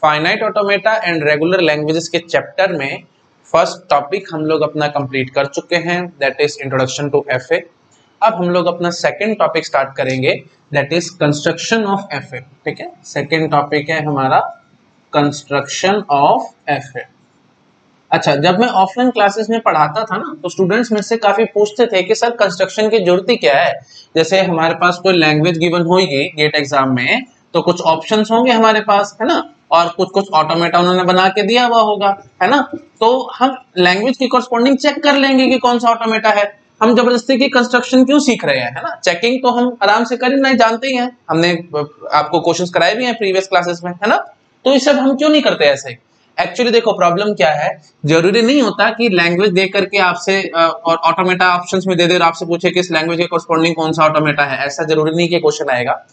Finite automata and regular languages के chapter में first topic हम लोग अपना कंप्लीट कर चुके हैं, that is introduction to FA. अब हम लोग अपना सेकंड टॉपिक स्टार्ट करेंगे, that is construction of FA. ठीक है, सेकंड टॉपिक है हमारा कंस्ट्रक्शन ऑफ एफए। अच्छा, जब मैं ऑफलाइन क्लासेस में पढ़ाता था ना, तो स्टूडेंट्स में से काफी पूछते थे कि सर कंस्ट्रक्शन की जरूरत ही क्या है। जैसे हमारे पास कोई लैंग्वेज गिवन होगी गेट एग्जाम में, तो कुछ ऑप्शंस होंगे हमारे पास, है ना, और कुछ कुछ ऑटोमेटा उन्होंने बना के दिया हुआ होगा, है ना। तो हम लैंग्वेज की कॉरस्पॉन्डिंग चेक कर लेंगे कि कौन सा ऑटोमेटा है। हम जबरदस्ती की कंस्ट्रक्शन क्यों सीख रहे हैं, है ना। चेकिंग तो हम आराम से कर ही नहीं जानते ही हैं, हमने आपको क्वेश्चंस कराए भी हैं प्रीवियस क्लासेस में, है ना। तो ये सब हम क्यों नहीं करते ऐसे। एक्चुअली देखो प्रॉब्लम क्या है, जरूरी नहीं होता कि लैंग्वेज देख करके आपसे और ऑटोमेटा ऑप्शंस में दे दे और आपसे पूछे कि इस लैंग्वेज के कॉरस्पॉन्डिंग कौन सा ऑटोमेटा है। ऐसा जरूरी नहीं कि क्वेश्चन आएगा।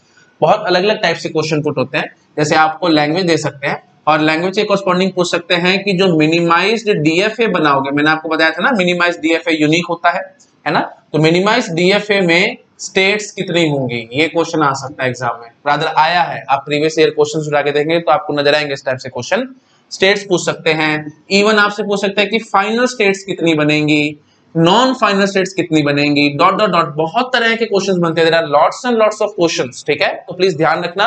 बहुत अलग अलग टाइप से क्वेश्चन पुट होते हैं। जैसे आपको लैंग्वेज दे सकते हैं और लैंग्वेज के कॉरस्पॉन्डिंग पूछ सकते हैं कि जो मिनिमाइज्ड डीएफए बनाओगे, मैंने आपको बताया था ना मिनिमाइज्ड डीएफए यूनिक होता है ना। तो मिनिमाइज्ड डीएफए में स्टेट्स कितनी होंगी, ये क्वेश्चन आ सकता है एग्जाम में, रादर आया है। आप प्रीवियस ईयर क्वेश्चन उठा के देखेंगे तो आपको नजर आएंगे इस टाइप से क्वेश्चन। स्टेट्स पूछ सकते हैं, इवन आपसे पूछ सकते हैं कि फाइनल स्टेट्स कितनी बनेंगी, नॉन फाइनल स्टेट्स कितनी बनेंगी, डॉट डॉट डॉट। बहुत तरह के क्वेश्चंस बनते हैं, there are lots and lots of questions. ठीक है, तो प्लीज ध्यान रखना,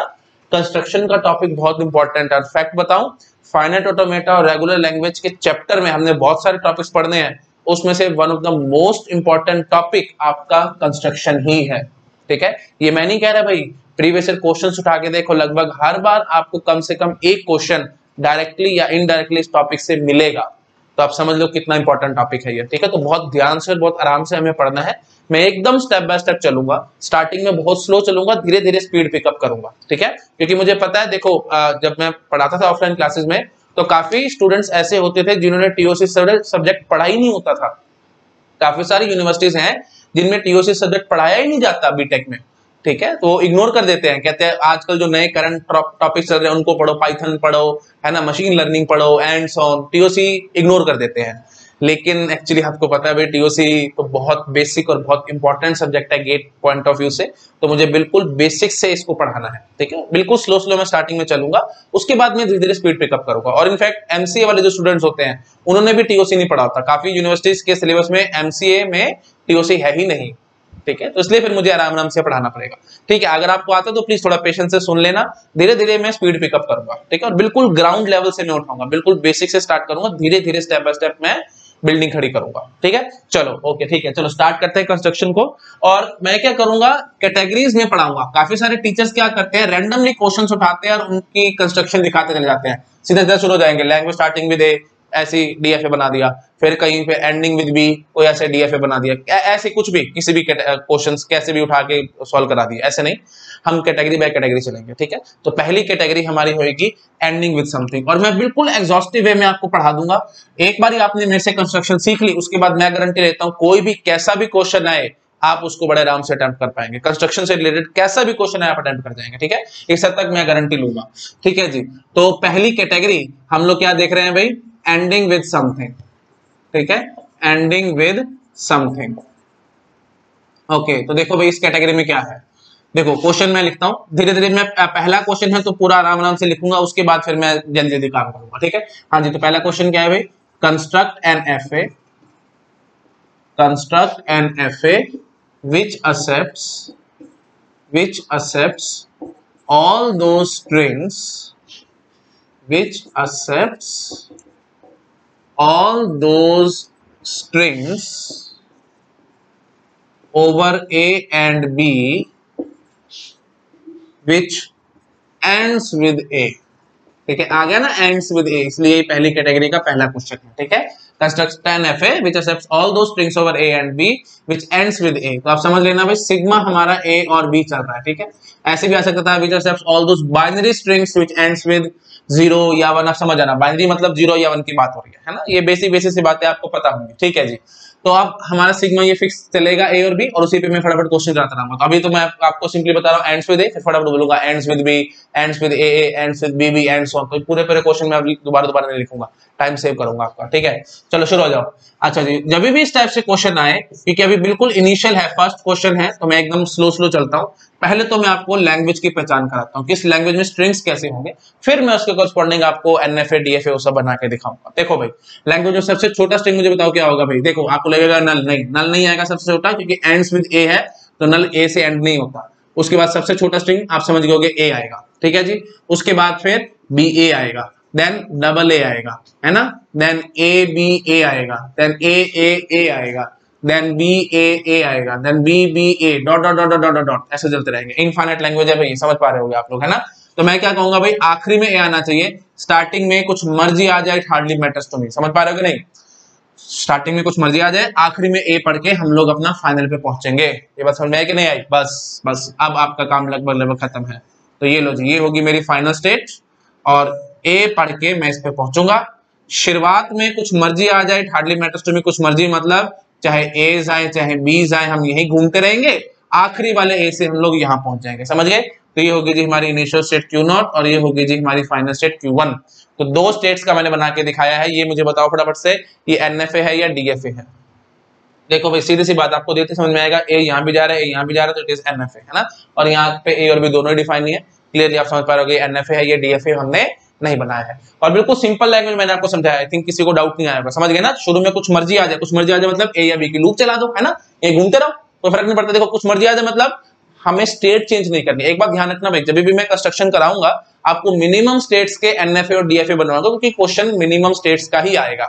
कंस्ट्रक्शन का टॉपिक बहुत इंपॉर्टेंट है। और फैक्ट बताऊं, फाइनाइट ऑटोमेटा और रेगुलर लैंग्वेज के चैप्टर में हमने बहुत सारे टॉपिक्स पढ़ने हैं, उसमें से one of the most important topic आपका कंस्ट्रक्शन ही है। ठीक है, ये मैं नहीं कह रहा भाई, प्रीवियस ईयर क्वेश्चंस उठा के देखो, लगभग हर बार आपको कम से कम एक क्वेश्चन डायरेक्टली या इनडायरेक्टली इस टॉपिक से मिलेगा। तो आप समझ लो कितना इंपॉर्टेंट टॉपिक है ये। ठीक है, तो बहुत ध्यान से और बहुत आराम से हमें पढ़ना है। मैं एकदम स्टेप बाय स्टेप चलूंगा, स्टार्टिंग में बहुत स्लो चलूंगा, धीरे धीरे स्पीड पिकअप करूंगा। ठीक है, क्योंकि मुझे पता है, देखो जब मैं पढ़ाता था ऑफलाइन क्लासेस में, तो काफी स्टूडेंट्स ऐसे होते थे जिन्होंने टीओसी सब्जेक्ट पढ़ा ही नहीं होता था। काफी सारी यूनिवर्सिटीज हैं जिनमें टीओसी सब्जेक्ट पढ़ाया ही नहीं जाता बीटेक में। ठीक है, तो वो इग्नोर कर देते हैं, कहते हैं आजकल जो नए करंट टॉपिक्स चल रहे हैं उनको पढ़ो, पाइथन पढ़ो, है ना, मशीन लर्निंग पढ़ो, and so on. TOC ignore कर देते हैं। लेकिन एक्चुअली आपको पता है भाई, टीओसी तो बहुत बेसिक और बहुत इंपॉर्टेंट सब्जेक्ट है गेट पॉइंट ऑफ व्यू से। तो मुझे बिल्कुल बेसिक से इसको पढ़ाना है। ठीक है, बिल्कुल स्लो स्लो मैं स्टार्टिंग में चलूंगा, उसके बाद में धीरे धीरे स्पीड पिकअप करूंगा। और इनफैक्ट एमसीए वाले जो स्टूडेंट्स होते हैं उन्होंने भी टीओसी नहीं पढ़ा होता। काफी यूनिवर्सिटीज के सिलेबस में एमसीए में टीओसी है ही नहीं। ठीक है, तो इसलिए फिर मुझे आराम आराम से पढ़ाना पड़ेगा। ठीक है, अगर आपको आता है तो प्लीज थोड़ा पेशेंस से सुन लेना, धीरे धीरे मैं स्पीड पिकअप करूंगा। ठीक है, और बिल्कुल ग्राउंड लेवल से मैं उठाऊंगा, बिल्कुल बेसिक से स्टार्ट करूंगा, धीरे धीरे स्टेप बाय स्टेप मैं बिल्डिंग खड़ी करूंगा। ठीक है, चलो ओके, ठीक है, चलो स्टार्ट करते हैं कंस्ट्रक्शन को। और मैं क्या करूंगा, कैटेगरीज में पढ़ाऊंगा। काफी सारे टीचर्स क्या करते हैं, रैंडमली क्वेश्चंस उठाते हैं और उनकी कंस्ट्रक्शन दिखाते चले जाते हैं, सीधा सीधा शुरू हो जाएंगे, लैंग्वेज स्टार्टिंग विद ए, ऐसी डीएफए बना दिया, फिर कहीं पे एंडिंग विद बी, कोई ऐसे डीएफए बना दिया, ऐसे कुछ भी, किसी भी क्वेश्चंस कैसे भी उठा के सॉल्व करा दिया। ऐसे नहीं, हम कैटेगरी बाय कैटेगरी चलेंगे। ठीक है, तो पहली कैटेगरी हमारी होगी एंडिंग विद समथिंग, और मैं बिल्कुल एग्जॉस्टिव वे में आपको पढ़ा दूंगा। एक बार आपने मेरे से कंस्ट्रक्शन सीख ली, उसके बाद मैं गारंटी लेता हूं कोई भी कैसा भी क्वेश्चन आए आप उसको बड़े आराम से अटेम्प्ट कर पाएंगे। कंस्ट्रक्शन से रिलेटेड कैसा भी क्वेश्चन है आप अटेम्प्ट कर जाएंगे। ठीक है, इस हद तक मैं गारंटी लूंगा। ठीक है जी, तो पहली कैटेगरी हम लोग क्या देख रहे हैं भाई, एंडिंग विद समथिंग। ठीक है, एंडिंग विद समथिंग। ओके, तो देखो भाई इस कैटेगरी में क्या है, देखो क्वेश्चन मैं लिखता हूं धीरे धीरे। मैं पहला क्वेश्चन है तो पूरा आराम आराम से लिखूंगा, उसके बाद फिर मैं जल्दी जल्दी काम करूंगा। ठीक है, हाँ जी, तो पहला क्वेश्चन क्या है भाई, construct N FA, construct N FA which accepts all those strings, which accepts all those strings over A and B which ends with A। ठीक है, आ गया ना ends with A, इसलिए ये पहली कैटेगरी का पहला क्वेश्चन है। ठीक है, construct N FA which accepts all those strings over A and B which ends with A। तो आप समझ लेना भाई, सिग्मा हमारा A और B चल रहा है। ठीक है, ऐसे भी आ सकता था which accepts all those binary strings which ends with 0 या 1। आप समझ आना, बाइनरी मतलब 0 या 1 की बात हो रही है ना। ये बेसिक सी बातें आपको पता होंगी। ठीक है जी, तो अब हमारा सिग्मा ये फिक्स चलेगा ए और बी, और उसी पे मैं फटाफट क्वेश्चन कराता रहूंगा। तो अभी तो मैं आपको सिंपली बता रहा हूँ एंड्स विद ए, फिर फटाफट बोलूंगा ends with B, ends with A, ends with B B, ends on. तो पूरे क्वेश्चन में अभी दोबारा नहीं लिखूंगा, टाइम सेव करूंगा आपका, ठीक है। चलो शुरू हो जाओ। अच्छा जी, जब भी इस टाइप से क्वेश्चन आए, क्योंकि अभी बिल्कुल इनिशियल है, फर्स्ट क्वेश्चन है, तो मैं एकदम स्लो चलता हूँ। पहले तो मैं आपको लैंग्वेज की पहचान कराता हूँ, किस लैंग्वेज में स्ट्रिंग्स कैसे होंगे, फिर मैं उसके कॉरस्पॉन्डिंग आपको एनएफए डीएफए वो सब बना के दिखाऊंगा। देखो भाई, लैंग्वेज में सबसे छोटा स्ट्रिंग मुझे बताओ क्या होगा भाई। देखो आपको लगेगा नल नहीं आएगा सबसे छोटा, क्योंकि एंड्स विद ए है, तो नल ए से एंड नहीं होता। उसके बाद सबसे छोटा स्ट्रिंग आप समझ गए ए आएगा, ठीक है जी। उसके बाद फिर बी ए आएगा, देन डबल ए आएगा, है ना, देन ए बी ए आएगा, देन ए आएगा, देन बी ए आएगा, then B A dot dot dot dot dot, ऐसे चलते रहेंगे। इनफाइनाइट लैंग्वेज है भाई, समझ पा रहे होगे आप लोग, है ना। तो मैं क्या कहूंगा भाई, आखिरी में ए आना चाहिए, स्टार्टिंग में कुछ मर्जी आ जाए, हार्डली मैटर्स टू मी। समझ पा रहे हो कि नहीं, स्टार्टिंग में कुछ मर्जी आ जाए, आखिरी में ए पढ़ के हम लोग अपना फाइनल पे पहुंचेंगे। ये बात समझ में आई कि नहीं आई? बस अब आपका काम लगभग खत्म है। तो ये लो जी, ये होगी मेरी फाइनल स्टेट, और ए पढ़ के मैं इस पे पहुंचूंगा। शुरुआत में कुछ मर्जी आ जाए, हार्डली मैटर्स टू मी, कुछ मर्जी मतलब चाहे एज आए चाहे बीज आए, हम यही घूमते रहेंगे, आखिरी वाले ए से हम लोग यहाँ पहुंच जाएंगे। समझ गए? तो ये होगी जी हमारी इनिशियल स्टेट Q0, और ये होगी जी हमारी फाइनल स्टेट Q1। तो दो स्टेट्स का मैंने बना के दिखाया है। ये मुझे बताओ फटाफट से, ये एनएफए है या डीएफए है? देखो भाई, सीधी सी बात आपको देखते समझ में आएगा, ए यहाँ भी जा रहा है, ए यहाँ भी जा रहा है, तो इट इज एनएफए, है ना। और यहाँ पे ए और बी दोनों ही डिफाइन नहीं है, क्लियरली आप समझ पा रहे हो एनएफए है या डीएफए हमने नहीं बनाया है। और बिल्कुल सिंपल लैंग्वेज मैंने आपको समझाया, आई थिंक किसी को डाउट नहीं आएगा। समझ गए ना? शुरू में कुछ मर्जी आ जाए, कुछ मर्जी आ जाए मतलब ए या बी की लूप चला दो, है ना, ये घूमते रहो, कोई फर्क नहीं पड़ता। देखो कुछ मर्जी आ जाए मतलब हमें स्टेट चेंज नहीं करनी। एक बात ध्यान रखना भाई, जब भी मैं कंस्ट्रक्शन कराऊंगा आपको मिनिमम स्टेट्स के एनएफए और डीएफए बनवाऊंगा, क्योंकि क्वेश्चन मिनिमम स्टेट्स का ही आएगा।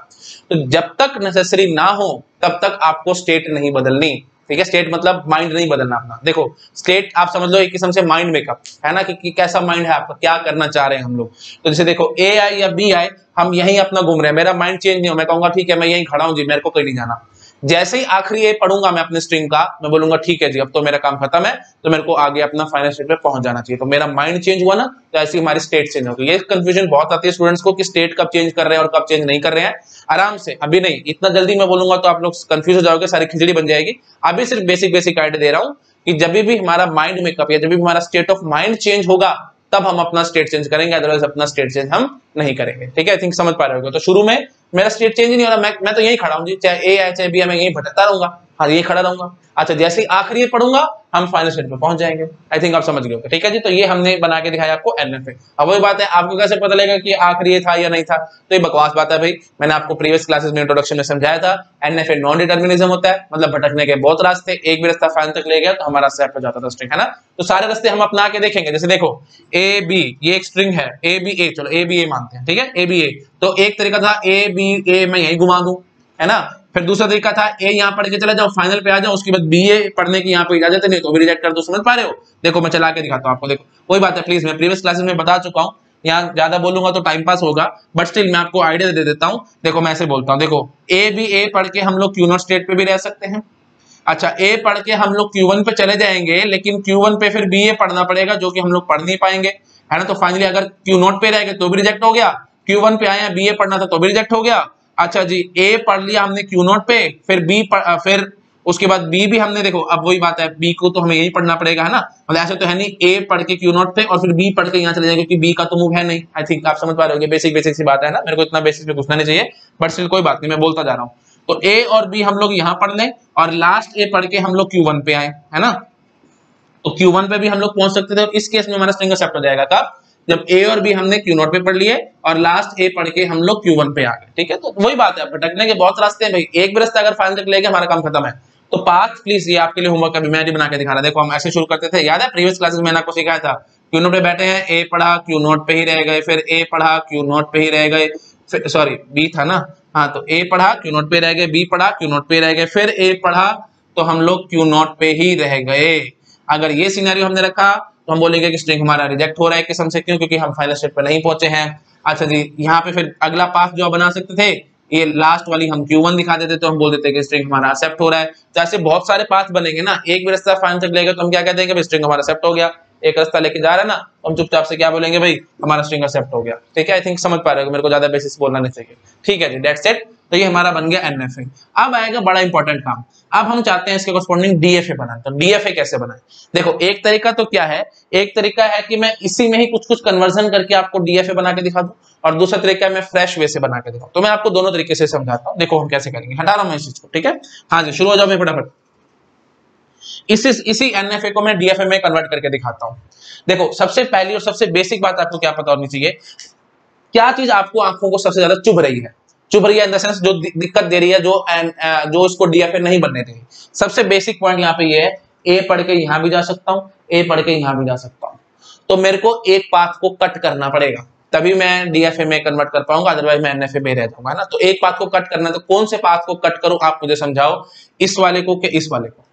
तो जब तक नेसेसरी ना हो तब तक आपको स्टेट नहीं बदलनी, ठीक है। स्टेट मतलब माइंड नहीं बदलना अपना। देखो स्टेट आप समझ लो एक किस्म से माइंड मेकअप, है ना, कि कैसा माइंड है आपका, क्या करना चाह रहे हैं हम लोग। तो जैसे देखो ए आए या बी आए, हम यही अपना घूम रहे हैं, मेरा माइंड चेंज नहीं हो, मैं कहूंगा ठीक है मैं यही खड़ा हूं जी, मेरे को कहीं नहीं जाना। जैसे ही आखिरी ए पढ़ूंगा मैं अपने स्ट्रिंग का, मैं बोलूंगा ठीक है जी अब तो मेरा काम खत्म है, तो मेरे को आगे अपना फाइनल स्टेट पे पहुंच जाना चाहिए। तो मेरा माइंड चेंज हुआ ना, तो ऐसी हमारी स्टेट चेंज होगी। ये कंफ्यूजन बहुत आती है स्टूडेंट्स को कि स्टेट कब चेंज कर रहे हैं और कब चेंज नहीं कर रहे हैं। आराम से, अभी नहीं, इतना जल्दी मैं बोलूंगा तो आप लोग कंफ्यूज हो जाओगे, सारी खिचड़ी बन जाएगी। अभी सिर्फ बेसिक आइडिया दे रहा हूं कि जब भी हमारा माइंड मेकअप या जब भी हमारा स्टेट ऑफ माइंड चेंज होगा तब हम अपना स्टेट चेंज करेंगे, अदरवाइज अपना स्टेट चेंज हम नहीं करेंगे, ठीक है। आई थिंक समझ पा रहे हो। तो शुरू में मेरा स्टेट चेंज नहीं हो रहा, मैं तो यही खड़ा हूं जी, चाहे ए आए चाहे बी आए, मैं यही भटकता रहूंगा, हाँ यही खड़ा रहूंगा। अच्छा जैसे ही आखिरी पढ़ूंगा हम फाइनल स्टेट पे पहुंच जाएंगे। आई थिंक आप समझ गए होंगे, ठीक है जी। तो ये हमने बना के दिखाया आपको एनएफए। अब वही बात है, आपको कैसे पता लगेगा कि आखिरी था या नहीं था? तो ये बकवास बात है भाई, मैंने आपको प्रीवियस क्लासेस में इंट्रोडक्शन में समझाया था, एनएफए नॉन डिटर्मिनिज्म होता है, मतलब भटकने के बहुत रास्ते, एक भी रास्ता फाइनल तक ले गया तो हमारा सेट हो जाता था स्ट्रिंग, है ना। तो सारे रास्ते हम अपना के देखेंगे। जैसे देखो ए बी, ये एक स्ट्रिंग है, ए बी ए, चलो ए बी ए मानते हैं, ठीक है, ए बी ए। तो एक तरीका था ए बी ए मैं यही घुमा दूं, है ना। फिर दूसरा तरीका था ए यहाँ पढ़ के चला जाओ, फाइनल पे आ जाओ, उसके बाद बी ए पढ़ने की यहाँ पे इजाजत नहीं तो भी रिजेक्ट कर दो। समझ पा रहे हो? देखो मैं चला के दिखाता हूँ आपको। देखो कोई बात है, प्लीज मैं प्रीवियस क्लासेस में बता चुका हूँ, यहाँ ज्यादा बोलूंगा तो टाइम पास होगा, बट स्टिल मैं आपको आइडिया दे देता हूँ। देखो मैं ऐसे बोलता हूँ, देखो ए बी ए पढ़ के हम लोग Q0 स्टेट पे भी रह सकते हैं। अच्छा ए पढ़ के हम लोग Q1 पे चले जाएंगे, लेकिन Q1 पे फिर बी ए पढ़ना पड़ेगा, जो कि हम लोग पढ़ नहीं पाएंगे, है ना। तो फाइनली अगर Q0 पे रहेंगे तो भी रिजेक्ट हो गया, Q1 पे आए बी ए पढ़ना था तो भी रिजेक्ट हो गया। अच्छा जी, ए पढ़ लिया हमने Q0 पे, फिर बी फिर उसके बाद बी भी हमने, देखो अब वही बात है, बी को तो हमें यही पढ़ना पड़ेगा, है ना। मतलब ऐसे तो है नहीं ए पढ़ के Q0 पे और फिर बी पढ़ के यहाँ चले जाएंगे, क्योंकि बी का तो मूव है नहीं। आई थिंक आप समझ पा रहे होंगे, बेसिक सी बात है ना, मेरे को इतना बेसिक पे घुसना नहीं चाहिए, बट स्टिल कोई बात नहीं, मैं बोलता जा रहा हूँ। तो ए और बी हम लोग यहाँ पढ़ लें और लास्ट ए पढ़ के हम लोग Q1 पे आए, है ना। तो Q1 पे भी हम लोग पहुंच सकते थे, और इस केस में हमारा स्ट्रिंग एक्सेप्ट हो जाएगा कब? जब ए और बी हमने Q0 पे पढ़ लिए और लास्ट ए पढ़ के हम लोग Q1 पे आ गए, ठीक है। तो वही बात है, भटकने के बहुत रास्ते हैं भाई, एक भी रास्ता अगर फाइनल तक ले गए हमारा काम खत्म है। तो पाथ प्लीज, ये आपके लिए होमवर्क अभी मैं बना के दिखा रहा। देखो हम ऐसे शुरू करते थे, याद है प्रीवियस क्लासेस में मैंने आपको सिखाया था, Q0 पे बैठे हैं, ए पढ़ा Q0 पे ही रह गए, फिर ए पढ़ा Q0 पे ही रह गए, सॉरी बी था ना, हाँ तो ए पढ़ा Q0 पे रह गए, बी पढ़ा Q0 पे रह गए, फिर ए पढ़ा तो हम लोग Q0 पे ही रह गए। अगर ये सिनेरियो हमने रखा तो हम बोलेंगे कि स्ट्रिंग हमारा रिजेक्ट हो रहा है किस्म से, क्यों? क्योंकि हम फाइनल स्टेट पे नहीं पहुंचे हैं। अच्छा जी, यहाँ पे फिर अगला पाथ जो बना सकते थे, ये लास्ट वाली हम Q1 दिखा देते तो हम बोल देते कि स्ट्रिंग हमारा एक्सेप्ट हो रहा है। तो ऐसे बहुत सारे पाथ बनेंगे ना, एक भी रास्ता फाइनल तक लेगा तो हम क्या कहते हैं कि स्ट्रिंग हमारा एक्सेप्ट हो गया, एक रास्ता लेके जा रहा है ना, तो हम चुपचाप से क्या बोलेंगे भाई हमारा स्ट्रिंग एक्सेप्ट हो गया। ठीक है, आई थिंक समझ पा रहे हो, मेरे को ज्यादा बेसिस बोलना नहीं चाहिए। ठीक है जी, दैट्स इट। तो ये हमारा बन गया एनएफए। अब आएगा बड़ा इंपॉर्टेंट काम, अब हम चाहते हैं इसके कॉरस्पॉन्डिंग डीएफए बनाए। तो डीएफए कैसे बनाए? देखो एक तरीका तो क्या है, एक तरीका है कि मैं इसी में ही कुछ कुछ कन्वर्जन करके आपको डीएफए बना के दिखा दूं, और दूसरा तरीका मैं फ्रेश वे से बना के दिखाऊं। तो मैं आपको दोनों तरीके से समझाता हूं, देखो हम कैसे करेंगे। हटा रहा हूं मैं इस चीज को, ठीक है। हाँ जी, शुरू हो जाओ मैं फटाफट। इसी एनएफए को मैं डीएफए में कन्वर्ट करके दिखाता हूं। देखो सबसे पहली और सबसे बेसिक बात आपको क्या पता होनी चाहिए, क्या चीज आपको आंखों को सबसे ज्यादा चुभ रही है। चुभ रही है इन द सेंस जो दिक्कत दे रही है, जो इसको डीएफए नहीं बनने देगी। सबसे बेसिक पॉइंट यहाँ पे ये है, ए पढ़ के यहां भी जा सकता हूं, ए पढ़ के यहां भी जा सकता हूं। तो मेरे को एक पाथ को कट करना पड़ेगा, तभी मैं डीएफए में कन्वर्ट कर पाऊंगा, अदरवाइज मैं एनएफए में रह जाऊंगा ना। तो एक पाथ को कट करना है, तो कौन से पाथ को कट करूं आप मुझे समझाओ, इस वाले को कि इस वाले को।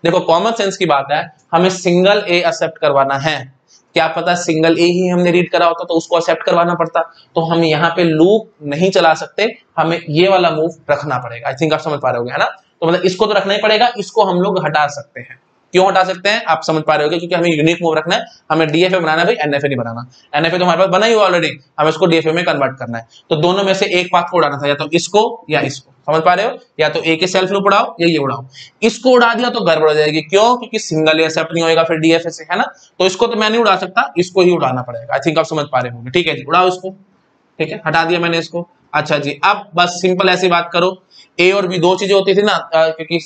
देखो कॉमन सेंस की बात है, हमें सिंगल ए एक्सेप्ट करवाना है। क्या पता सिंगल ए ही हमने रीड करा होता तो उसको एक्सेप्ट करवाना पड़ता। तो हम यहाँ पे लूप नहीं चला सकते, हमें ये वाला मूव रखना पड़ेगा। आई थिंक आप समझ पा रहे होगे, है ना। तो मतलब इसको तो रखना ही पड़ेगा, इसको हम लोग हटा सकते हैं। क्यों हटा सकते हैं आप समझ पा रहे होगे, क्योंकि हमें यूनिक मूव रखना है, हमें डीएफए बनाना है भाई, एनएफए नहीं बनाना। एनएफए तो हमारे पास बना ही हुआ ऑलरेडी, हमें इसको डीएफए में कन्वर्ट करना है। तो दोनों में से एक पाथ को उड़ाना था, या तो इसको या इसको, समझ पा रहे हो। या तो ए के सेल्फ लूप उड़ाओ या ये उड़ाओ। इसको उड़ा दिया तो गड़बड़ हो जाएगी, क्यों? क्योंकि सिंगल ए एक्सेप्ट नहीं होगा फिर डीएफए से, है ना। तो इसको तो मैं नहीं उड़ा सकता, इसको ही उड़ाना पड़ेगा। आई थिंक आप समझ पा रहे होंगे। ठीक है जी, उड़ाओ इसको। ठीक है, हटा दिया मैंने इसको। अच्छा जी, अब बस सिंपल ऐसी बात करो, ए और बी दो चीजें होती थी ना, क्योंकि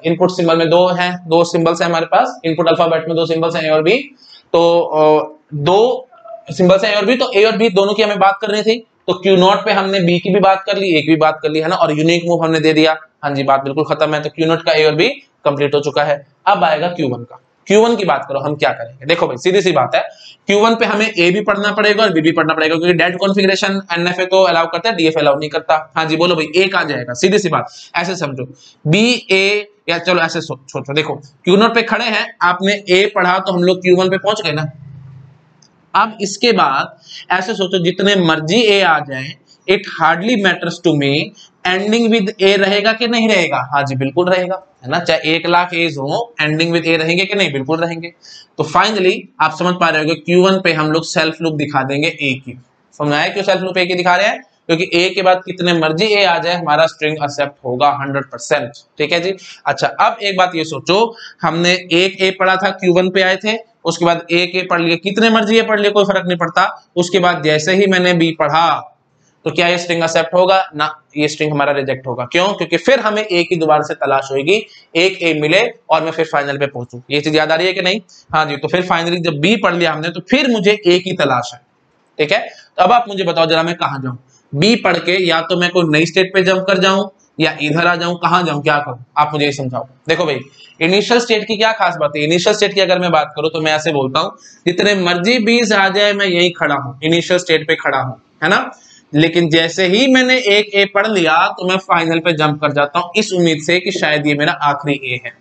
इनपुट सिंबल में दो सिंबल्स हैं हमारे पास, इनपुट अल्फाबेट में दो सिंबल्स हैं ए और बी। तो दो सिंबल्स हैं ए और बी, तो ए और बी दोनों की हमें बात करनी थी। तो क्यू नॉट पे हमने बी की भी बात कर ली, ए की भी बात कर ली, है ना, और यूनिक मूव हमने दे दिया। हाँ जी, बात बिल्कुल खत्म है। तो क्यू नॉट का ए और बी कंप्लीट हो चुका है। अब आएगा Q1 का। Q1 की बात करो, हम क्या करेंगे? देखो भाई सीधी सी बात है, Q1 पे हमें ए भी पढ़ना पड़ेगा और बी भी पढ़ना पड़ेगा, क्योंकि डेट कॉन्फ़िगरेशन एनएफए तो अलाउ करता है, डीएफए अलाउ नहीं करता। हाँ जी बोलो भाई, ए कहां जाएगा? सीधी सी बात, ऐसे समझो, बी ए, या चलो ऐसे सोचो। देखो Q0 पे खड़े हैं, आपने ए पढ़ा तो हम लोग Q1 पे पहुंच गए ना। अब इसके बाद ऐसे सोचो, जितने मर्जी ए आ जाए, it hardly matters to me ending with a रहेगा कि नहीं रहेगा। हाँ जी बिल्कुल रहेगा, है ना। चाहे 1 लाख एज हो, एंडिंग विद ए रहेंगे कि नहीं? बिल्कुल रहेंगे। तो फाइनली आप समझ पा रहे हो, Q1 पे हम लोग सेल्फ लूप दिखा देंगे ए की। समझ आया क्यों सेल्फ लूप ए की दिखा रहे हैं? क्योंकि ए के बाद कितने मर्जी ए आ जाए, हमारा स्ट्रिंग एक्सेप्ट होगा 100%। ठीक है जी। अच्छा अब एक बात ये सोचो, हमने एक ए पढ़ा था, Q1 पे आए थे, उसके बाद ए के पढ़ लिए, कितने मर्जी ए पढ़ लिए कोई फर्क नहीं पड़ता। उसके बाद जैसे ही मैंने बी पढ़ा, तो क्या ये स्ट्रिंग एक्सेप्ट होगा ना? ये स्ट्रिंग हमारा रिजेक्ट होगा। क्यों? क्योंकि फिर हमें ए की दोबारा से तलाश होगी, एक ए मिले और मैं फिर फाइनल पे पहुंचू। ये चीज याद आ रही है कि नहीं? हाँ जी। तो फिर फाइनली जब बी पढ़ लिया हमने, तो फिर मुझे ए की तलाश है। ठीक है, तो अब आप मुझे बताओ जरा, मैं कहां जाऊं? बी पढ़ के या तो मैं कोई नई स्टेट पे जंप कर जाऊं, या इधर आ जाऊं, कहां जाऊं, क्या करूं? आप मुझे ये समझाओ। देखो भाई, इनिशियल स्टेट की क्या खास बात है? इनिशियल स्टेट की अगर मैं बात करूं तो मैं ऐसे बोलता हूं, जितने मर्जी बीज आ जाए मैं यही खड़ा हूं, इनिशियल स्टेट पे खड़ा हूं, है ना। लेकिन जैसे ही मैंने एक ए पढ़ लिया, तो मैं फाइनल पे जंप कर जाता हूं, इस उम्मीद से कि शायद ये मेरा आखिरी ए है।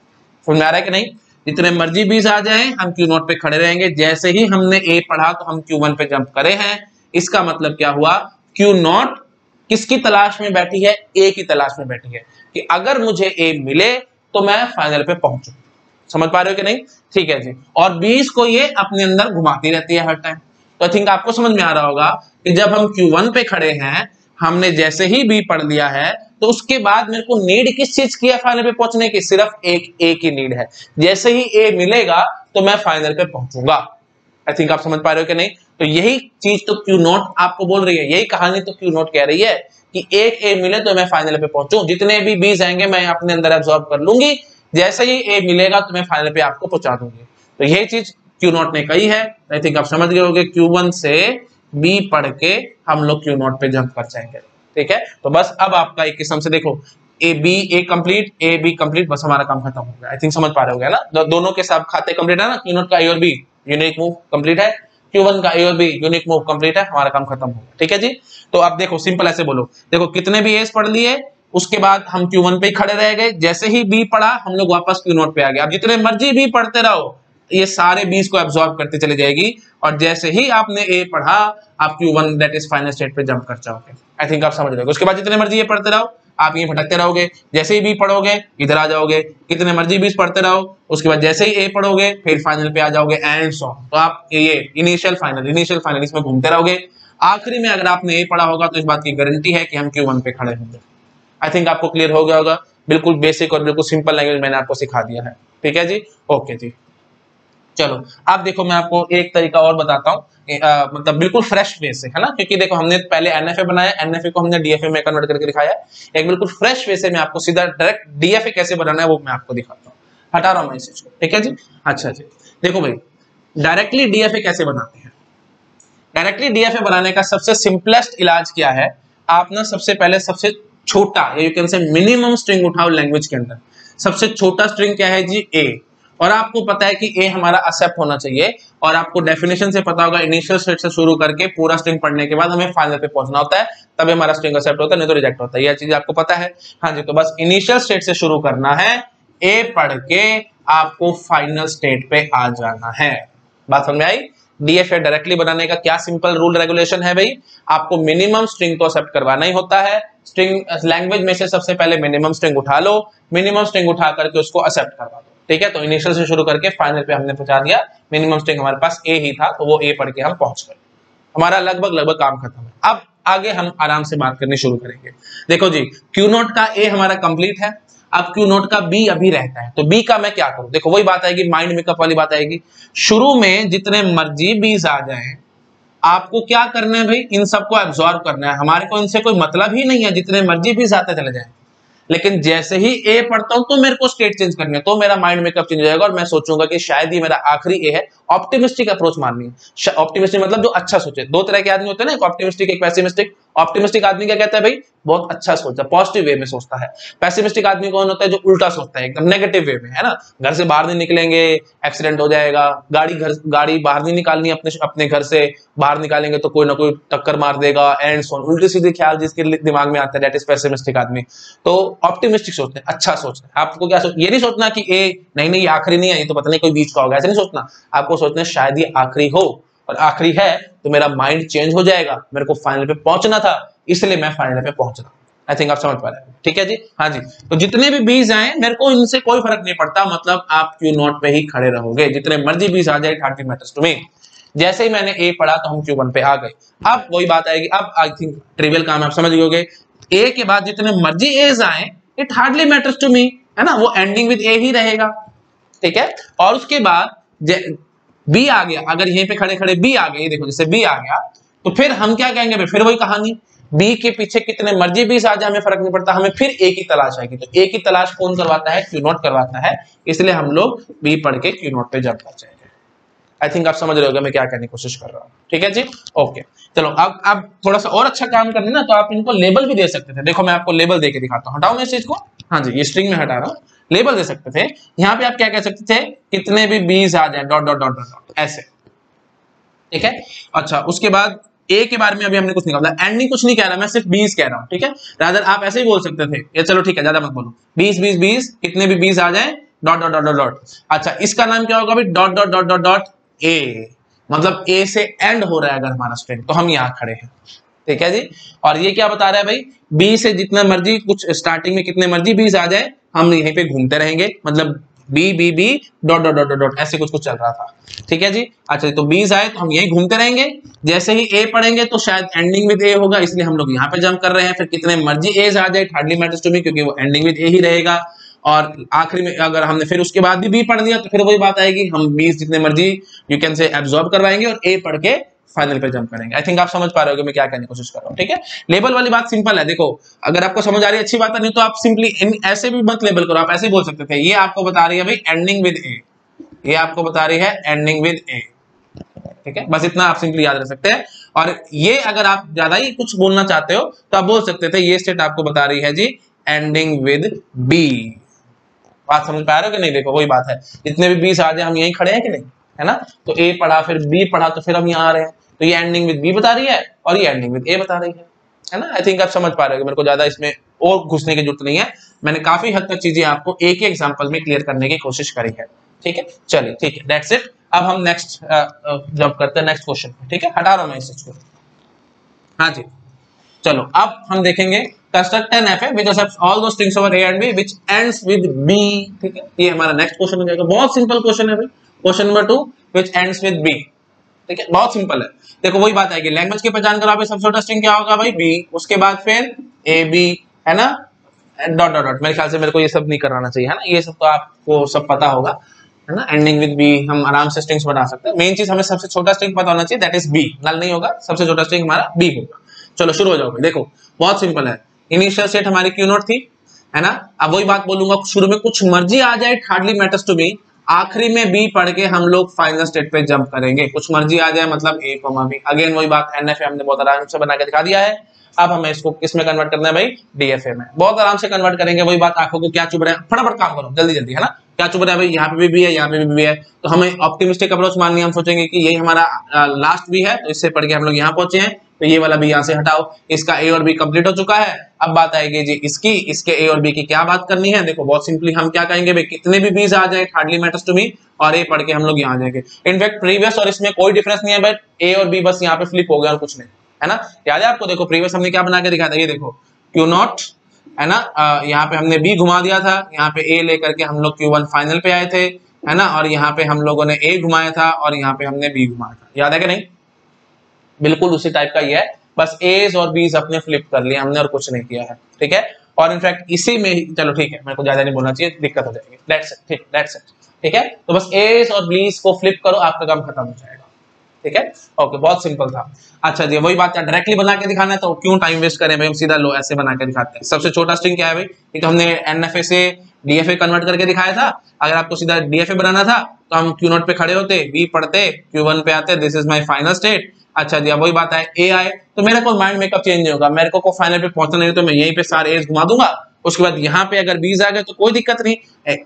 समझ में आ रहा है कि नहीं? जितने मर्जी बीज आ जाए, हम Q0 पे खड़े रहेंगे। जैसे ही हमने ए पढ़ा तो हम Q1 पे जंप करे हैं। इसका मतलब क्या हुआ? Q0 किसकी तलाश में बैठी है? ए की तलाश में बैठी है, कि अगर मुझे ए मिले तो मैं फाइनल पे पहुंचू। समझ पा रहे हो कि नहीं? ठीक है जी। और बीज को ये अपने अंदर घुमाती रहती है हर टाइम। तो आई थिंक आपको समझ में आ रहा होगा कि जब हम Q1 पे खड़े हैं, हमने जैसे ही बी पढ़ लिया है, तो उसके बाद मेरे को नीड किस चीज की है फाइनल पे पहुंचने की? सिर्फ एक ए की नीड है। जैसे ही ए मिलेगा तो मैं फाइनल पे पहुंचूंगा। आई थिंक आप समझ पा रहे हो कि नहीं? तो यही चीज तो Q0 आपको बोल रही है, यही कहानी तो Q0 कह रही है कि एक ए मिले तो मैं फाइनल पे पहुंचूं। जितने भी बीज आएंगे मैं अपने अंदर एब्जॉर्ब कर लूंगी, जैसे ही ए मिलेगा तो मैं फाइनल पे आपको पहुंचा दूंगी। तो यही चीज Q0 ने कही है। आई थिंक आप समझ गए होंगे, Q1 से बी पढ़ के हम लोग Q0 पे जंप कर जाएंगे। ठीक है, तो बस अब आपका एक किस्म से देखो, ए बी कंप्लीट, बस हमारा काम खत्म हो गया। आई थिंक समझ पा रहे हो गया ना? दोनों के सब खाते कंप्लीट है ना। Q0 का ए और बी यूनिक मूव कंप्लीट है, Q1 का ए और बी यूनिक मूव कंप्लीट है, हमारा काम खत्म हो गया। ठीक है जी। तो अब देखो सिंपल ऐसे बोलो, देखो कितने भी एस पढ़ लिए, उसके बाद हम Q1 पे खड़े रह गए। जैसे ही बी पढ़ा, हम लोग वापस Q0 पे आ गए। अब जितने मर्जी बी पढ़ते रहो, ये सारे बीज को एब्जॉर्ब करते चले जाएगी, और जैसे ही आपने ए पढ़ा, आप Q1 that is final state पे जंप कर जाओगे। आई थिंक आप समझ रहे हो। उसके बाद जितने मर्जी ये पढ़ते रहो, आप ये भटकते रहोगे, जैसे ही बी पढ़ोगे इधर आ जाओगे, कितने मर्जी बीस पढ़ते रहो, उसके बाद जैसे ही ए पढ़ोगे फिर फाइनल पे आ जाओगे एंड सो। तो आप ये इनिशियल फाइनल इसमें घूमते रहोगे। आखिरी में अगर आपने ए पढ़ा होगा तो इस बात की गारंटी है कि हम Q1 पे खड़े होंगे। आई थिंक आपको क्लियर हो गया होगा, बिल्कुल बेसिक और बिल्कुल सिंपल लैंग्वेज मैंने आपको सिखा दिया है। ठीक है जी, ओके जी। चलो अब देखो मैं आपको एक तरीका और बताता हूँ, मतलब बिल्कुल फ्रेश वे से, है ना, क्योंकि देखो हमने पहले एनएफए बनाया, एनएफए को हमने डीएफए में कन्वर्ट करके दिखाया। एक बिल्कुल फ्रेश वे से मैं आपको सीधा डायरेक्ट डीएफए कैसे बनाना है वो मैं आपको दिखाता हूँ। हटा रहा हूँ मैं इस चीज को, ठीक है जी। अच्छा जी, देखो भाई डायरेक्टली डीएफए कैसे बनाते हैं। डायरेक्टली डीएफए बनाने का सबसे सिंपलेस्ट इलाज क्या है, आप ना सबसे पहले सबसे छोटा यू कैन से मिनिमम स्ट्रिंग उठाओ लैंग्वेज के अंदर। सबसे छोटा स्ट्रिंग क्या है जी, ए। और आपको पता है कि ए हमारा एक्सेप्ट होना चाहिए, और आपको डेफिनेशन से पता होगा इनिशियल स्टेट से शुरू करके पूरा स्ट्रिंग पढ़ने के बाद हमें फाइनल पे पहुंचना होता है, तभी हमारा स्ट्रिंग एक्सेप्ट होता है, नहीं तो रिजेक्ट होता है। यह चीज आपको पता है। हाँ जी, तो बस इनिशियल स्टेट से शुरू करना है, ए पढ़ के आपको फाइनल स्टेट पे आ जाना है। बात समझ में आई। डीएफए डायरेक्टली बनाने का क्या सिंपल रूल रेगुलेशन है भाई, आपको मिनिमम स्ट्रिंग तो एक्सेप्ट करवाना ही होता है। स्ट्रिंग लैंग्वेज में से सबसे पहले मिनिमम स्ट्रिंग उठा लो, मिनिमम स्ट्रिंग उठा करके उसको एक्सेप्ट करवा दो। ठीक है, तो इनिशियल से शुरू करके फाइनल पे हमने पहुंचा दिया। मिनिमम स्ट्रिंग हमारे पास ए ही था, तो वो ए पढ़ के हम पहुंच गए, हमारा लगभग काम खत्म है। अब आगे हम आराम से बात करनी शुरू करेंगे। देखो जी, क्यू नोट का ए हमारा कंप्लीट है, अब क्यू नोट का बी अभी रहता है, तो बी का मैं क्या करूं। देखो वही बात आएगी, माइंड मेकअप वाली बात आएगी। शुरू में जितने मर्जी बीस आ जाए, आपको क्या करना है भाई, इन सबको एब्जॉर्ब करना है। हमारे को इनसे कोई मतलब ही नहीं है, जितने मर्जी बीस आते चले जाए। लेकिन जैसे ही ए पढ़ता हूं तो मेरे को स्टेट चेंज करनी है, तो मेरा माइंड मेकअप चेंज हो जाएगा और मैं सोचूंगा कि शायद ये मेरा आखिरी ए है। ऑप्टिमिस्टिक अप्रोच मारनी है। ऑप्टिमिस्टिक मतलब जो अच्छा सोचे। दो तरह के आदमी होते हैं ना, एक ऑप्टिमिस्टिक एक पैसिमिस्टिक। ऑप्टिमिस्टिक आदमी क्या कहता है भाई, बहुत अच्छा सोचता है, पॉजिटिव वे में सोचता है। पैसिमिस्टिक आदमी कौन होता है, जो उल्टा सोचता है, एकदम नेगेटिव वे में, है ना। घर से बाहर नहीं निकलेंगे एक्सीडेंट हो जाएगा, गाड़ी बाहर नहीं निकालनी, अपने घर से बाहर निकालेंगे तो कोई ना कोई टक्कर मार देगा, एंड सो उल्टे सीधे ख्याल जिसके दिमाग में आता है, दैट इज पैसिमिस्टिक आदमी। तो ऑप्टिमिस्टिक सोचते हैं, अच्छा सोचते हैं। आपको क्या ये नहीं सोचना कि ए नहीं ये आखिरी नहीं है, ये तो पता नहीं कोई बीच का होगा, ऐसा नहीं सोचना। आपको सोचना है शायद ये आखिरी हो, और आखिरी है तो मेरा माइंड चेंज हो जाएगा, मेरे को फाइनल पे पहुंचना था, इसलिए मैं फाइनल पे पहुंच रहा हूं। आई थिंक आप समझ पा रहे हैं। ठीक है जी, हाँ जी। तो जितने भी बीज आए मेरे को इनसे कोई फर्क नहीं पड़ता, मतलब आप क्यू नॉट पे ही खड़े रहोगे, जितने मर्जी बीज आ जाए, it hardly matters to me. जैसे ही मैंने ए पढ़ा तो हम Q1 पे आ गए। अब वही बात आएगी, अब आई थिंक ट्रिवियल काम आप समझ गए। ए के बाद जितने मर्जी एज आए, it hardly matters to me, है ना, वो एंडिंग विद ए ही रहेगा। ठीक है, और उसके बाद बी आ गया, अगर यहीं पे खड़े खड़े बी आ गए, देखो जैसे बी आ गया, तो फिर हम क्या कहेंगे, फिर वही कहानी, बी के पीछे कितने मर्जी बीस आ जाए हमें फर्क नहीं पड़ता, हमें फिर ए की तलाश आएगी। तो ए की तलाश कौन करवाता है, क्यू नॉट करवाता है, इसलिए हम लोग बी पढ़ के क्यू नॉट पे जंप कर जाएंगे। आई थिंक आप समझ रहे होगे मैं क्या करने की कोशिश कर रहा हूँ। ठीक है जी, ओके। चलो अब थोड़ा सा और अच्छा काम करना ना, तो आप इनको लेबल भी दे सकते थे। देखो मैं आपको लेबल दे के दिखाता हूँ, हटाओ मैं इस चीज को, हाँ जी, ये स्ट्रिंग में हटा रहा हूँ। लेबल दे सकते थे, यहाँ पे आप क्या कह सकते थे, कितने भी बीस आ जाए डॉट डॉट डॉट डॉट ऐसे। ठीक है, अच्छा उसके बाद ए के बारे में अभी हमने कुछ नहीं कहा, एंडिंग कुछ नहीं कह रहा, मैं सिर्फ 20 कह रहा हूँ। ठीक है, रादर आप ऐसे ही बोल सकते थे, ये चलो ठीक है, ज्यादा मत बोलो, 20 20 20 कितने भी 20 आ जाए dot dot dot dot dot. अच्छा इसका नाम क्या होगा भाई, dot dot dot dot dot A, मतलब ए से एंड हो रहा है अगर हमारा स्ट्रिंग, तो हम यहाँ खड़े हैं। ठीक है जी, और ये क्या बता रहा है भाई, बी से जितना मर्जी कुछ स्टार्टिंग में कितने मर्जी 20 आ जाए, हम यहीं पे घूमते रहेंगे, मतलब B B B dot dot dot dot ऐसे कुछ चल रहा था। ठीक है जी, अच्छा तो 20 आए तो हम यहीं घूमते रहेंगे, जैसे ही ए पढ़ेंगे तो शायद एंडिंग विद ए होगा, इसलिए हम लोग यहाँ पे जंप कर रहे हैं। फिर कितने मर्जी एज आ जाए, हार्डली मैटर्स टू मी, क्योंकि वो एंडिंग विद ए ही रहेगा। और आखिरी में अगर हमने फिर उसके बाद भी बी पढ़ दिया तो फिर वही बात आएगी, हम 20 जितने मर्जी यू कैन से एब्जॉर्ब करवाएंगे और ए पढ़ के फाइनल पे जंप करेंगे। आई थिंक आप समझ पा रहे हो मैं क्या कहने की कोशिश कर रहा हूँ। ठीक है, लेबल वाली बात सिंपल है। देखो अगर आपको समझ आ रही है अच्छी बात है, नहीं तो आप सिंपली ऐसे भी मत लेबल करो, आप ऐसे ही बोल सकते थे, ये आपको बता रही है भाई एंडिंग विद ए, ये आपको बता रही है एंडिंग विद ए। ठीक है, बस इतना आप सिंपली याद रख सकते हैं। और ये अगर आप ज्यादा ही कुछ बोलना चाहते हो तो आप बोल सकते थे, ये स्टेट आपको बता रही है जी एंडिंग विद बी। बात समझ पा रहे हो कि नहीं, देखो वही बात है, जितने भी 20 आ जाए हम यहीं खड़े हैं कि नहीं, है ना। तो ए पढ़ा फिर बी पढ़ा तो फिर हम यहाँ आ रहे हैं, तो ये एंडिंग विद बी बता रही है और ये एंडिंग विद ए बता रही है ना। आई थिंक आप समझ पा रहे हो, मेरे को ज्यादा इसमें और घुसने की जरूरत नहीं है, मैंने काफी हद तक चीजें आपको एक ही एग्जांपल में क्लियर करने की कोशिश करी है। ठीक है, चलिए ठीक है, दैट्स इट। अब हम नेक्स्ट जंप करते हैं नेक्स्ट क्वेश्चन पे। ठीक है, हटा रहा हूं मैं इस चीज को। हाँ जी, चलो अब हम देखेंगे construct N F A which accepts all दो strings over A and b which ends with B. ठीक है, ये हमारा नेक्स्ट क्वेश्चन हो जाएगा। बहुत सिंपल क्वेश्चन है भाई, question number 2 which ends with B. ठीक है, बहुत सिंपल है। देखो वही बात आएगी, लैंग्वेज की पहचान करो, सबसे छोटा स्ट्रिंग क्या होगा भाई, बी, उसके बाद फिर ए बी, है ना, डॉट डॉट डॉट। मेरे ख्याल से मेरे को ये सब नहीं कराना चाहिए, है ना, ये सब तो आपको सब पता होगा, है ना। एंडिंग विद बी हम आराम से स्ट्रिंग्स बना सकते हैं। मेन चीज हमें सबसे छोटा स्ट्रिंग पता होना चाहिए, दैट इज बी। नल नहीं होगा, सबसे छोटा स्ट्रिंग हमारा बी होगा। चलो शुरू हो जाओगे। देखो बहुत सिंपल है, इनिशियल स्टेट हमारी क्यू नॉट थी, है ना। अब वही बात बोलूंगा, शुरू में कुछ मर्जी आ जाए, हार्डली मैटर्स टू बी, आखिरी में बी पढ़ के हम लोग फाइनल स्टेट पे जंप करेंगे। कुछ मर्जी आ जाए मतलब ए कॉमा बी। अगेन वही बात, एनएफए हमने बहुत आराम से बना के दिखा दिया है। अब हमें इसको किस में कन्वर्ट करना है भाई, डीएफए में। बहुत आराम से कन्वर्ट करेंगे। वही बात, आंखों को क्या चुभ रहा है, फटाफट काम करो जल्दी जल्दी, है ना। क्या चुभ रहा है भाई, यहाँ पे भी है, यहाँ पे भी है, तो हमें ऑप्टिमिस्टिक अप्रोच माननी है। हम सोचेंगे कि यही हमारा लास्ट भी है, तो इससे पढ़ के हम लोग यहाँ पहुंचे हैं, तो ये वाला भी यहाँ से हटाओ। इसका ए और बी कंप्लीट हो चुका है। अब बात आएगी जी इसकी, इसके ए और बी की क्या बात करनी है। देखो बहुत सिंपली हम क्या कहेंगे भाई, कितने भी बीज आ जाए हार्डली मैटर्स टू मी, और ए पढ़ के हम लोग यहाँ आ जाएंगे। इनफैक्ट प्रीवियस और इसमें कोई डिफरेंस नहीं है, बट ए और बी बस यहाँ पे फ्लिप हो गया और कुछ नहीं, है ना। याद है आपको, देखो प्रीवियस हमने क्या बना के दिखाया था, ये देखो क्यू नॉट, है ना, यहाँ पे हमने बी घुमा दिया था, यहाँ पे ए लेकर के हम लोग Q1 फाइनल पे आए थे, है ना, और यहाँ पे हम लोगों ने ए घुमाया था और यहाँ पे हमने बी घुमाया था। याद है कि नहीं, बिल्कुल उसी टाइप का ये है, बस एज और बीज अपने फ्लिप कर लिया हमने और कुछ नहीं किया है। ठीक है, और इनफैक्ट इसी में, चलो ठीक है, मेरे को ज्यादा नहीं बोलना चाहिए, दिक्कत हो जाएगी। दैट्स इट, ठीक, दैट्स इट। ठीक है, तो बस एज और बीज को फ्लिप करो, आपका काम खत्म हो जाएगा। ठीक है, ओके, बहुत सिंपल था। अच्छा जी, वही बात है, डायरेक्टली बना के दिखाना है तो क्यों टाइम वेस्ट करें भाई, हम सीधा लो ऐसे बना के दिखाते हैं। सबसे छोटा स्ट्रिंग क्या है भाई, ठीक है, हमने एनएफए से डीएफए कन्वर्ट करके दिखाया था। अगर आपको सीधा डीएफए बनाना था तो हम क्यू नॉट पे खड़े होते, बी पढ़ते, Q1 पे आते, this is my final state. अच्छा जी, अब वही बात है, ए आए तो मेरा कोई माइंड मेकअप चेंज नहीं होगा, मेरे को फाइनल पे पहुंचना नहीं, तो मैं यहीं पे सारे एज घुमा दूंगा। उसके बाद यहाँ पे अगर बीज आ गए तो कोई दिक्कत नहीं,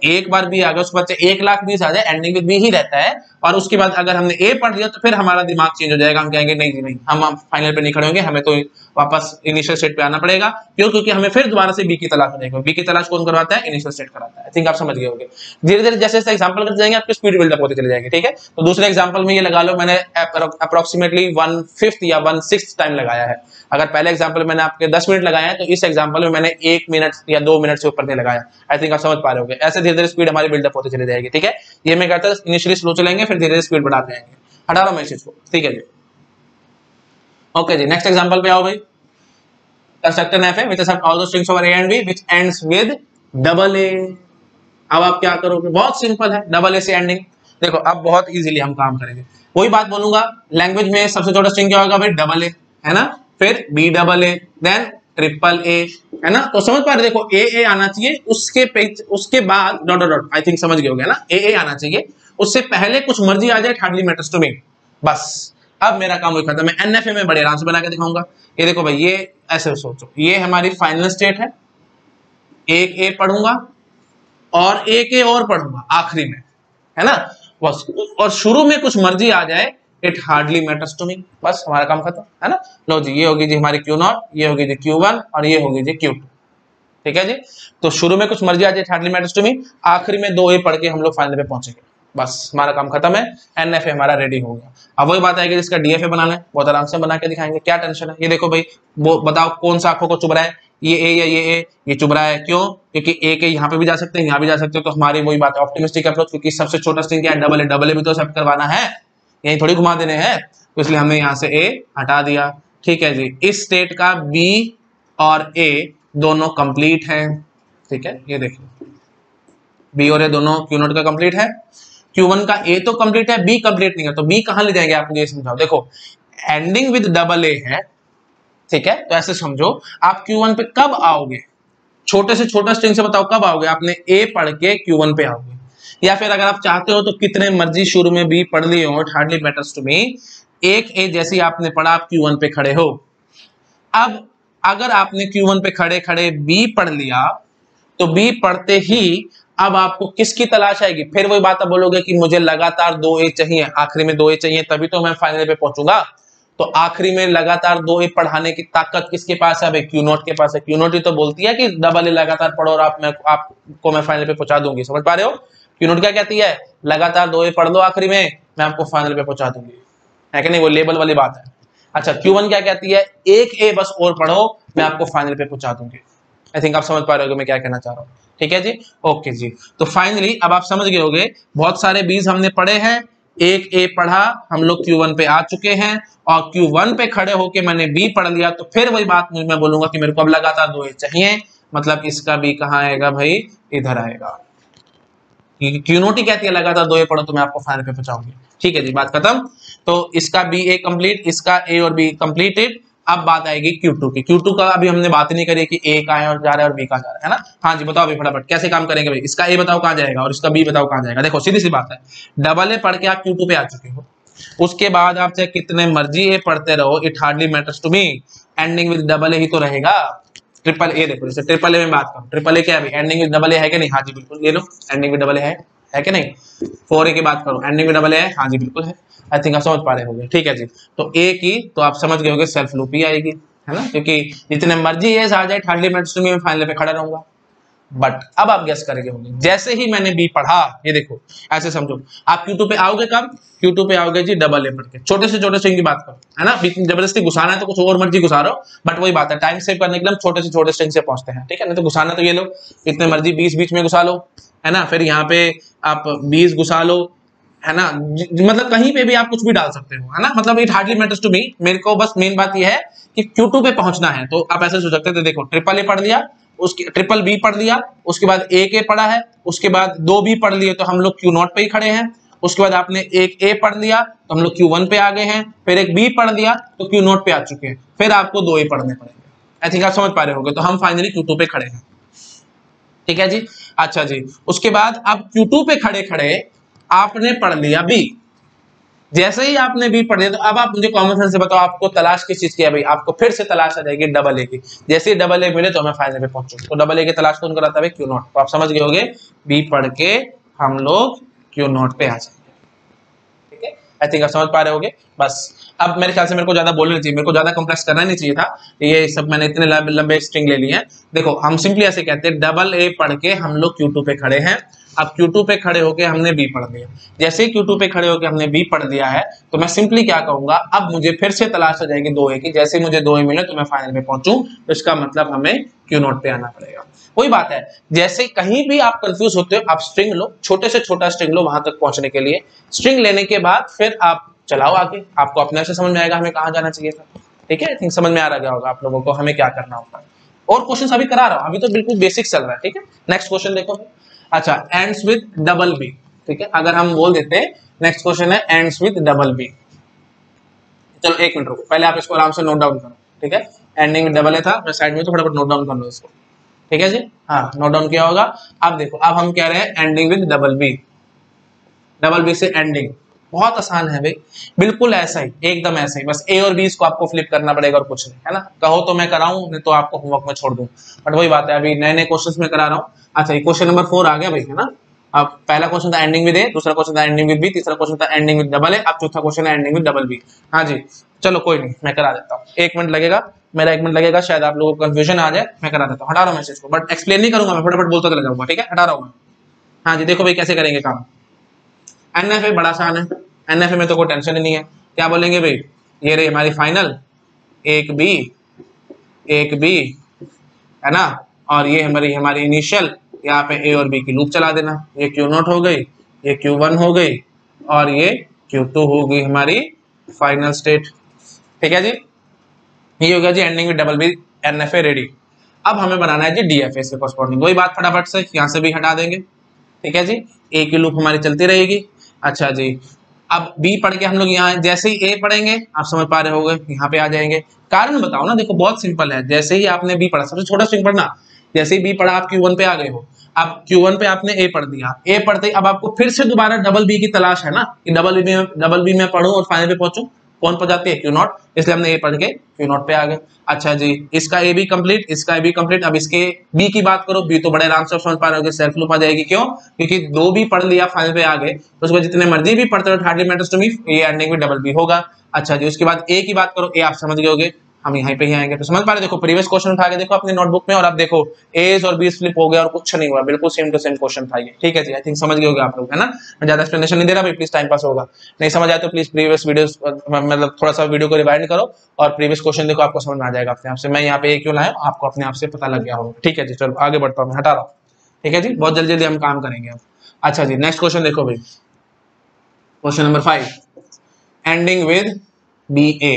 एक बार बी आ गया उसके बाद 1,00,000 बीज आ जाए, एंडिंग में बी ही रहता है। और उसके बाद अगर हमने ए पढ़ लिया तो फिर हमारा दिमाग चेंज हो जाएगा, हम कहेंगे नहीं जी नहीं, हम फाइनल पे नहीं खड़े होंगे, हमें तो वापस इनिशियल स्टेट पे आना पड़ेगा। क्यों, क्योंकि हमें फिर दोबारा से बी की तलाश हो जाएगी। बी की तलाश कौन करवाता है, इनिशियल स्टेट कराता है। आई थिंक आप समझ गए होंगे। धीरे धीरे जैसे जैसे एग्जांपल करते जाएंगे आपकी स्पीड बिल्डअप होती चली जाएगी। ठीक है, तो दूसरे एग्जांपल में ये लगा लो, मैंने अप्रोक्सीमेटली 1/5 या 1/6 टाइम लगाया है। अगर पहले एग्जांपल मैंने आपके 10 मिनट लगाए हैं, तो इस एग्जांपल में मैंने 1 मिनट या 2 मिनट से ऊपर नहीं लगाया। आई थिंक आप समझ पा रहे होंगे। ऐसे धीरे धीरे स्पीड हमारी बिल्डअप होती चली जाएगी। ठीक है, ये मैं कहता हूं इनिशियली स्लो चलेंगे, फिर धीरे धीरे स्पीड बढ़ाते जाएंगे। हटा रहा हूं मैं इस चीज को। ठीक है जी, ओके जी, नेक्स्ट एग्जांपल पे आओ भाई। Construct N FA which accepts all the strings over A and B which ends with double ए। अब आप क्या करोगे, बहुत सिंपल है, डबल ए से एंडिंग। देखो अब बहुत इजीली हम काम करेंगे। वही बात बोलूंगा, लैंग्वेज में सबसे छोटा स्ट्रिंग क्या होगा भाई, डबल ए, है ना, फिर B double A, then triple A, है ना। तो समझ पा रहे, देखो ए आना चाहिए, उसके बाद dot dot dot. I think समझ गए होंगे ना, ए आना चाहिए, उससे पहले कुछ मर्जी आ जाए, हार्डली मैटर्स टू मी। बस अब मेरा काम वही खत्म है। एनएफए में बड़े आराम से बना के दिखाऊंगा। ये देखो भाई, ये ऐसे सोचो, ये हमारी फाइनल स्टेट है, एक ए पढ़ूंगा और एक ए और पढ़ूंगा आखिरी में, है ना, बस। और शुरू में कुछ मर्जी आ जाए, it hardly matters to me, बस हमारा काम खत्म, है ना। लो जी, ये होगी जी हमारी क्यू नॉट, ये होगी जी Q1 और ये होगी जी Q2। ठीक है जी, तो शुरू में कुछ मर्जी आ जाए, हार्डली मैटर्स टू मी, आखिरी में 2 ए पढ़ के हम लोग फाइनल पे पहुंचेंगे, बस हमारा काम खत्म है। एनएफए हमारा रेडी हो गया। अब वही बात आएगी, जिसका डीएफए बनाना है बहुत आराम से बना के दिखाएंगे, क्या टेंशन है। ये देखो भाई, वो बताओ कौन सा आंखों को चुभ रहा है, ये ए या ये ए, ये चुभ रहा है, क्यों, क्योंकि ए के यहाँ पे भी जा सकते हैं, यहाँ भी जा सकते हो। तो हमारी वही बात है, ऑप्टिमिस्टिक अप्रोच, क्योंकि सबसे छोटा स्ट्रिंग क्या है, डबल ए, डबल ए भी तो एक्सेप्ट करवाना है, यही थोड़ी घुमा देने हैं, तो इसलिए हमने यहाँ से ए हटा दिया। ठीक है जी, इस स्टेट का बी और ए दोनों कंप्लीट हैं। ठीक है, ये देखिए बी और ए दोनों क्यू नॉट का कंप्लीट है, Q1 का ए तो कंप्लीट है, बी कंप्लीट नहीं है, तो बी कहां ले जाएंगे आप मुझे समझाओ। देखो एंडिंग विद डबल ए है, ठीक है, तो ऐसे समझो आप Q1 पे कब आओगे, छोटे से छोटा स्ट्रिंग से बताओ कब आओगे, आपने ए पढ़ के Q1 पे आओगे, या फिर अगर आप चाहते हो तो कितने मर्जी शुरू में बी पढ़ लिए हो, it hardly matters to me, एक ए जैसी आपने पढ़ा आप Q1 पे खड़े हो। अब अगर आपने Q1 पे खड़े खड़े बी पढ़ लिया, तो बी पढ़ते ही अब आपको किसकी तलाश आएगी, फिर वही बात आप बोलोगे कि मुझे लगातार 2 ए चाहिए, आखिरी में 2 ए चाहिए, तभी तो मैं फाइनल पे पहुंचूंगा। तो आखिरी में लगातार 2 ए पढ़ाने की ताकत किसके पास है, Q नॉट के पास है। Q नॉट ही तो बोलती है कि डबल ए लगातार पढ़ो और आपको मैं फाइनल पे पहुंचा दूंगी, समझ पा रहे हो। Q नॉट क्या कहती है, लगातार 2 ए पढ़ लो आखिरी में, मैं आपको फाइनल पे पहुंचा दूंगी, है कि नहीं, वो लेबल वाली बात है। अच्छा Q1 क्या कहती है, एक ए बस और पढ़ो, मैं आपको फाइनल पे पहुंचा दूंगी। आई थिंक आप समझ पा रहे होगे मैं क्या कहना चाह रहा हूँ। ठीक है जी, ओके जी। तो फाइनली अब आप समझ गए होगे, बहुत सारे बीज हमने पढ़े हैं, एक ए पढ़ा, हम लोग Q1 पे आ चुके हैं, और Q1 पे खड़े होके मैंने बी पढ़ लिया, तो फिर वही बात मैं बोलूंगा कि मेरे को अब लगातार दो ए चाहिए, मतलब इसका बी कहाँ आएगा भाई, इधर आएगा। क्यू नोट ही कहती है लगातार दो ए पढ़ो तो मैं आपको फाइनल पे पहुंचाऊंगी। ठीक है जी, बात खत्म। तो इसका बी ए कंप्लीट, इसका ए और बी कंप्लीटेड। अब बात आएगी Q2 की। Q2 का अभी हमने बात ही नहीं करी कि ए कहाँ है और जा रहा है और बी कहाँ जा रहा है ना। हाँ जी बताओ भाई फटाफट कैसे काम करेंगे भाई, इसका ए बताओ कहाँ जाएगा और इसका बी बताओ कहाँ जाएगा। देखो सीधी सी बात है, डबल ए पढ़ के आप Q2 पे आ चुके हो, उसके बाद आप चाहे कितने मर्जी ए पढ़ते रहो, it hardly matters to me, ending with double a ही तो रहेगा। ट्रिपल ए देखो, जैसे ट्रिपल ए में बात करूं, ट्रिपल ए क्या है भाई, एंडिंग विद डबल ए है कि नहीं, हाँ जी बिल्कुल, ये लो एंडिंग विद डबल ए है कि नहीं। 4A की बात करो, एंडिंग में डबल ए है, हाँ जी बिल्कुल है। आई थिंक आप समझ पा रहे होंगे। ठीक है जी, तो ए की तो आप समझ गए होंगे सेल्फ लूप ही आएगी, है ना, क्योंकि जितने मर्जी ये आ जाए हार्डली मैटर्स टू मी, मैं फाइनल पे खड़ा रहूंगा। बट अब आप गेस करेंगे होंगे, जैसे ही मैंने बी पढ़ा, ये देखो ऐसे समझो, आप Q2 पे आओगे कब, Q2 पे आओगे जी डबल ए पढ़ के, छोटे से छोटे स्ट्रिंग की बात करो, है ना, बीच में जबरदस्ती घुसाना है तो कुछ और मर्जी घुसा रहे हो, बट वही बात है, टाइम सेव करने के लिए हम छोटे से छोटे स्ट्रिंग से पहुंचते हैं। ठीक है, नहीं तो घुसाना तो ये लो, इतने मर्जी 20 बीच में घुसा लो, है ना, फिर यहाँ पे आप 20 घुसा लो, है ना, मतलब कहीं पे भी आप कुछ भी डाल सकते हो, है ना, मतलब it hardly matters to me, मेरे को बस मेन बात ये है कि Q2 पे पहुंचना है। तो आप ऐसे सोच सकते थे, देखो ट्रिपल ए पढ़ लिया, उसकी ट्रिपल बी पढ़ लिया, उसके बाद एक ए पढ़ा है, उसके बाद दो बी पढ़ लिए तो हम लोग Q0 पे ही खड़े हैं, उसके बाद आपने एक ए पढ़ लिया तो हम लोग Q1 पे आ गए हैं, फिर एक बी पढ़ लिया तो Q0 पे आ चुके हैं, फिर आपको दो ए पढ़ने पड़ेंगे। आई थिंक आप समझ पा रहे होंगे, तो हम फाइनली Q2 पे खड़े हैं। ठीक है जी, अच्छा जी, उसके बाद अब Q2 पे खड़े खड़े आपने पढ़ लिया बी, जैसे ही आपने बी पढ़ लिया तो अब आप मुझे कॉमन सेंस से बताओ आपको तलाश किस चीज की है भाई, आपको फिर से तलाश आ जाएगी डबल ए की। जैसे ही डबल ए मिले तो मैं फाइनल पे पहुंचू, तो डबल ए की तलाश कौन कराता है भाई, Q0। तो आप समझ गए होंगे, बी पढ़ के हम लोग Q0 पे आ जाएंगे। ठीक है, आई थिंक आप समझ पा रहे होंगे। बस अब मेरे ख्याल से मेरे को ज्यादा बोलना नहीं चाहिए, मेरे को ज्यादा कॉम्प्लेक्स करना नहीं चाहिए था, ये सब मैंने इतने लंबे स्ट्रिंग ले लिए हैं। देखो हम सिंपली ऐसे कहते हैं, डबल ए पढ़ के हम लोग Q2 पे खड़े हैं, अब Q2 पे खड़े होके हमने बी पढ़ लिया, जैसे ही Q2 पे खड़े होके हमने बी पढ़ लिया है तो मैं सिंपली क्या कहूंगा, अब मुझे फिर से तलाश हो जाएगी दो ए की, जैसे ही मुझे दो ए मिले तो मैं फाइनल पे पहुंचूं, तो इसका मतलब हमें Q0 पे आना पड़ेगा। वही बात है, जैसे कहीं भी आप कंफ्यूज होते हो, आप स्ट्रिंग लो, छोटे से छोटा स्ट्रिंग लो वहां तक पहुंचने के लिए, स्ट्रिंग लेने के बाद फिर आप चलाओ आगे, आपको अपने से समझ में आएगा हमें कहाँ जाना चाहिए था। ठीक है, थिंक समझ में आ रहा गया होगा आप लोगों को हमें क्या करना होगा। और क्वेश्चन अभी करा रहा हूं, अभी तो बिल्कुल बेसिक चल रहा है। ठीक है, नेक्स्ट क्वेश्चन देखो। अच्छा, एंड्स विद डबल बी। ठीक है, अगर हम बोल देते हैं नेक्स्ट क्वेश्चन है एंड्स विद डबल बी, चलो एक मिनट रुको, पहले आप इसको आराम से नोट डाउन करो। ठीक है, एंडिंग विद डबल ए था, मैं साइड में तो फटाफट नोट डाउन कर लो इसको। ठीक है जी, हाँ नोट डाउन किया होगा। अब देखो, अब हम कह रहे हैं ending with double B, double B से एंडिंग, बहुत आसान है भाई, बिल्कुल ऐसा ही, एकदम ऐसा ही, बस ए और बी को आपको फ्लिप करना पड़ेगा और कुछ नहीं, है ना, कहो तो मैं कराऊं, नहीं तो आपको होमवर्क में छोड़ दूं, बट वही बात है, अभी नए नए क्वेश्चंस में करा रहा हूं। अच्छा, ये क्वेश्चन नंबर 4 आ गया भाई, है ना। अब पहला क्वेश्चन था एंडिंग विद ए, दूसरा क्वेश्चन था एंडिंग विद बी, तीसरा क्वेश्चन था एंडिंग विद डबल ए, अब चौथा क्वेश्चन है एंडिंग विद डबल बी। हाँ जी, चलो कोई नहीं, मैं करा देता हूँ, 1 मिनट लगेगा, मेरा 1 मिनट लगेगा, शायद आप लोगों को कंफ्यूजन आ जाए, मैं करा देता हूँ। हटा रहा हूँ मैसेज को, बट एक्सप्लेन नहीं करूंगा मैं, फटाफट बोलता चला जाऊंगा। ठीक है, हटा रहा हूँ मैं। हाँ जी, देखो भाई कैसे करेंगे काम। एनएफए बड़ा आसान है, एनएफए में तो कोई टेंशन ही नहीं है। क्या बोलेंगे भाई, ये रही हमारी फाइनल, एक बी, है ना, और ये हमारी इनिशियल, यहाँ पे ए और बी की लूप चला देना, ये Q0 हो गई, ये Q1 हो गई, और ये Q2 हो गई हमारी फाइनल स्टेट। ठीक है जी, ये हो गया जी ending with double b, NFA ready. अब हमें बनाना है जी डीएफए से कॉरस्पॉन्डिंग, वही बात फटाफट से यहाँ से भी हटा देंगे। ठीक है जी, ए की लूप हमारी चलती रहेगी। अच्छा जी, अब बी पढ़ के हम लोग यहाँ जैसे ही ए पढ़ेंगे, आप समझ पा रहे होंगे, यहाँ पे आ जाएंगे। कारण बताओ ना, देखो बहुत सिंपल है, जैसे ही आपने बी पढ़ा, सबसे छोटा स्ट्रिंग पढ़ना, जैसे ही बी पढ़ा आप Q1 पे आ गए हो, अब Q1 पे आपने ए पढ़ दिया, ए पढ़ते अब आपको फिर से दोबारा डबल बी की तलाश है ना, कि डबल बी में पढ़ूं और फाइनल पे पहुंचूं, कौन पहुंचाती है, Q0, इसलिए हमने ए पढ़ के Q0 पे आ गए। अच्छा जी, इसका ए बी कंप्लीट, इसका ए बी कंप्लीट। अब इसके बी की बात करो, बी तो बड़े आराम से समझ पा रहे हो, सेल्फ लूप आ जाएगी, क्यों, क्योंकि दो भी पढ़ लिया फाइनल पे आ गए, तो उसके बाद जितने मर्जी भी पढ़ते हो हार्डली मैटर्स टू मी, ये एंडिंग में डबल बी होगा। अच्छा जी, उसके बाद ए की बात करो, ए आप समझ गए होगे, हम यहाँ पे ही आएंगे। तो समझ पा रहे, देखो प्रीवियस क्वेश्चन उठा के देखो अपनी नोटबुक में और आप देखो एज और बीस फ्लिप हो गया और कुछ नहीं हुआ, बिल्कुल सेम टू सेम क्वेश्चन था ये। ठीक है जी, आई थिंक समझ गए होंगे आप लोग, है ना। मैं ज्यादा एक्सप्लेनेशन नहीं दे रहा भाई, प्लीज टाइम पास होगा, नहीं समझ आए तो प्लीज प्रीवियस वीडियोस मतलब थोड़ा सा वीडियो को रिवाइंड करो और प्रीवियस क्वेश्चन देखो, आपको समझ में आ जाएगा अपने आप से। मैं यहाँ पे क्यों लाया आपको अपने आप से पता लग गया होगा। ठीक है जी, चलो आगे बढ़ता हूँ, मैं हटा रहा हूँ। ठीक है जी, बहुत जल्दी जल्दी हम काम करेंगे अब। अच्छा जी, नेक्स्ट क्वेश्चन देखो भाई, question number 5, ending with B a.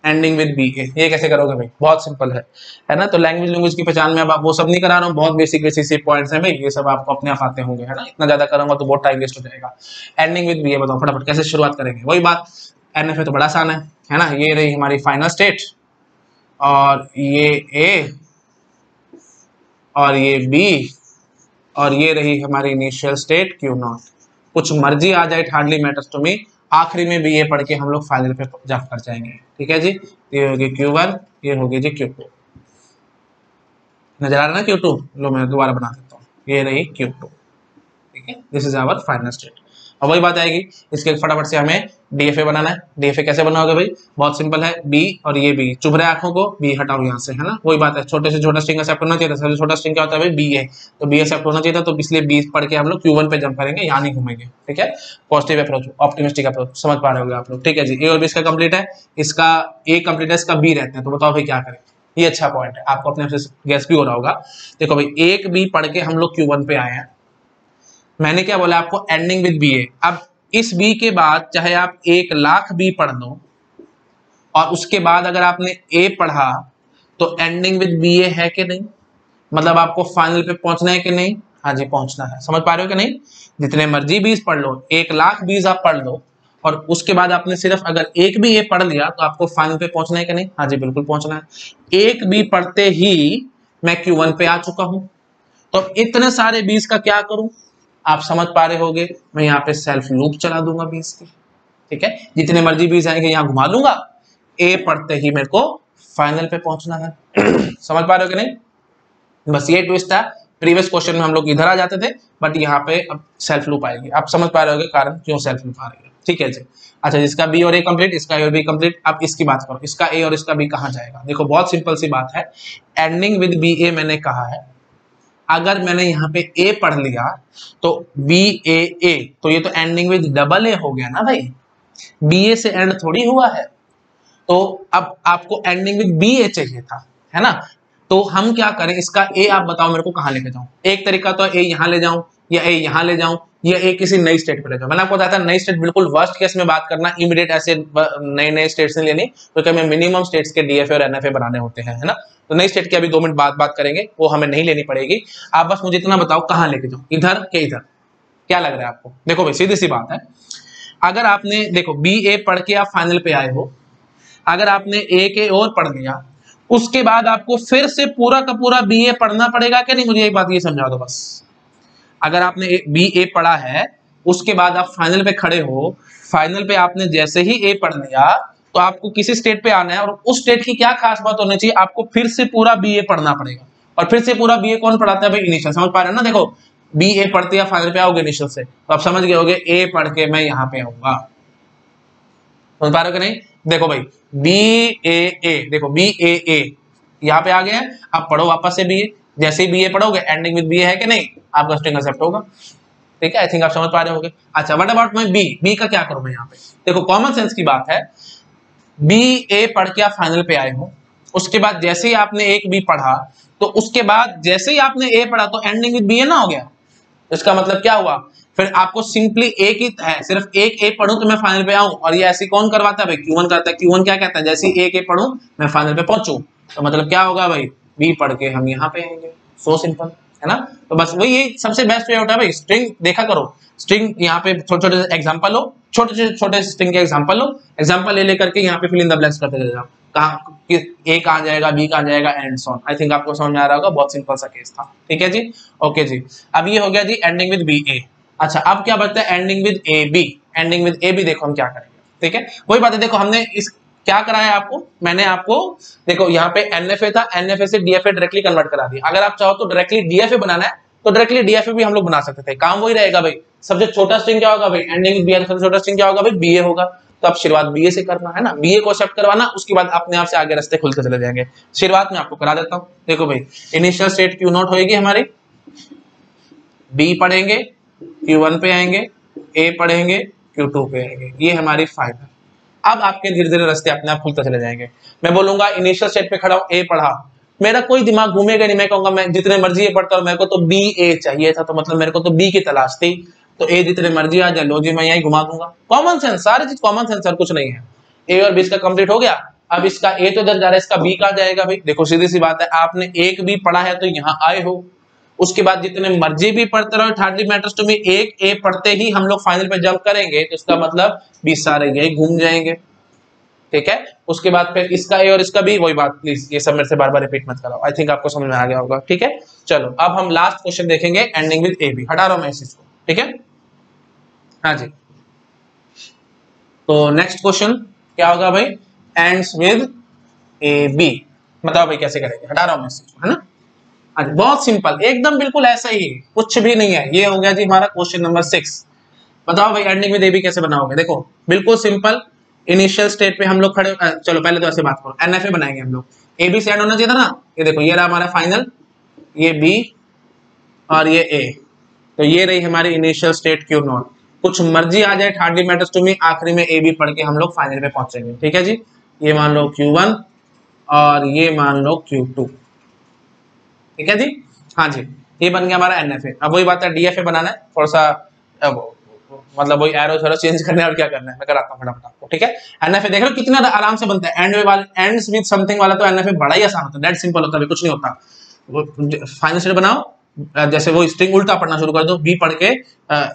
Ending with B a, ये कैसे करोगे भाई, बहुत सिंपल है ना। तो लैंग्वेज की पहचान में अब आप वो सब नहीं करा रहा हूँ, बहुत बेसिक बेसिक से पॉइंट्स हैं भाई, ये सब आपको अपने आप आते होंगे, है ना। इतना ज्यादा करूंगा तो बहुत टाइम वेस्ट हो जाएगा। एंडिंग विद बी ए बताओ फटाफट कैसे शुरुआत करेंगे। वही बात, एनएफए तो बड़ा आसान है ना। ये रही हमारी फाइनल स्टेट और ये ए और ये बी और ये रही हमारी इनिशियल स्टेट क्यू नॉट। कुछ मर्जी आ जाए, हार्डली मैटर्स टू मी, आखिरी में भी ये पढ़ के हम लोग फाइनल पे जंप कर जाएंगे। ठीक है जी, ये होगी Q1, ये होगी जी Q2। नजर आ रहा है ना Q2, लो मैं दोबारा बना देता हूँ, ये रही Q2। ठीक है, this is our final state. अब वही बात आएगी, इसके फटाफट से हमें डीएफए बनाना है। डीएफए कैसे बनाओगे भाई, बहुत सिंपल है, बी और ये बी, चुभ रहे आंखों को, बी हटाओ यहाँ से, है ना। वही बात है, छोटे से छोटा स्ट्रिंग एक्सेप्ट होना चाहिए था, सबसे छोटा स्ट्रिंग क्या होता है भाई, बी है, तो बी एक्सेप्ट होना चाहिए था, तो इसलिए बी पढ़ के हम लोग Q1 पे जंप करेंगे, यहाँ नहीं घूमेंगे। ठीक है, पॉजिटिव अप्रोच, ऑप्टिमिस्टिक अप्रोच, समझ पा रहे होंगे आप लोग। ठीक है जी, ए और बी इसका कंप्लीट है, इसका ए कंप्लीट है, इसका बी रहते हैं, तो बताओ भाई क्या करें। ये अच्छा पॉइंट है, आपको अपने आप से गैस भी हो रहा होगा। देखो भाई, एक बी पढ़ के हम लोग Q1 पे आए हैं, मैंने क्या बोला आपको, एंडिंग विद बी ए। अब इस बी के बाद चाहे आप 1,00,000 बी पढ़ लो और उसके बाद अगर आपने ए पढ़ा तो एंडिंग विद बी ए है कि नहीं, मतलब आपको फाइनल पे पहुंचना है कि नहीं। हाँ जी पहुंचना है, समझ पा रहे हो कि नहीं। जितने मर्जी बीज पढ़ लो, 1,00,000 बीज आप पढ़ लो और उसके बाद आपने सिर्फ अगर एक भी ए पढ़ लिया तो आपको फाइनल पे पहुंचना है कि नहीं। हाँ जी बिल्कुल पहुंचना है। एक बी पढ़ते ही मैं Q1 पे आ चुका हूं, तो इतने सारे बीज का क्या करूं, आप समझ पा रहे होगे, मैं यहाँ पे सेल्फ लूप चला दूंगा बीज की। ठीक है, जितने मर्जी बीज आएंगे यहाँ घुमा दूंगा, ए पढ़ते ही मेरे को फाइनल पे पहुंचना है। समझ पा रहे हो कि नहीं, बस ये ट्विस्ट था। प्रीवियस क्वेश्चन में हम लोग इधर आ जाते थे, बट यहाँ पे अब सेल्फ लूप आएगी। आप समझ पा रहे होगे कारण क्यों सेल्फ लूप आ रही है। ठीक है जी, अच्छा जिसका बी और ए कंप्लीट, इसका ए और बी कंप्लीट। अब इसकी बात करो, इसका ए और इसका बी कहाँ जाएगा। देखो बहुत सिंपल सी बात है, एंडिंग विद बी ए मैंने कहा है, अगर मैंने यहाँ पे ए पढ़ लिया तो बी ए ए, तो ये तो एंडिंग विद डबल ए हो गया ना भाई, बी ए से एंड थोड़ी हुआ है। तो अब आपको एंडिंग विद बी ए चाहिए था, है ना। तो हम क्या करें, इसका ए आप बताओ मेरे को कहाँ लेके जाऊं। एक तरीका तो ए यहाँ ले जाऊं, या ए यहाँ ले जाऊं, या ए किसी नई स्टेट पे ले जाऊं। मैंने आपको बताया था नई स्टेट बिल्कुल वर्स्ट केस में बात करना, इमीडिएट ऐसे नए नए स्टेट्स नहीं लेनी, क्योंकि हमें मिनिमम स्टेट्स के डीएफए और एनएफए बनाने होते हैं, है ना। तो नई स्टेट की अभी 2 मिनट बाद बात करेंगे, वो हमें नहीं लेनी पड़ेगी। आप बस मुझे इतना बताओ कहाँ लेके जाऊं, इधर के इधर, क्या लग रहा है आपको। देखो भाई सीधी सी बात है, अगर आपने देखो बी ए पढ़ के आप फाइनल पे आए हो, अगर आपने ए के और पढ़ लिया, उसके बाद आपको फिर से पूरा का पूरा बी ए पढ़ना पड़ेगा कि नहीं, मुझे एक बात ये समझा दो बस। अगर आपने बी ए पढ़ा है, उसके बाद आप फाइनल पे खड़े हो, फाइनल पे आपने जैसे ही ए पढ़ लिया तो आपको किसी स्टेट पे आना है, और उस स्टेट की क्या खास बात होनी चाहिए, आपको फिर से पूरा बी ए पढ़ना पड़ेगा। और फिर से पूरा बी ए कौन पढ़ाता है भाई, इनिशियल। समझ पा रहे हो ना, देखो बी ए पढ़ते या फाइनल पे आओगे इनिशियल से, तो आप समझ गए होगे ए पढ़ के मैं यहाँ पे आऊंगा। समझ पा रहे हो कि नहीं, देखो भाई बी ए ए, देखो बी ए ए यहाँ पे आ गया है, अब पढ़ो वापस से बी ए, जैसे ही बी ए पढ़ोगे एंडिंग विद बी ए है कि नहीं, आपका स्ट्रिंग एक्सेप्ट होगा। ठीक है, आई थिंक आप समझ पा रहे होगे। अच्छा व्हाट अबाउट मैं बी का क्या करूं मैं यहाँ पे, देखो कॉमन सेंस की बात है, बी ए पढ़ के आप फाइनल पे आए हो, उसके बाद जैसे ही आपने एक बी पढ़ा, तो उसके बाद जैसे ही आपने ए पढ़ा तो एंडिंग विद बी ए ना हो गया। इसका मतलब क्या हुआ, फिर आपको सिंपली एक ही है, सिर्फ एक ए पढ़ूं तो मैं फाइनल पे आऊं, और ये ऐसे कौन करवाता है भाई, Q1 करता है। Q1 क्या कहता है, जैसे ही एक ए पढ़ूं मैं फाइनल पे पहुंचूं, तो मतलब क्या होगा भाई, बी पढ़ के हम यहाँ पे आएंगे। सो सिंपल, है ना। तो बस वही ये सबसे बेस्ट वे होता है भाई, स्ट्रिंग देखा करो, स्ट्रिंग यहाँ पे छोटे छोटे एग्जांपल लो, छोटे स्ट्रिंग के एग्जांपल लो, एग्जांपल ले लेकर के यहाँ पे फिल इन द ब्लैंक्स करते चले जाओ, कहाँ ए कहाँ जाएगा, बी कहाँ जाएगा, and so on. I think आपको समझ में आ रहा होगा, बहुत सिंपल सा केस था। ठीक है जी, ओके जी। अब ये हो गया जी एंडिंग विद बी ए। अच्छा अब क्या बचता है, ending with A B. Ending with A B देखो हम क्या करेंगे। ठीक है, वही बात है, देखो हमने इस क्या कराया आपको, मैंने आपको देखो यहाँ पे एनएफए था, एनएफए से डीएफए डायरेक्टली कन्वर्ट करा दिया। अगर आप चाहो तो डायरेक्टली डीएफए बनाना है तो डायरेक्टली डीएफए भी हम लोग बना सकते थे, काम वही रहेगा भाई। सबसे छोटा स्ट्रिंग क्या होगा भाई, एंडिंग विद बी। सबसे छोटा स्ट्रिंग क्या होगा भाई, बीए होगा। तो अब शुरुआत बीए से करना है ना, बीए को एक्सेप्ट करवाना, उसके बाद अपने आप से आगे रास्ते खुलते चले जाएंगे। शुरुआत में आपको करा देता हूँ। देखो भाई, इनिशियल स्टेट क्यू नॉट होगी हमारी, बी पढ़ेंगे Q1 पे आएंगे, ए पढ़ेंगे Q2 पे आएंगे, ये हमारी फाइनल। अब आपके धीरे धीरे रास्ते अपने आप खुलते चले जाएंगे। मैं बोलूंगा इनिशियल स्टेट पे खड़ा हूं, ए पढ़ा, मेरा कोई दिमाग घूमेगा नहीं, मैं कहूंगा मैं जितने मर्जी ये पढ़ता हूं, मेरे को तो बी ए चाहिए था, तो मतलब मेरे को तो बी की तलाश थी, तो ए जितने मर्जी आ जाए, लो जी मैं यही घुमा दूंगा। कॉमन सेंस, सारी चीज कॉमन सेंस, और कुछ नहीं है। ए और बी इसका कंप्लीट हो गया। अब इसका ए तो इधर जा रहा है, इसका बी कहां जाएगा भाई? देखो सीधी सी बात है, आपने एक भी पढ़ा है तो यहाँ आए हो, उसके बाद जितने मर्जी भी पढ़ते रहो, it hardly matters to me, एक ए पढ़ते ही हम लोग फाइनल पे जंप करेंगे, तो इसका मतलब 20 सारे यही घूम जाएंगे, ठीक है। उसके बाद फिर इसका ए और इसका बी, वही बात, प्लीज ये सब मेरे से बार बार रिपीट मत कराओ, आई थिंक आपको समझ में आ गया होगा, ठीक है। चलो अब हम लास्ट क्वेश्चन देखेंगे, एंडिंग विद ए बी, हटा रहा हूं मैं इस चीज को, ठीक है। हाँ जी, तो नेक्स्ट क्वेश्चन क्या होगा भाई? एंड्स विद ए बी, बताओ भाई कैसे करेंगे, हटा रहा हूं मैं इस चीज को, है ना। आज बहुत सिंपल, एकदम बिल्कुल ऐसा ही, कुछ भी नहीं है। ये हो गया जी हमारा क्वेश्चन नंबर 6। बताओ भाई एंडिंग विद ए बी कैसे बनाओगे? देखो बिल्कुल सिंपल, इनिशियल स्टेट पे हम लोग खड़े, चलो पहले तो ऐसे बात करो, एनएफए बनाएंगे हम लोग, ए बी से एंड होना चाहिए था ना। ये देखो ये रहा हमारा फाइनल, ये बी और ये ए, तो ये रही हमारी इनिशियल स्टेट क्यू नॉट। कुछ मर्जी आ जाए, हार्डली मैटर्स टू मी, आखिरी में ए बी पढ़ के हम लोग फाइनल पे पहुंचेंगे, ठीक है जी। ये मान लो Q1 और ये मान लो Q2, ठीक है जी। हाँ जी, ये बन गया हमारा एनएफए। अब वही बात है, डीएफए बनाना है, थोड़ा सा मतलब वही एरो थोड़ा चेंज करना है, और क्या करना है मैं कराता हूँ फटाफट आपको, ठीक है। एनएफए देख लो कितना आराम से बनता है, एंड्स विद समथिंग वाला तो एनएफए बड़ा ही आसान होता है, दैट सिंपल होता है, कुछ नहीं होता। फाइनल स्टेट बनाओ, जैसे वो स्ट्रिंग उल्टा पढ़ना शुरू कर दो, बी पढ़ के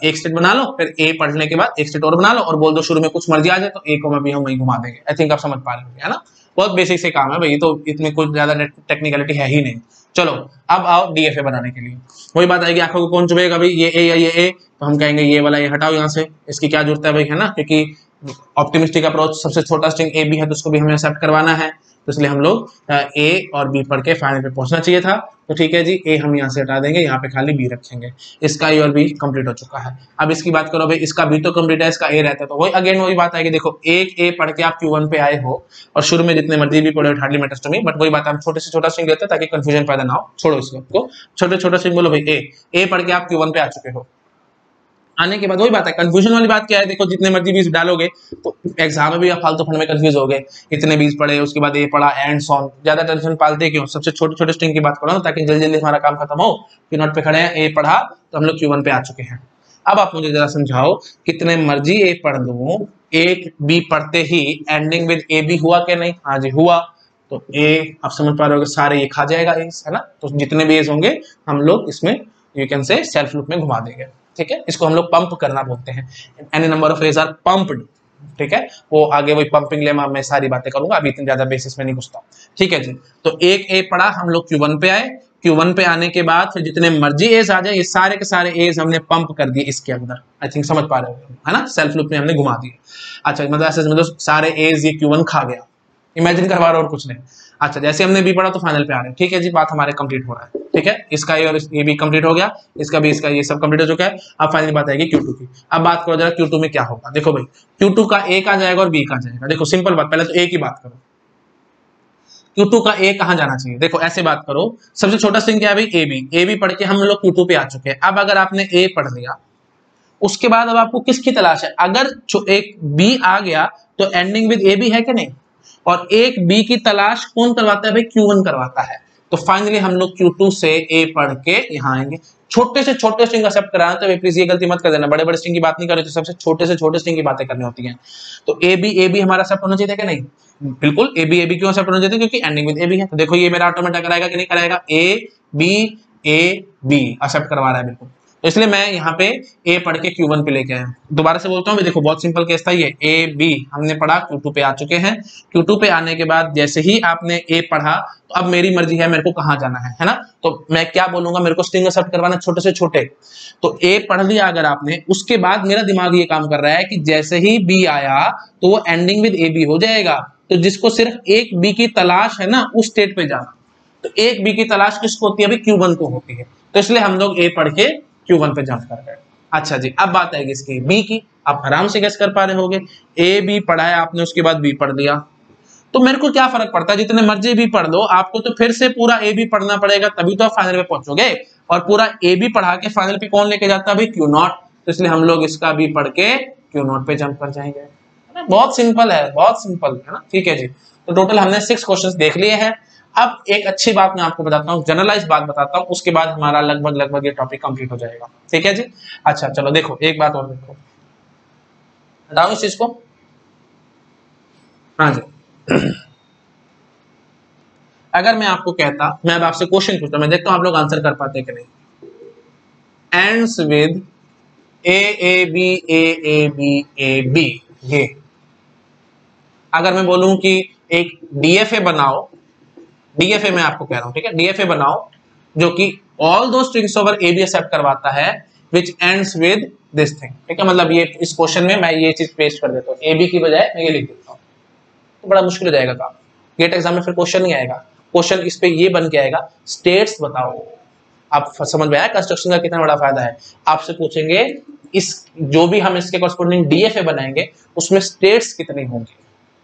एक स्टेट बना लो, फिर ए पढ़ने के बाद एक स्टेट और बना लो, और बोल दो शुरू में कुछ मर्जी आ जाए तो ए को मैं भी हम वही घुमा देंगे। आई थिंक आप समझ पा रहे हो, है ना। बहुत बेसिक से काम है भाई, तो इसमें कुछ ज्यादा टेक्निकलिटी है ही नहीं। चलो अब आओ डीएफए बनाने के लिए, वही बात आएगी, आंखों को कौन चुभेगा भाई, ये ए या ये ए, तो हम कहेंगे ये वाला ये हटाओ यहाँ से, इसकी क्या जरूरत है भाई, है ना, क्योंकि ऑप्टिमिस्टिक अप्रोच सबसे छोटा स्ट्रिंग ए बी है, तो उसको भी हमें एक्सेप्ट करवाना है, तो इसलिए हम लोग ए और बी पढ़ के फाइनल पे पहुंचना चाहिए था। तो ठीक है जी, ए हम यहाँ से हटा देंगे, यहाँ पे खाली बी रखेंगे। इसका ए और बी कंप्लीट हो चुका है। अब इसकी बात करो भाई, इसका बी तो कंप्लीट है, इसका ए रहता है, तो वही अगेन वही बात आएगी। देखो एक ए पढ़ के आप Q1 पे आए हो, और शुरू में जितने मर्जी भी पढ़े हो, hardly matters to me, but वही बात हम छोटे से छोटा स्ट्रिंग लेते हैं ताकि कंफ्यूजन पैदा ना हो। छोड़ो इसको, छोटे छोटा स्ट्रिंग बोलो भाई, ए पढ़ के आप Q1 पे आ चुके हो। आने के बाद वही बात है, कंफ्यूजन वाली बात क्या है, देखो जितने मर्जी बीज डालोगे तो एग्जाम में भी आप फालतू फंड में कंफ्यूज हो गए, इतने बीज पढ़े, उसके बाद ए पढ़ा, एंड सॉन, ज्यादा टेंशन पालते क्यों? सबसे छोटे छोटे स्ट्रिंग की बात करो, ताकि जल्दी जल्दी हमारा काम खत्म हो। Q नॉट पे खड़े हैं, ए पढ़ा, तो हम लोग Q1 पे आ चुके हैं। अब आप मुझे जरा समझाओ, कितने मर्जी ए पढ़ लूं, एक बी पढ़ते ही एंडिंग विद ए बी हुआ क्या? नहीं, हाँ जी हुआ। तो ए आप समझ पा रहे हो, सारे ये खा जाएगा ए, है ना। तो जितने भी एज होंगे हम लोग इसमें यू कैन से सेल्फ लूप में घुमा देंगे, ठीक है। इसको हम लोग पंप करना बोलते हैं, any number of A's are pumped, ठीक है। वो आगे वही पंपिंग लेमा मैं सारी बातें करूंगा, अभी इतनी ज्यादा बेसिस में नहीं घुसता, ठीक है जी। तो एक ए पढ़ा, हम लोग Q1 पे आए, Q1 पे आने के बाद फिर जितने मर्जी एज आ जाए, ये सारे के सारे एज हमने पंप कर दिए इसके अंदर। आई थिंक समझ पा रहे हो, है ना, सेल्फ लूप में हमने घुमा दिए। अच्छा मतलब ऐसे मतलब सारे एज ये Q1 खा गया, इमेजिन करवा रहा और कुछ नहीं। अच्छा जैसे हमने बी पढ़ा तो फाइनल पे आ रहे हैं, ठीक है जी, बात हमारे कंप्लीट हो रहा है, ठीक है। इसका ये और ये भी कंप्लीट हो गया, इसका भी, इसका ये सब कंप्लीट हो चुका है। अब फाइनल बात आएगी Q2 की। अब बात करो जरा Q2 में क्या होगा। देखो भाई Q2 का ए कहां जाएगा और बी कहां जाएगा? देखो सिंपल बात, पहले तो ए की बात करो, Q2 का ए कहां जाना चाहिए? देखो ऐसे बात करो, सबसे छोटा स्ट्रिंग क्या है भाई, ए बी। ए बी पढ़ के हम लोग Q2 पे आ चुके हैं। अब अगर आपने ए पढ़ लिया, उसके बाद अब आपको किसकी तलाश है? अगर एक बी आ गया तो एंडिंग विद ए बी है कि नहीं, और एक बी की तलाश कौन करवाता है भाई? Q1 करवाता है। तो फाइनली हम लोग Q2 से ए पढ़ के यहाँ आएंगे। छोटे से छोटे स्ट्रिंग एक्सेप्ट कराना, तो प्लीज ये गलती मत कर देना, बड़े बड़े स्ट्रिंग की बात नहीं कर रहे, तो सबसे छोटे से छोटे स्ट्रिंग की बातें करनी होती हैं। तो ए बी हमारा एक्सेप्ट होना चाहिए कि नहीं? बिल्कुल ए बी क्यों एक्सेप्ट होना चाहिए? क्योंकि एंडिंग विद ए बी है। तो देखो ये मेरा ऑटोमेटिक कराएगा कि नहीं कराएगा? ए बी एक्सेप्ट करवा रहा है बिल्कुल। तो इसलिए मैं यहाँ पे ए पढ़ के Q1 पे लेके आया। दोबारा से बोलता हूँ, देखो बहुत सिंपल केस था ये, ए बी हमने पढ़ा, Q2 पे आ चुके हैं। Q2 पे आने के बाद जैसे ही आपने ए पढ़ा, तो अब मेरी मर्जी है मेरे को कहाँ जाना है ना। तो मैं क्या बोलूंगा, मेरे को स्ट्रिंग एक्सेप्ट करवाना छोटे से छोटे। तो ए पढ़ लिया अगर आपने, उसके बाद मेरा दिमाग ये काम कर रहा है कि जैसे ही बी आया तो वो एंडिंग विद ए बी हो जाएगा। तो जिसको सिर्फ एक बी की तलाश है ना, उस स्टेट पे जाना। तो एक बी की तलाश किसको होती है अभी? Q1 को होती है। तो इसलिए हम लोग ए पढ़ के Q1 पे जंप कर गए। अच्छा जी, अब बात आएगी इसकी बी की। आप आराम से गेस कर पा रहे होगे। ए बी पढ़ा है आपने, उसके बाद बी पढ़ लिया, तो मेरे को क्या फर्क पड़ता है, जितने मर्जी भी पढ़ लो, आपको तो फिर से पूरा ए बी पढ़ना पड़ेगा, तभी तो आप फाइनल पे पहुंचोगे। और पूरा ए बी पढ़ा के फाइनल पे कौन लेके जाता है भाई, क्यू नॉट। तो इसलिए हम लोग इसका भी पढ़ के क्यू नॉट पे जंप कर जाएंगे, है ना। बहुत सिंपल है, बहुत सिंपल है ना। ठीक है जी, तो टोटल हमने 6 क्वेश्चन देख लिए हैं। अब एक अच्छी बात मैं आपको बताता हूँ, जनरलाइज बात बताता हूँ, उसके बाद हमारा लगभग ये टॉपिक कंप्लीट हो जाएगा। ठीक है जी। अच्छा चलो देखो, एक बात और देखो, बताओ इस चीज को। हाँ जी, अगर मैं आपको कहता, मैं अब आपसे क्वेश्चन पूछता, मैं देखता हूं आप लोग आंसर कर पाते कि नहीं। Ends with A B A B A B, ये अगर मैं बोलूं कि एक डीएफए बनाओ, डीएफए मैं आपको कह रहा हूं, ठीक है, डीएफए बनाओ जो कि ऑल दो strings over A B accept करवाता है which ends with this thing. ठीक है, मतलब ये इस क्वेश्चन में मैं ये चीज पेस्ट कर देता हूं, ए बी की बजाय मैं ये लिख देता हूं, तो बड़ा मुश्किल हो जाएगा काम। गेट एग्जाम में फिर क्वेश्चन नहीं आएगा, क्वेश्चन इस पे ये बन के आएगा, स्टेट्स बताओ। आप समझ में आया कंस्ट्रक्शन का कितना बड़ा फायदा है। आपसे पूछेंगे इस जो भी हम इसके कॉरस्पॉन्डिंग डीएफए बनाएंगे उसमें स्टेट्स कितनी होंगी।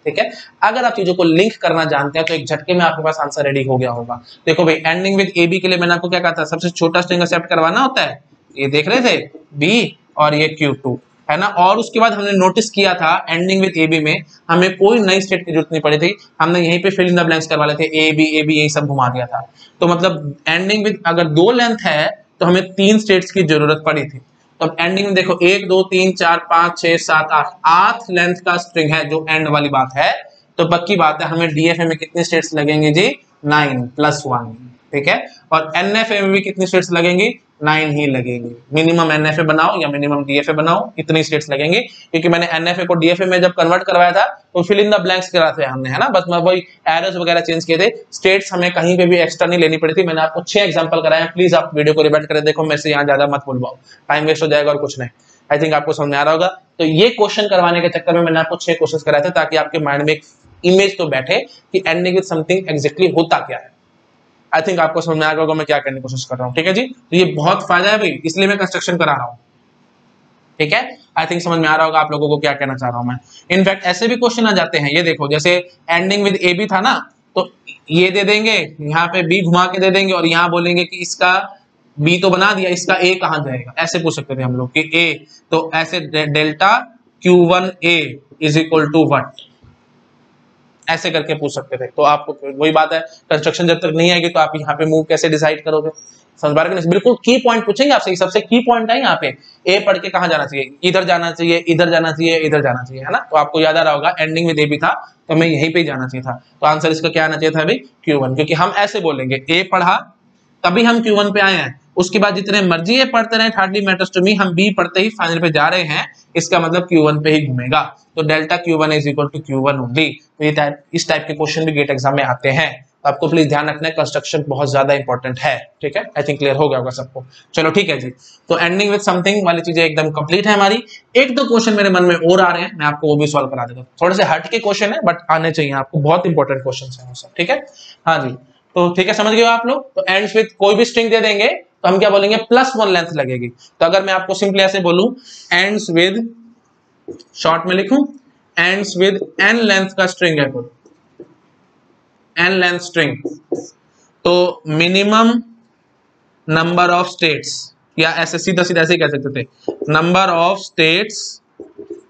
ठीक है, अगर आप चीजों को लिंक करना जानते हैं तो एक झटके में आपके पास आंसर रेडी हो गया होगा। देखो भाई, एंडिंग विद ए बी के लिए मैंने आपको क्या कहा था, सबसे छोटा स्ट्रिंग एक्सेप्ट करवाना होता है, ये देख रहे थे बी और ये Q2 है ना। और उसके बाद हमने नोटिस किया था एंडिंग विद ए बी में हमें कोई नई स्टेट की जरूरत नहीं पड़ी थी, हमने यहीं पे फिल इन द ब्लैंक्स करवा लेते, ए बी यही सब घुमा दिया था। तो मतलब एंडिंग विद अगर 2 लेंथ है तो हमें 3 स्टेट्स की जरूरत पड़ी थी। तो अब एंडिंग में देखो 1 2 3 4 5 6 7 8 लेंथ का स्ट्रिंग है जो एंड वाली बात है, तो पक्की बात है हमें डीएफए में कितने स्टेट्स लगेंगे जी, 9 + 1। ठीक है, और एनएफए में भी कितनी स्टेट्स लगेंगी, 9 ही लगेंगी। मिनिमम एनएफए बनाओ या मिनिमम डीएफए बनाओ, इतनी स्टेट्स लगेंगी, क्योंकि मैंने एनएफए को डीएफए में जब कन्वर्ट करवाया था तो फिल इन द ब्लैंक्स करा थे हमने, है ना, बस वही एरोस वगैरह चेंज किए थे, स्टेट्स हमें कहीं पे भी एक्स्ट्रा नहीं लेनी पड़ी थी। मैंने आपको 6 एग्जांपल कराए हैं, प्लीज आप वीडियो को रिवाइंड करें, देखो मैं से यहाँ ज्यादा मत बोलवाओ, टाइम वेस्ट हो जाएगा और कुछ नहीं। आई थिंक आपको समझ में आ रहा होगा। तो ये क्वेश्चन करवाने के चक्कर में मैंने आपको 6 क्वेश्चन कराए थे, ताकि आपके माइंड में एक इमेज तो बैठे कि एंडिंग विद समथिंग एग्जैक्टली होता क्या है। आई थिंक आपको समझ में आ गया होगा मैं क्या करने की कोशिश कर रहा हूँ। ठीक है जी, तो ये बहुत फायदा है भाई, इसलिए मैं कंस्ट्रक्शन करा रहा हूँ। ठीक है, आई थिंक समझ में आ रहा होगा आप लोगों को क्या कहना चाह रहा हूं मैं। इनफैक्ट ऐसे भी क्वेश्चन आ जाते हैं, ये देखो जैसे एंडिंग विद ए बी था ना, तो ये दे देंगे, यहाँ पे बी घुमा के दे देंगे और यहाँ बोलेंगे कि इसका बी तो बना दिया, इसका ए कहां जाएगा, ऐसे पूछ सकते थे हम लोग कि ए, तो ऐसे delta Q1 A is equal to what, ऐसे करके पूछ सकते थे। तो आपको वही बात है, कंस्ट्रक्शन जब तक नहीं आएगी तो आप यहाँ पे मूव कैसे डिसाइड करोगे, समझ पा रहे हैं। बिल्कुल की पॉइंट पूछेंगे आपसे, सबसे की पॉइंट है यहाँ पे, ए पढ़ के कहाँ जाना चाहिए, इधर जाना चाहिए, इधर जाना चाहिए, इधर जाना चाहिए, है ना। तो आपको याद आ रहा होगा एंडिंग में ए भी था तो हमें यहीं पे जाना चाहिए था, तो आंसर इसका क्या आना चाहिए था अभी, Q1, क्योंकि हम ऐसे बोलेंगे ए पढ़ा तभी हम Q1 पे आए हैं, उसके बाद जितने मर्जी ये पढ़ते रहे, हार्डली मैटर्स टू मी, हम बी पढ़ते ही फाइनल पे जा रहे हैं, इसका मतलब Q1 पे ही घूमेगा, तो delta Q1 is equal to Q1 only. तो ये इस टाइप के क्वेश्चन भी गेट एग्जाम में आते हैं, तो आपको प्लीज ध्यान रखना है, कंस्ट्रक्शन बहुत ज्यादा इंपॉर्टेंट है। ठीक है, आई थिंक क्लियर हो गया होगा सबको। चलो ठीक है जी, तो एंडिंग विद समथिंग वाली चीजें एकदम कंप्लीट है हमारी। एक दो क्वेश्चन मेरे मन में और आ रहे हैं, मैं आपको वो भी सॉल्व करा देता हूँ, थोड़े से हट के क्वेश्चन है बट आने चाहिए आपको, बहुत इंपॉर्टेंट क्वेश्चन है वो सब। ठीक है, हाँ जी, तो ठीक है, समझ गए आप लोग। तो एंड्स विद कोई भी स्ट्रिंग दे देंगे तो हम क्या बोलेंगे, +1 लेंथ लगेगी। तो अगर मैं आपको सिंपली ऐसे बोलूं, एंड्स विद, शॉर्ट में लिखूं, एंड्स विद n लेंथ का स्ट्रिंग है कोई, n लेंथ स्ट्रिंग, तो मिनिमम नंबर ऑफ स्टेट्स, या ऐसे सीधा सीधा ऐसे कह सकते थे, number of states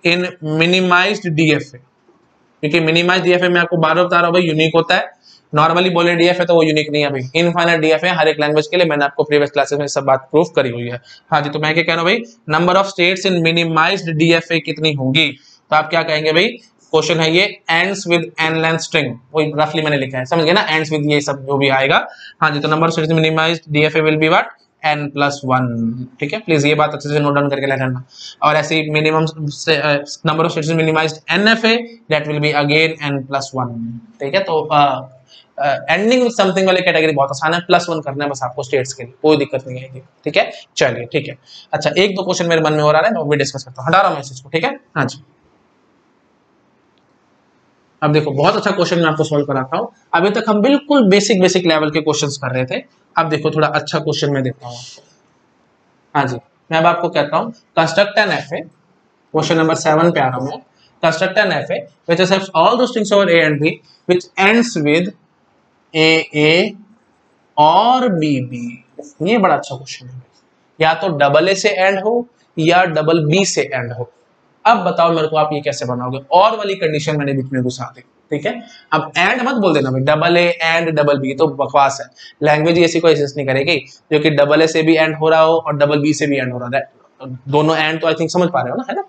in minimised DFA, क्योंकि मिनिमाइज्ड डीएफए में आपको बार बार बता रहा हूं भाई यूनिक होता है, नॉर्मली बोले डीएफए तो वो यूनिक नहीं है भाई, इनफाइनाइट डीएफए हर एक लैंग्वेज के लिए, मैंने आपको प्रीवियस क्लासेस में सब बात प्रूफ करी हुई है। हाँ जी, तो मैं क्या कह रहा हूं भाई, number of states in minimised DFA कितनी होगी, तो आप क्या कहेंगे भाई, क्वेश्चन है ये ends with n length string, वही रफली मैंने लिखा है, समझ गए ना, एंड्स विद ये सब जो भी आएगा। हाँ जी, तो number of states minimised DFA will be what, n+1। ठीक है, प्लीज ये बात अच्छे से नोट डाउन करके लेना। और ऐसे ही minimum number of states minimized NFA, that will be again n+1। ठीक है, तो एंडिंग विद समथिंग वाली कैटेगरी बहुत आसान है, +1 करना है बस आपको स्टेट्स के लिए, कोई दिक्कत नहीं आएगी। ठीक है, चलिए ठीक है। अच्छा, एक दो क्वेश्चन मेरे मन में और आ रहा है, मैं वो भी डिस्कस करता हूँ, हटा रहा हूँ मैसेज को। ठीक है, हाँ जी, अब देखो बहुत अच्छा क्वेश्चन मैं आपको सॉल्व कराता हूँ। अभी तक हम बिल्कुल बेसिक लेवल के क्वेश्चंस कर रहे थे, अब देखो थोड़ा अच्छा क्वेश्चन मैं देता हूँ आपको। हाँ जी, मैं अब आपको कहता हूँ, construct N FA question number 7 पे आ रहा हूं मैं। Construct N F A which accepts all the strings over A and B which ends with a और बी। ये बड़ा अच्छा क्वेश्चन है, या तो डबल ए से एंड हो या डबल बी से एंड हो। अब बताओ मेरे को आप ये कैसे बनाओगे, और वाली कंडीशन मैंने बीच में घुसा दी, ठीक है। अब एंड मत बोल देना भाई, double A and double B तो बकवास है, लैंग्वेज ऐसी कोई एग्जिस्ट नहीं करेगी जो कि डबल ए से भी एंड हो रहा हो और डबल बी से भी एंड हो रहा है। दोनों एंड तो आई थिंक समझ पा रहे हो ना, है ना,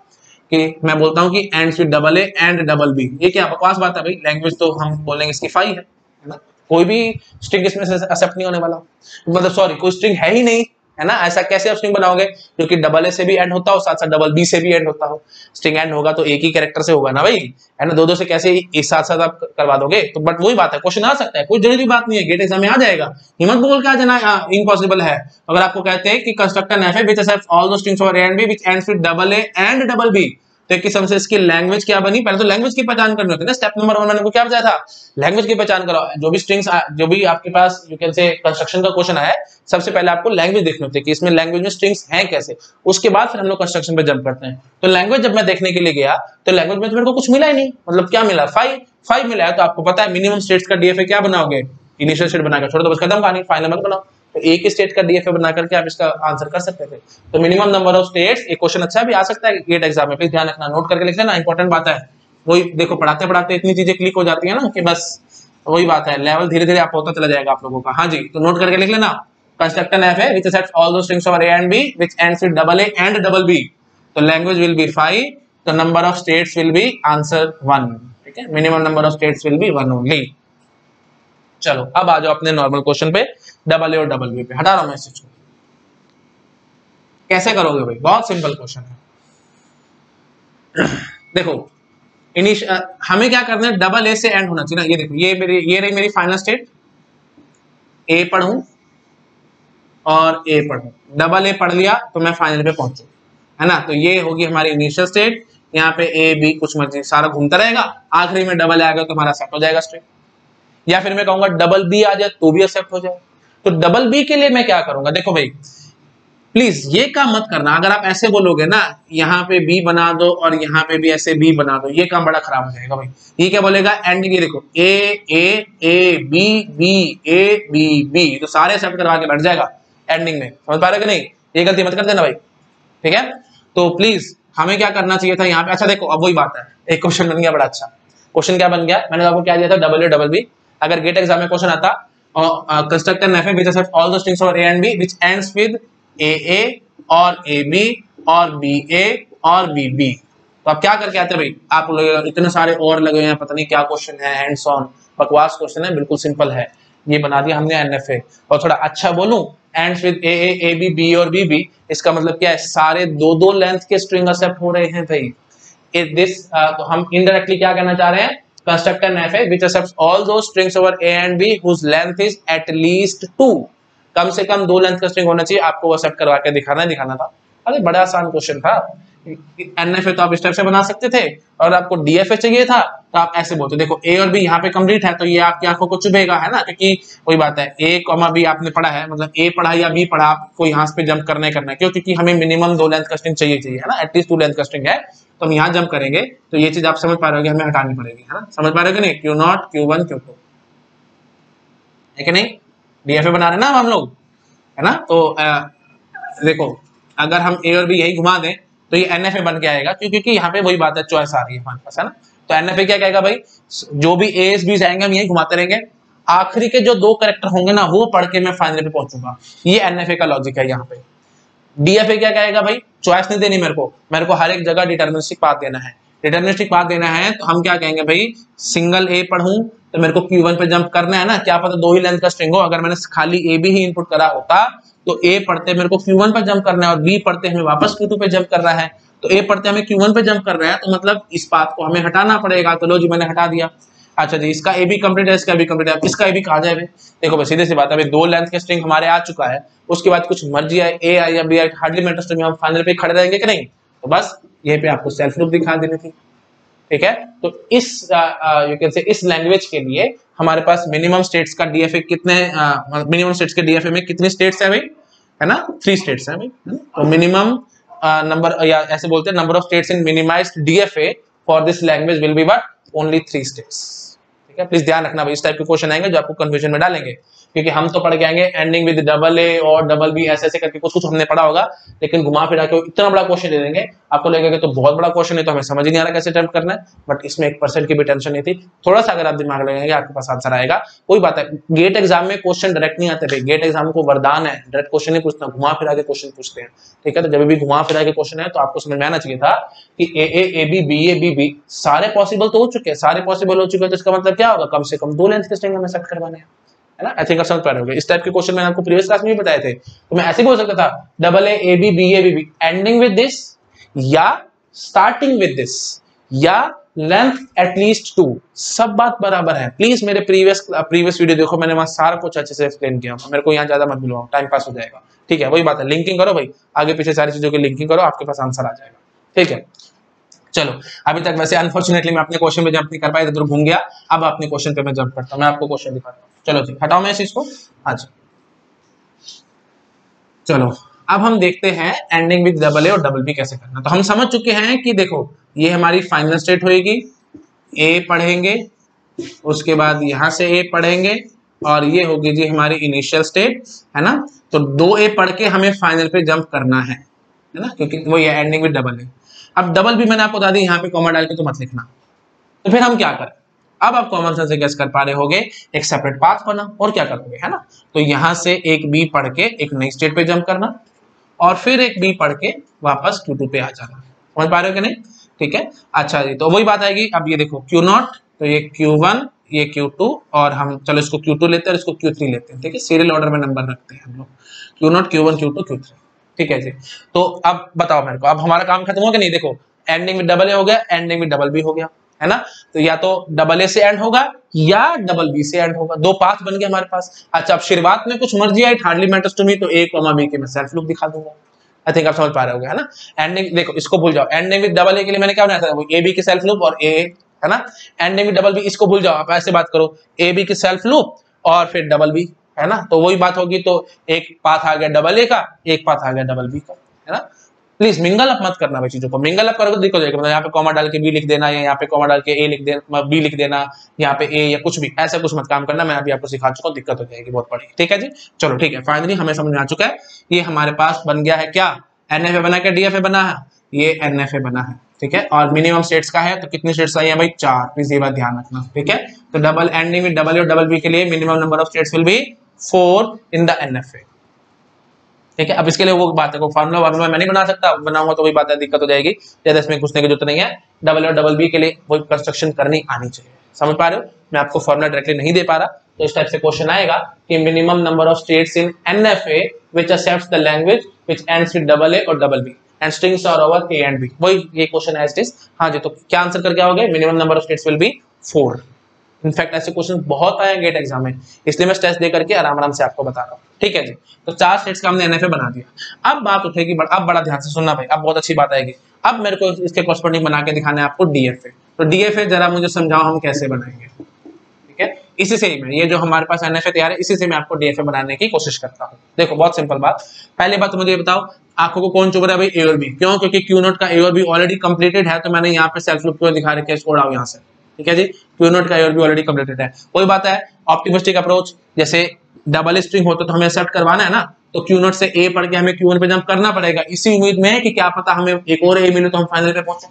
कि मैं बोलता हूँ कि end with double A and double B, ये क्या बकवास बात है भाई, लैंग्वेज तो हम बोलेंगे इसकी फाई है ना, कोई भी स्ट्रिंग इसमें से एक्सेप्ट नहीं होने वाला, मतलब सॉरी कोई स्ट्रिंग है ही नहीं, है ना। ऐसा कैसे आप स्ट्रिंग बनाओगे जो कि डबल ए से भी एंड होता हो साथ साथ डबल बी से भी एंड होता हो। स्ट्रिंग एंड होगा तो एक ही कैरेक्टर से होगा ना भाई, है ना, दो से कैसे एक साथ साथ आप करवा दोगे। तो बट वही बात है, क्वेश्चन आ सकता है, कोई जरूरी बात नहीं है, गेट एग्जाम में आ जाएगा, हिम्मत बोल के आ जाना इम्पॉसिबल है। अगर आपको कहते हैं कि construct N F A which accepts all the strings over A and B which ends with double A and double B, तो एक किस्म से इसकी लैंग्वेज क्या बनी, पहले तो लैंग्वेज की पहचान करनी होती है ना। स्टेप नंबर 1 मैंने को क्या बताया था, लैंग्वेज की पहचान करो। जो भी स्ट्रिंग्स जो भी आपके पास यू कैन से कंस्ट्रक्शन का क्वेश्चन है, सबसे पहले आपको लैंग्वेज देखनी होती है कि इसमें लैंग्वेज में स्ट्रिंग्स हैं कैसे, उसके बाद फिर हम लोग कंस्ट्रक्शन पे जंप करते हैं। तो लैंग्वेज जब मैं देखने के लिए गया तो लैंग्वेज में तो मेरे को कुछ मिला ही नहीं, मतलब क्या मिला, 5 मिला है। तो आपको पता है मिनिमम स्टेट्स का डीएफए क्या बनाओगे, इनिशियल स्टेट बनाकर छोड़ दो बस, खत्म कहानी, फाइनल मत बनाओ। तो एक ही स्टेट का डीएफए बना करके आप इसका आंसर कर सकते थे। तो मिनिमम नंबर ऑफ स्टेट्स, एक क्वेश्चन अच्छा भी आ सकता है गेट एग्जाम में, प्लीज ध्यान रखना, नोट करके लिख लेना, इंपॉर्टेंट बात है। वही देखो पढ़ाते पढ़ाते इतनी चीजें क्लिक हो जाती है ना कि बस वही बात है, लेवल धीरे धीरे आप होता चला जाएगा आप लोगों का। हाँ जी, तो नोट करके लिख लेना, construct N F A which accepts all the strings over A and B which ends with double A and double B. तो language will be 5, the number of states will be answer 1, ठीक है, minimum number of states will be 1 only. चलो अब आ जाओ अपने normal question पे, double ए और डबल बी पे। हटा रहा हूं मैं इस चीज को, कैसे करोगे भाई, बहुत सिंपल क्वेश्चन है। देखो हमें क्या करना है, डबल ए से एंड होना चाहिए ना। ये देखो ये रही मेरी फाइनल स्टेट, ए पढ़ूं और ए पढ़ूं, डबल ए पढ़ लिया तो मैं फाइनल पे पहुंचू, है ना। तो ये होगी हमारी इनिशियल स्टेट, यहाँ पे ए बी कुछ मर्जी सारा घूमता रहेगा, आखिरी में डबल ए आ गया तो हमारा सेट हो जाएगा स्ट्रिंग। या फिर मैं कहूंगा डबल बी आ जाए तो भी एक्सेप्ट हो जाए। तो डबल बी के लिए मैं क्या करूंगा, देखो भाई प्लीज ये काम मत करना, अगर आप ऐसे बोलोगे ना यहाँ पे बी बना दो और यहाँ पे भी ऐसे बी बना दो, ये काम बड़ा खराब हो जाएगा भाई। ये क्या बोलेगा एंडिंग, ये देखो A B B A B B, तो सारे एक्सेप्ट करवा के बैठ जाएगा एंडिंग में, समझ पा रहे कि नहीं, ये गलती मत कर देना भाई, ठीक है। तो प्लीज हमें क्या करना चाहिए था यहाँ पे, अच्छा देखो अब वही बात है, एक क्वेश्चन बन गया बड़ा अच्छा। क्वेश्चन क्या बन गया, मैंने आपको क्या दिया था, डबल ए डबल बी। अगर गेट एग्जाम में क्वेश्चन आता construct N F A which accepts all the strings over A and B which ends with a और ए बी और बी ए और बी बी, तो आप क्या करके आते हैं भाई, आप लोग इतने सारे और लगे हैं, पता नहीं क्या क्वेश्चन है, हैंड्स ऑन बकवास क्वेश्चन है, बिल्कुल सिंपल है। ये बना दिया हमने एनएफए, और थोड़ा अच्छा बोलूं ends with A B B और बी बी, इसका मतलब क्या है, सारे दो लेंथ के स्ट्रिंग एक्सेप्ट हो रहे हैं भाई। तो हम इनडायरेक्टली क्या कहना चाह रहे हैं, construct N F A which accepts all those strings over A and B whose length is at least 2, कम से कम 2 लेंथ का स्ट्रिंग होना चाहिए, आपको वो एक्सेप्ट करवा के दिखाना था। अरे बड़ा आसान क्वेश्चन था, एनएफए तो आप इस टाइप से बना सकते थे, और आपको डीएफए चाहिए था तो आप ऐसे बोलते, देखो ए और बी यहाँ पे कंप्लीट है तो ये आपकी आंखों को चुभेगा, है ना, क्योंकि वही बात है, ए कॉमा बी आपने पढ़ा है, मतलब ए पढ़ा या बी पढ़ा, आपको यहाँ पे जंप करना है, क्यों, क्योंकि हमें मिनिमम 2 लेंथ का स्ट्रिंग चाहिए, है ना, एटलीस्ट 2 लेंथ का स्ट्रिंग है, तो हम यहाँ जंप करेंगे। तो ये चीज आप समझ पा रहे हो, हमें हटानी पड़ेगी, है ना, समझ पा रहे हो कि नहीं, Q0 Q1 Q2 है कि नहीं, डीएफए बना रहे ना हम लोग, है ना। तो देखो अगर हम ए और बी यही घुमा दें तो ये एनएफए बन के आएगा, क्योंकि यहाँ पे वही बात है, चॉइस आ रही है हमारे पास, है ना। तो एनएफए क्या कहेगा भाई, जो भी एस बी आएंगे हम यही घुमाते रहेंगे, आखिरी के जो 2 कैरेक्टर होंगे ना वो पढ़ के मैं फाइनल पे पहुंचूंगा, ये एनएफए का लॉजिक है यहाँ पे। डीएफए क्या कहेगा भाई, चॉइस नहीं देनी मेरे को हर एक जगह डिटर्मिनिस्टिक पाथ देना है, डिटर्मिनिस्टिक पाथ देना है, तो हम क्या कहेंगे भाई, सिंगल ए पढ़ूं तो मेरे को Q1 पे जंप करना है ना, क्या पता 2 ही लेंथ का स्ट्रिंग हो, अगर मैंने खाली ए बी ही इनपुट करा होता तो ए पढ़ते मेरे को Q1 पे जंप करना है और बी पढ़ते हमें वापस Q2 पे जंप करना है, तो ए पढ़ते हमें Q1 पे जंप कर रहा है, तो मतलब इस पाथ को हमें हटाना पड़ेगा, तो लो जी मैंने हटा दिया। अच्छा जी, इसका ए बी कंप्लीट है, इसका भी कंप्लीट है, इसका ए बी कहा जाए, देखो भाई सीधे सी बात है, 2 लेंथ के स्ट्रिंग हमारे आ चुका है, उसके बाद कुछ मर्जी आए, ए आई या बी आई, हार्डली मैटर, स्ट्रिंग हम फाइनल पे खड़े रहेंगे कि नहीं, तो बस यहीं पे आपको सेल्फ लूप दिखा देनी थी, ठीक है। तो इस यू कैन से इस लैंग्वेज के लिए हमारे पास मिनिमम स्टेट्स का डीएफए कितने, मिनिमम स्टेट्स के डीएफए में कितने स्टेट्स है भाई, है ना, 3 स्टेट्स है भाई, तो मिनिमम नंबर या ऐसे बोलते हैं number of states in minimised DFA for this language will be what only 3 states. ठीक है, प्लीज ध्यान रखना भाई, इस टाइप के क्वेश्चन आएंगे जो आपको कंफ्यूजन में डालेंगे, क्योंकि हम तो पढ़ के आएंगे एंडिंग विद डबल ए और डबल बी ऐसे ऐसे करके कुछ कुछ हमने पढ़ा होगा, लेकिन घुमा फिरा के इतना बड़ा क्वेश्चन दे देंगे आपको लगेगा तो बहुत बड़ा क्वेश्चन है, तो हमें समझ ही नहीं आ रहा कैसे अटेम्प्ट करना है। बट इसमें 1% की भी टेंशन नहीं थी, थोड़ा सा अगर आप दिमाग लगाएंगे आपके पास आंसर आएगा। कोई बात है, गेट एग्जाम में क्वेश्चन डायरेक्ट नहीं आते भाई, गेट एग्जाम को वरदान है, डायरेक्ट क्वेश्चन नहीं पूछना, घुमा फिरा के क्वेश्चन पूछते हैं। ठीक है, तो जब भी घुमा फिरा के क्वेश्चन है तो आपको समझ में आना चाहिए था कि A B B A B B सारे पॉसिबल तो हो चुके हैं, सारे पॉसिबल हो चुके हैं, तो इसका मतलब क्या होगा, कम से कम 2 लेंथ के स्ट्रिंग हमें सेट करवाने हैं, है ना। आई थिंक आप समझ पा रहे होंगे। इस टाइप के क्वेश्चन मैंने आपको प्रीवियस क्लास में भी बताए थे, तो मैं ऐसे बोल सकता था double A B B A B B ending with this या स्टार्टिंग विद दिस या लेंथ एटलीस्ट 2, सब बात बराबर है। प्लीज मेरे प्रीवियस वीडियो देखो, मैंने वहां सारा कुछ अच्छे से एक्सप्लेन किया, मेरे को यहाँ ज्यादा मत बुलाओ, टाइम पास हो जाएगा। ठीक है, वही बात है, लिंकिंग करो भाई, आगे पीछे सारी चीजों की लिंकिंग करो, आपके पास आंसर आ जाएगा। ठीक है, चलो अभी तक वैसे अनफॉर्चुनेटली मैं अपने क्वेश्चन पे जंप नहीं कर पाया, इधर घूम गया, अब अपने क्वेश्चन पे मैं जंप करता हूं, मैं आपको क्वेश्चन दिखाता हूं। चलो जी, हटाओ मैं इस चीज को। हाँ जी, चलो अब हम देखते हैं एंडिंग विद डबल ए और डबल बी कैसे करना। तो हम समझ चुके हैं कि देखो ये हमारी फाइनल स्टेट होगी, ए पढ़ेंगे, उसके बाद यहां से ए पढ़ेंगे, और ये होगी जी हमारी इनिशियल स्टेट, है ना। तो 2 ए पढ़ के हमें फाइनल पे जंप करना है ना, क्योंकि वो ये एंडिंग विद डबल ए। अब डबल बी मैंने आपको बता दी, यहाँ पे कॉमा डाल के तो मत लिखना। तो फिर हम क्या करें, अब आप कॉमन सेंस से गेस कर पा रहे होगे, एक सेपरेट पाथ बना और क्या करोगे, है ना। तो यहां से एक बी पढ़ के एक नई स्टेट पे जंप करना, और फिर एक बी पढ़ के वापस Q2 पे आ जाना। समझ पा रहे हो कि नहीं? ठीक है, अच्छा जी, तो वही बात आएगी। अब ये देखो Q0, तो ये Q1, ये Q2, और हम चलो इसको Q2 लेते हैं और इसको Q3 लेते हैं। ठीक है, सीरियल ऑर्डर में नंबर रखते हैं हम लोग, Q0, Q1, Q2, Q3। ठीक है जी, तो अब बताओ मेरे को, अब हमारा काम खत्म हो गया नहीं? देखो एंडिंग विद डबल ए हो गया, एंडिंग विद डबल बी हो गया, है ना। तो या तो डबल ए से एंड होगा या डबल बी से एंड होगा, 2 पाथ बन गए हमारे पास। अच्छा, अब शुरुआत में कुछ मर्जी आई, हार्डली मैटर्स टू मी, तो ए कॉमा बी के मैं सेल्फ लूप दिखा दूंगा। आई थिंक आप समझ पा रहे होगे, है ना। एंडिंग देखो, इसको भूल जाओ, एंडिंग विद डबल ए के लिए मैंने क्या बनाया था, वो ए बी के सेल्फ लूप और ए, है ना। एंडिंग विद डबल बी इसको भूल जाओ, आप ऐसे बात करो, ए बी के सेल्फ लूप और फिर डबल बी, है ना। तो वही बात होगी, तो एक पाथ आ गया डबल ए का, एक पाथ आ गया डबल बी का, है ना। प्लीज मिंगल अप मत करना भाई चीजों को, मिंगल अप करोगे तो दिक्कत हो जाएगी। मतलब यहाँ पे कॉमा डाल के बी लिख देना, या यहाँ पे कॉमा डाल के ए लिख देना, बी लिख देना, यहाँ पे ए, या कुछ भी ऐसा कुछ मत काम करना, मैं अभी आपको सिखा चुका हूँ, दिक्कत हो जाएगी बहुत बड़ी। ठीक है जी, चलो ठीक है, फाइनली हमें समझ में आ चुका है। ये हमारे पास बन गया है क्या, एनएफए बना के डीएफए बना है, ये एनएफए बना है। ठीक है, और मिनिमम स्टेट्स का है, तो कितनी स्टेट्स आई है भाई, 4। प्लीज ये बात ध्यान रखना। ठीक है, तो डबल एंडिंग विद डबल ए और डबल बी के लिए minimum number of states will B 4 in the NFA. ठीक है, अब इसके लिए वो बात है, को फार्मूला मैं नहीं बना सकता, बनाऊंगा तो वही बात है, दिक्कत हो जाएगी, ज्यादा इसमें घुसने की जरूरत नहीं है। डबल और डबल बी के लिए वही कंस्ट्रक्शन करनी आनी चाहिए। समझ पा रहे हो, मैं आपको फॉर्मूला डायरेक्टली नहीं दे पा रहा, तो इस टाइप से क्वेश्चन आएगा कि minimum number of states in NFA which accepts the language which ends with double ए और double b and strings are over A and b. वही ये क्वेश्चन है इट। हाँ जी, तो क्या आंसर करके आओगे, minimum number of states will B 4। In fact ऐसे क्वेश्चन बहुत आए गेट एग्जाम में, इसलिए मैं टेस्ट दे करके आराम आराम से आपको बता रहा हूँ। ठीक है जी, तो 4 स्टेट्स का हमने एनएफए बना दिया। अब बात उठेगी, अब बड़ा ध्यान से सुनना भाई, अब बहुत अच्छी बात आएगी। अब मेरे को इसके कॉरस्पॉन्डिंग बना के दिखाना है आपको डीएफए। तो डीएफए जरा मुझे समझाओ हम कैसे बनाएंगे। ठीक है, इसी से ही मैं, ये जो हमारे पास एनएफए तैयार है, इसी से मैं आपको डीएफए बनाने की कोशिश करता हूँ। देखो बहुत सिंपल बात, पहली बात तो मुझे बताओ, आंखों को कौन चुभ रहा है भाई, ए और बी। क्यों? क्योंकि Q0 का ए और बी ऑलरेडी कंप्लीटेड है, तो मैंने यहाँ पे सेल्फ लूप क्यों दिखा रखा है, इसको उड़ाओ यहाँ से। ठीक है जी, Q0 का ए और बी ऑलरेडी कंप्लीटेड है। वही बात है, ऑप्टिमिस्टिक अप्रोच, जैसे डबल स्ट्रिंग होता तो हमें एक्सेप्ट करवाना है ना, तो Q0 से ए पढ़ के हमें Q1 पे जंप करना पड़ेगा, इसी उम्मीद में कि क्या पता हमें एक और ए मिले तो हम फाइनल पे पहुंचे,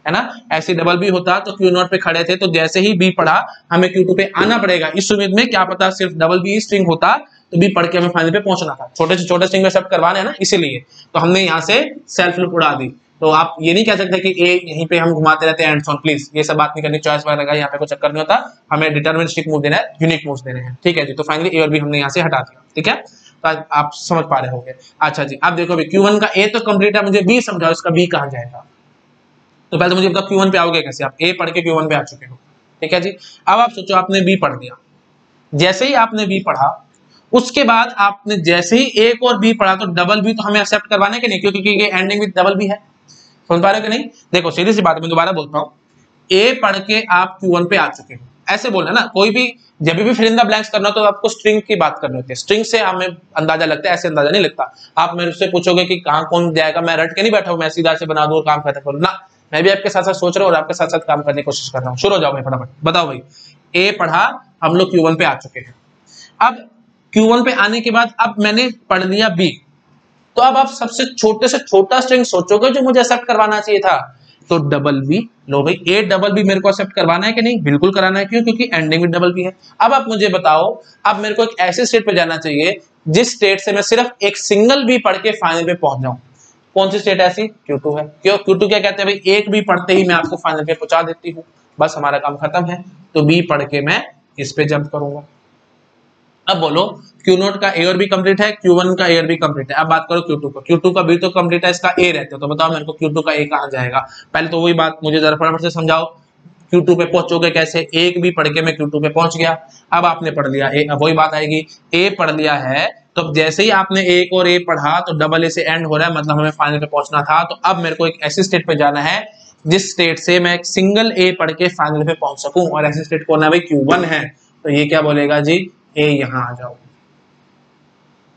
है ना। ऐसे डबल बी होता तो Q0 पे खड़े थे, तो जैसे ही बी पढ़ा हमें Q2 पे आना पड़ेगा, इस उम्मीद में क्या पता सिर्फ डबल बी स्ट्रिंग होता तो बी पढ़ के हमें फाइनल पे पहुंचना था। छोटे से छोटे स्ट्रिंग में एक्सेप्ट करवाने हैं ना, इसीलिए तो हमने यहाँ से सेल्फ लूप उड़ा दी। तो आप ये नहीं कह सकते कि ए यहीं पे हम घुमाते रहते हैं एंड ऑन, प्लीज ये सब बात नहीं करनी, चॉइस वगैरह का यहाँ पे कोई चक्कर नहीं होता, हमें डिटरमिनिस्टिक मूव देना है, यूनिक मूव्स देने हैं। ठीक है जी, तो फाइनली ए और बी हमने यहाँ से हटा दिया। ठीक है, तो आप समझ पा रहे होंगे। अच्छा जी, अब देखो Q1 का ए तो कंप्लीट है, मुझे बी समझाओ इसका बी कहाँ जाएगा। तो पहले तो मुझे बताओ Q1 पे आओगे कैसे, आप ए पढ़ के Q1 पे आ चुके हो। ठीक है जी, अब आप सोचो आपने बी पढ़ दिया, जैसे ही आपने बी पढ़ा उसके बाद आपने जैसे ही ए और बी पढ़ा, तो डबल बी तो हमें एक्सेप्ट करवाने के नहीं, क्योंकि ये एंडिंग विद डबल बी है। समझ पा रहे हो कि नहीं? देखो सीधी सी बात मैं दोबारा बोलता हूँ, ए पढ़ के आप Q1 पे आ चुके हो, ऐसे बोलना ना, कोई भी जब भी फिल इन द ब्लैंक्स करना हो तो आपको स्ट्रिंग की बात करनी होती है। स्ट्रिंग से हमें अंदाजा लगता है, ऐसे अंदाजा नहीं लगता। आप मेरे से पूछोगे कि कहाँ कौन जाएगा, मैं रट के नहीं बैठा हूँ, मैं सीधा से बना दूं और काम खत्म करूँ ना। मैं भी आपके साथ साथ सोच रहा हूँ और आपके साथ साथ काम करने की कोशिश कर रहा हूँ। शुरू हो जाओ भाई फटाफट, बताओ भाई। ए पढ़ा, हम लोग Q1 पे आ चुके हैं। अब Q1 पे आने के बाद अब मैंने पढ़ लिया B, तो अब आप सबसे छोटे से छोटा स्ट्रिंग सोचोगे जो मुझे एक्सेप्ट करवाना चाहिए था, तो डबल बी। लो भाई, ए डबल बी मेरे को एक्सेप्ट करवाना है कि नहीं? बिल्कुल कराना है। क्यों? क्योंकि एंडिंग में डबल बी है। अब आप मुझे बताओ, अब मेरे को एक ऐसे स्टेट पे जाना चाहिए जिस स्टेट से मैं सिर्फ एक सिंगल बी पढ़ के फाइनल पे पहुंच जाऊं। कौन सी स्टेट ऐसी? Q2 है। क्यों? Q2 क्या कहते हैं भाई, एक बी पढ़ते ही मैं आपको फाइनल पे पहुंचा देती हूँ, बस हमारा काम खत्म है। तो बी पढ़ के मैं इस पे जंप करूंगा। अब बोलो, Q0 का ए और बी कंप्लीट है, Q1 का ए और बी कंप्लीट है। अब बात करो Q2 को, Q2 का बी तो कंप्लीट है, इसका ए रहते हो, तो बताओ मेरे को Q2 का ए कहां जाएगा? पहले तो वही बात मुझे जरा फटाफट से समझाओ, Q2 पे पहुंचोगे कैसे? एक बी पढ़ के मैं Q2 पे पहुंच गया। अब आपने पढ़ लिया ए, अब वही बात आएगी, ए पढ़ लिया है, तो जैसे ही आपने एक और ए पढ़ा तो डबल ए से एंड हो रहा है, मतलब हमें फाइनल पे पहुंचना था। तो अब मेरे को एक ऐसी स्टेट पे जाना है जिस स्टेट से मैं एक सिंगल ए पढ़ के फाइनल पे पहुंच सकूं, और ऐसी स्टेट कौन है भाई? Q1 है। तो ये क्या बोलेगा जी? ए यहां आ जाओ।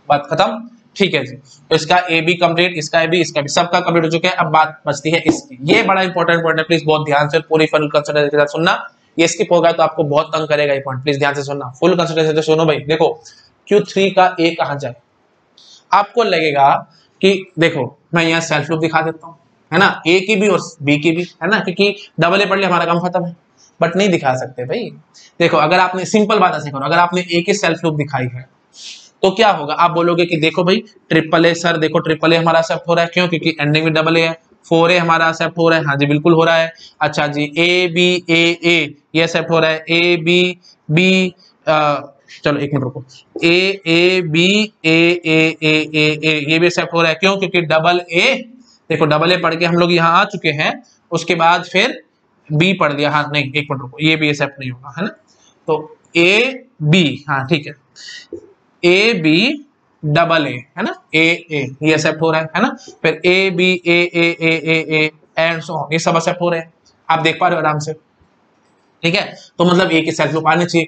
बात खत्म, ठीक है जी। तो इसका ए बी कंप्लीट, इसका ए बी, इसका भी, सबका कंप्लीट हो चुका है। अब बात बचती है इसकी, ये बड़ा इंपॉर्टेंट पॉइंट है, प्लीज बहुत ध्यान से पूरी फुल कंसिडरेशन के साथ सुनना। ये स्किप होगा तो आपको बहुत तंग करेगा ये पॉइंट, प्लीज ध्यान से सुनना, फुल कंसिडरेशन से सुनो भाई। देखो Q3 का ए कहां जाए? आपको लगेगा कि देखो मैं यहाँ सेल्फ लूप दिखा देता हूँ, है ना, ए की भी और बी की भी, है ना, क्योंकि डबल ए पढ़ लिया, हमारा काम खत्म है। बट नहीं दिखा सकते भाई। देखो अगर आपने सिंपल बात ऐसे करो, अगर आपने ए की सेल्फ लूप दिखाई है तो क्या होगा? आप बोलोगे कि देखो भाई ट्रिपल ए सर, देखो ट्रिपल ए हमारा एक्सेप्ट हो रहा है। क्यों? क्योंकि एंडिंग में डबल ए है। 4A हमारा एक्सेप्ट हो रहा है। हाँ जी बिल्कुल हो रहा है। अच्छा जी, ए बी ए ए ये एक्सेप्ट हो रहा है। ए बी बी, चलो एक मिनट रुको, ए बी ए ए ए ए ए ये भी एक्सेप्ट हो रहा है। क्यों? क्योंकि डबल ए, देखो डबल ए पढ़ के हम लोग यहाँ आ चुके हैं, उसके बाद फिर बी पढ़ लिया। हाँ नहीं एक मिनट रुको, ये भी एक्सेप्ट नहीं होगा, है ना। तो ए बी, हाँ ठीक है, ए बी डबल ए, है ना, ए ए ये एक्सेप्ट हो रहा है ना। फिर ए B A A A A A and so ये सब एक्सेप्ट हो रहे हैं, आप देख पा रहे हो आराम से, ठीक है। तो मतलब ए की सेल्फ लूप आनी चाहिए।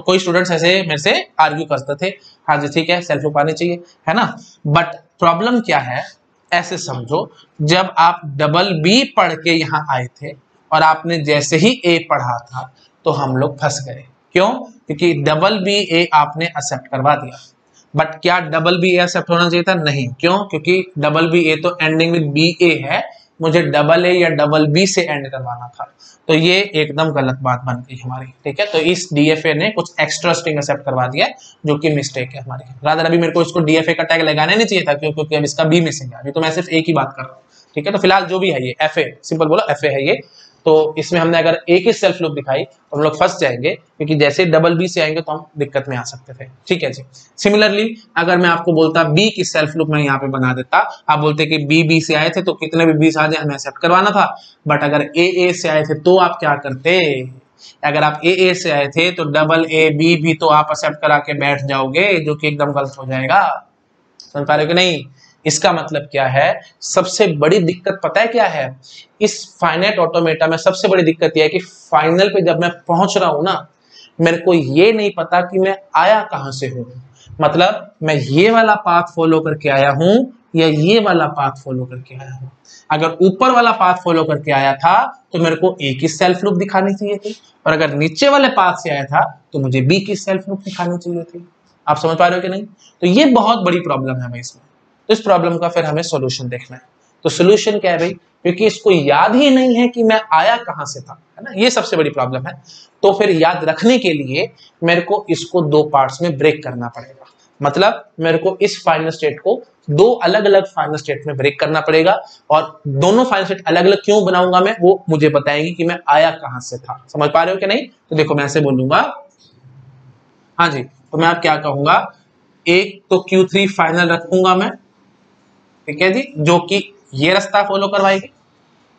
कोई स्टूडेंट्स ऐसे मेरे से आर्ग्यू करते थे, हाँ जी ठीक है सेल्फ लूप आनी चाहिए, है ना। बट प्रॉब्लम क्या है, ऐसे समझो, जब आप डबल बी पढ़ के यहाँ आए थे और आपने जैसे ही ए पढ़ा था तो हम लोग फंस गए। क्यों? क्योंकि डबल बी ए आपने एक्सेप्ट करवा दिया। बट क्या डबल बी ए एक्सेप्ट होना चाहिए था? नहीं। क्यों? क्योंकि डबल बी ए तो एंडिंग में बी ए है, मुझे डबल ए या डबल बी से एंड करवाना था। तो ये एकदम गलत बात बन गई हमारी, ठीक है। तो इस डीएफए ने कुछ एक्स्ट्रा स्ट्रिंग एक्सेप्ट करवा दिया, जो कि मिस्टेक है हमारी। रादर अभी मेरे को इसको डीएफए का टैग लगाना नहीं चाहिए था, क्यों? क्योंकि अब इसका बी मिसिंग है। अभी तो मैं सिर्फ ए की बात कर रहा हूँ, ठीक है। तो फिलहाल जो भी है ये एफए, सिंपल बोलो एफए है ये। तो इसमें हमने अगर ए की सेल्फ लूप दिखाई तो हम लोग फंस जाएंगे, क्योंकि जैसे डबल बी से आएंगे तो हम दिक्कत में आ सकते थे, ठीक है जी। सिमिलरली अगर मैं आपको बोलता बी की सेल्फ लूप मैं यहाँ पे बना देता, आप बोलते कि बी से आए थे तो कितने भी बी आ जाए हमें एक्सेप्ट करवाना था। बट अगर ए से आए थे तो आप क्या करते? अगर आप ए से आए थे तो डबल ए बी भी तो आप एक्सेप्ट करा के बैठ जाओगे, जो कि एकदम गलत हो जाएगा। समझ पा रहे हो कि नहीं? इसका मतलब क्या है? सबसे बड़ी दिक्कत पता है क्या है इस फाइनाइट ऑटोमेटा में? सबसे बड़ी दिक्कत यह है कि फाइनल पे जब मैं पहुंच रहा हूं ना, मेरे को ये नहीं पता कि मैं आया कहां से हूं। मतलब मैं ये वाला पाथ फॉलो करके आया हूं या ये वाला पाथ फॉलो करके आया हूं। अगर ऊपर वाला पाथ फॉलो करके आया था तो मेरे को ए की सेल्फ लूप दिखानी चाहिए थी, और अगर नीचे वाले पाथ से आया था तो मुझे बी की सेल्फ लूप दिखानी चाहिए थी। आप समझ पा रहे हो कि नहीं? तो ये बहुत बड़ी प्रॉब्लम है भाई इसमें। तो इस प्रॉब्लम का फिर हमें सॉल्यूशन देखना है। तो सॉल्यूशन क्या है भाई? क्योंकि इसको याद ही नहीं है कि मैं आया कहां से था, है ना, ये सबसे बड़ी प्रॉब्लम है। तो फिर याद रखने के लिए मेरे को इसको दो पार्ट्स में ब्रेक करना पड़ेगा। मतलब मेरे को इस फाइनल स्टेट को दो अलग अलग फाइनल स्टेट में ब्रेक करना पड़ेगा, और दोनों फाइनल स्टेट अलग अलग क्यों बनाऊंगा मैं, वो मुझे बताएंगे कि मैं आया कहां से था। समझ पा रहे हो कि नहीं? तो देखो मैं ऐसे बोलूंगा, हाँ जी, तो मैं आप क्या कहूंगा, एक तो Q3 फाइनल रखूंगा मैं, ठीक है जी, जो कि ये रास्ता फॉलो करवाएगी,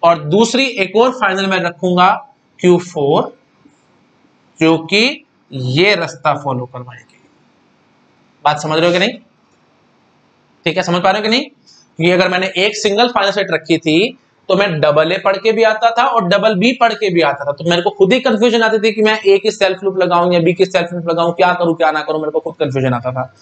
और दूसरी एक और फाइनल में रखूंगा Q4 जो कि ये रास्ता फॉलो करवाएगी। बात समझ रहे हो कि नहीं? ठीक है, समझ पा रहे हो कि नहीं? ये अगर मैंने एक सिंगल फाइनल सेट रखी थी तो मैं डबल ए पढ़ के भी आता था और डबल बी पढ़ के भी आता था, तो मेरे को खुद ही कंफ्यूजन आती थी कि मैं ए की सेल्फ लूप लगाऊं या बी की सेल्फ लूप लगाऊं, क्या करूं क्या ना करूं, मेरे को खुद कंफ्यूजन आता था।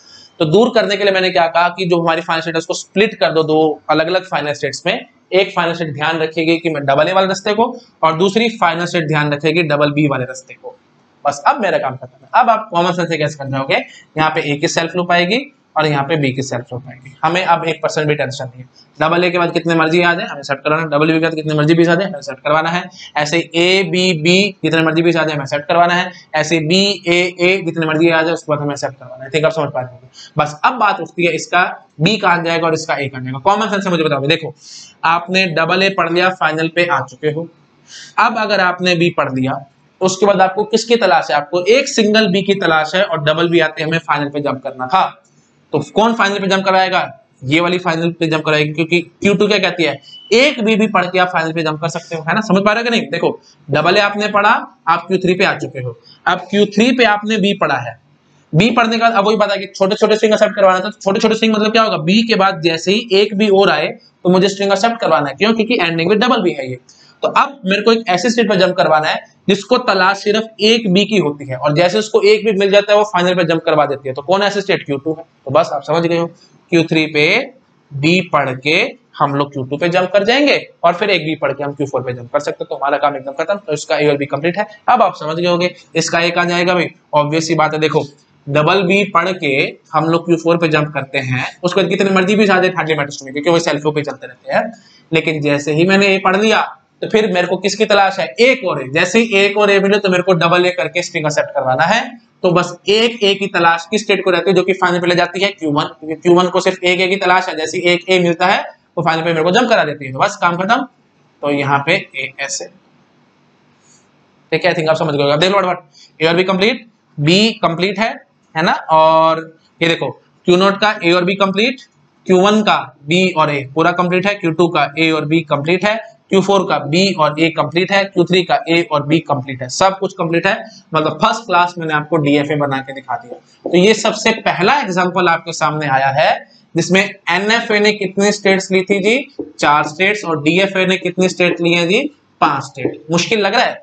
तो दूर करने के लिए मैंने क्या कहा कि जो हमारी फाइनल स्टेट है उसको स्प्लिट कर दो दो अलग अलग फाइनल स्टेट्स में। एक फाइनल स्टेट ध्यान रखेगी कि मैं डबल ए वाले रास्ते को, और दूसरी फाइनल स्टेट ध्यान रखेगी डबल बी वाले रास्ते को। बस अब मेरा काम खत्म है। अब आप कॉमन सेंस से कैसे कर जाओगे, यहाँ पे ए की सेल्फ लूप आएगी और यहाँ पे बी की सेल्फ लूप आएगी। हमें अब 1% भी टेंशन नहीं है। डबल ए के बाद कितने मर्जी आ जाए हमें सेट करवाना है, डबल बी के बाद कितने मर्जी भी आ जाए हमें सेट करवाना है, ऐसे ए बी बी जितने मर्जी भी आ जाए हमें सेट करवाना है, ऐसे बी ए जितने मर्जी आ जाए उसके बाद हमें सेट करवाना है। ठीक है, आप समझ पा रहे होंगे। बस अब बात उठती है इसका बी कहाँ जाएगा और इसका ए कहाँ जाएगा। कॉमन सेंस से मुझे बताओगे, देखो आपने डबल ए पढ़ लिया, फाइनल पे आ चुके हो। अब अगर आपने बी पढ़ लिया तो उसके बाद आपको किसकी तलाश है, आपको एक सिंगल बी की तलाश है और डबल बी आते हमें फाइनल पे जंप करना था। तो कौन फाइनल पे जंप कराएगा, ये वाली फाइनल पे जंप कराएगी, क्योंकि Q2 क्या कहती है, एक बी भी पढ़ के आप फाइनल पे जंप कर सकते हो, है ना। समझ पा रहे हो कि नहीं। देखो डबल ए आपने पढ़ा, आप Q3 पे आ चुके हो। अब Q3 पे आपने बी पढ़ा है, बी पढ़ने के बाद अब वही बात है कि छोटे छोटे स्ट्रिंग एक्सेप्ट करवाना था। छोटे छोटे स्ट्रिंग मतलब क्या होगा, बी के बाद जैसे ही एक बी और आए तो मुझे स्ट्रिंग एक्सेप्ट करवाना है, क्यों, क्योंकि एंडिंग में डबल बी है ये। तो अब मेरे को एक ऐसे स्टेट पर जंप करवाना है जिसको तलाश सिर्फ एक बी की होती है, और जैसे उसको एक बी मिल जाता है वो फाइनल पे जंप करवा देती है। तो कौन ऐसे स्टेट, Q2 है। तो बस आप समझ गए हो, Q3 पे बी पढ़ के हम लोग Q2 पे जंप कर जाएंगे और फिर एक बी पढ़ के हम Q4 पे जंप कर सकते हैं। तो हमारा काम एकदम खत्म। तो इसका ए और बी कंप्लीट है। अब आप समझ गए होंगे इसका ए कहां जाएगा भाई, ऑब्वियस सी बात है। देखो डबल बी पढ़ के हम लोग Q4 पे जंप करते हैं, उसके बाद कितनी मर्जी भी आ जाए हार्डली मैटर्स टू मी, क्योंकि वो सेल्फ पे चलते रहते हैं। लेकिन जैसे ही मैंने ए पढ़ लिया तो फिर मेरे को किसकी तलाश है, एक और ए। जैसे ही एक और ए मिले तो मेरे को डबल ए करके स्ट्रिंग एक्सेप्ट करवाना है। तो बस एक ए की तलाश किस स्टेट को रहती है, जो कि फाइनल पे ले जाती है Q1, क्योंकि Q1 को सिर्फ एक ए की तलाश है। जैसे एक ए मिलता है तो फाइनल पे मेरे को जंप करा देती है। तो बस काम खत्म। तो यहाँ पे ए ऐसे, ठीक है, आई थिंक आप समझ गए। अब देख लो फटाफट, ए और बी कंप्लीट, बी कंप्लीट है ना। और ये देखो Q0 का ए और बी कंप्लीट, Q1 का बी और ए पूरा कंप्लीट है, Q2 का ए और बी कंप्लीट है, Q4 का बी और ए कंप्लीट है, Q3 का ए और बी कंप्लीट है, सब कुछ कंप्लीट है। मतलब फर्स्ट क्लास मैंने आपको डीएफए बना के दिखा दिया। तो ये सबसे पहला एग्जांपल आपके सामने आया है जिसमें एनएफए ने कितनी स्टेट्स ली थी जी, 4 स्टेट्स, और डीएफए ने कितनी स्टेट ली है जी, 5 स्टेट। मुश्किल लग रहा है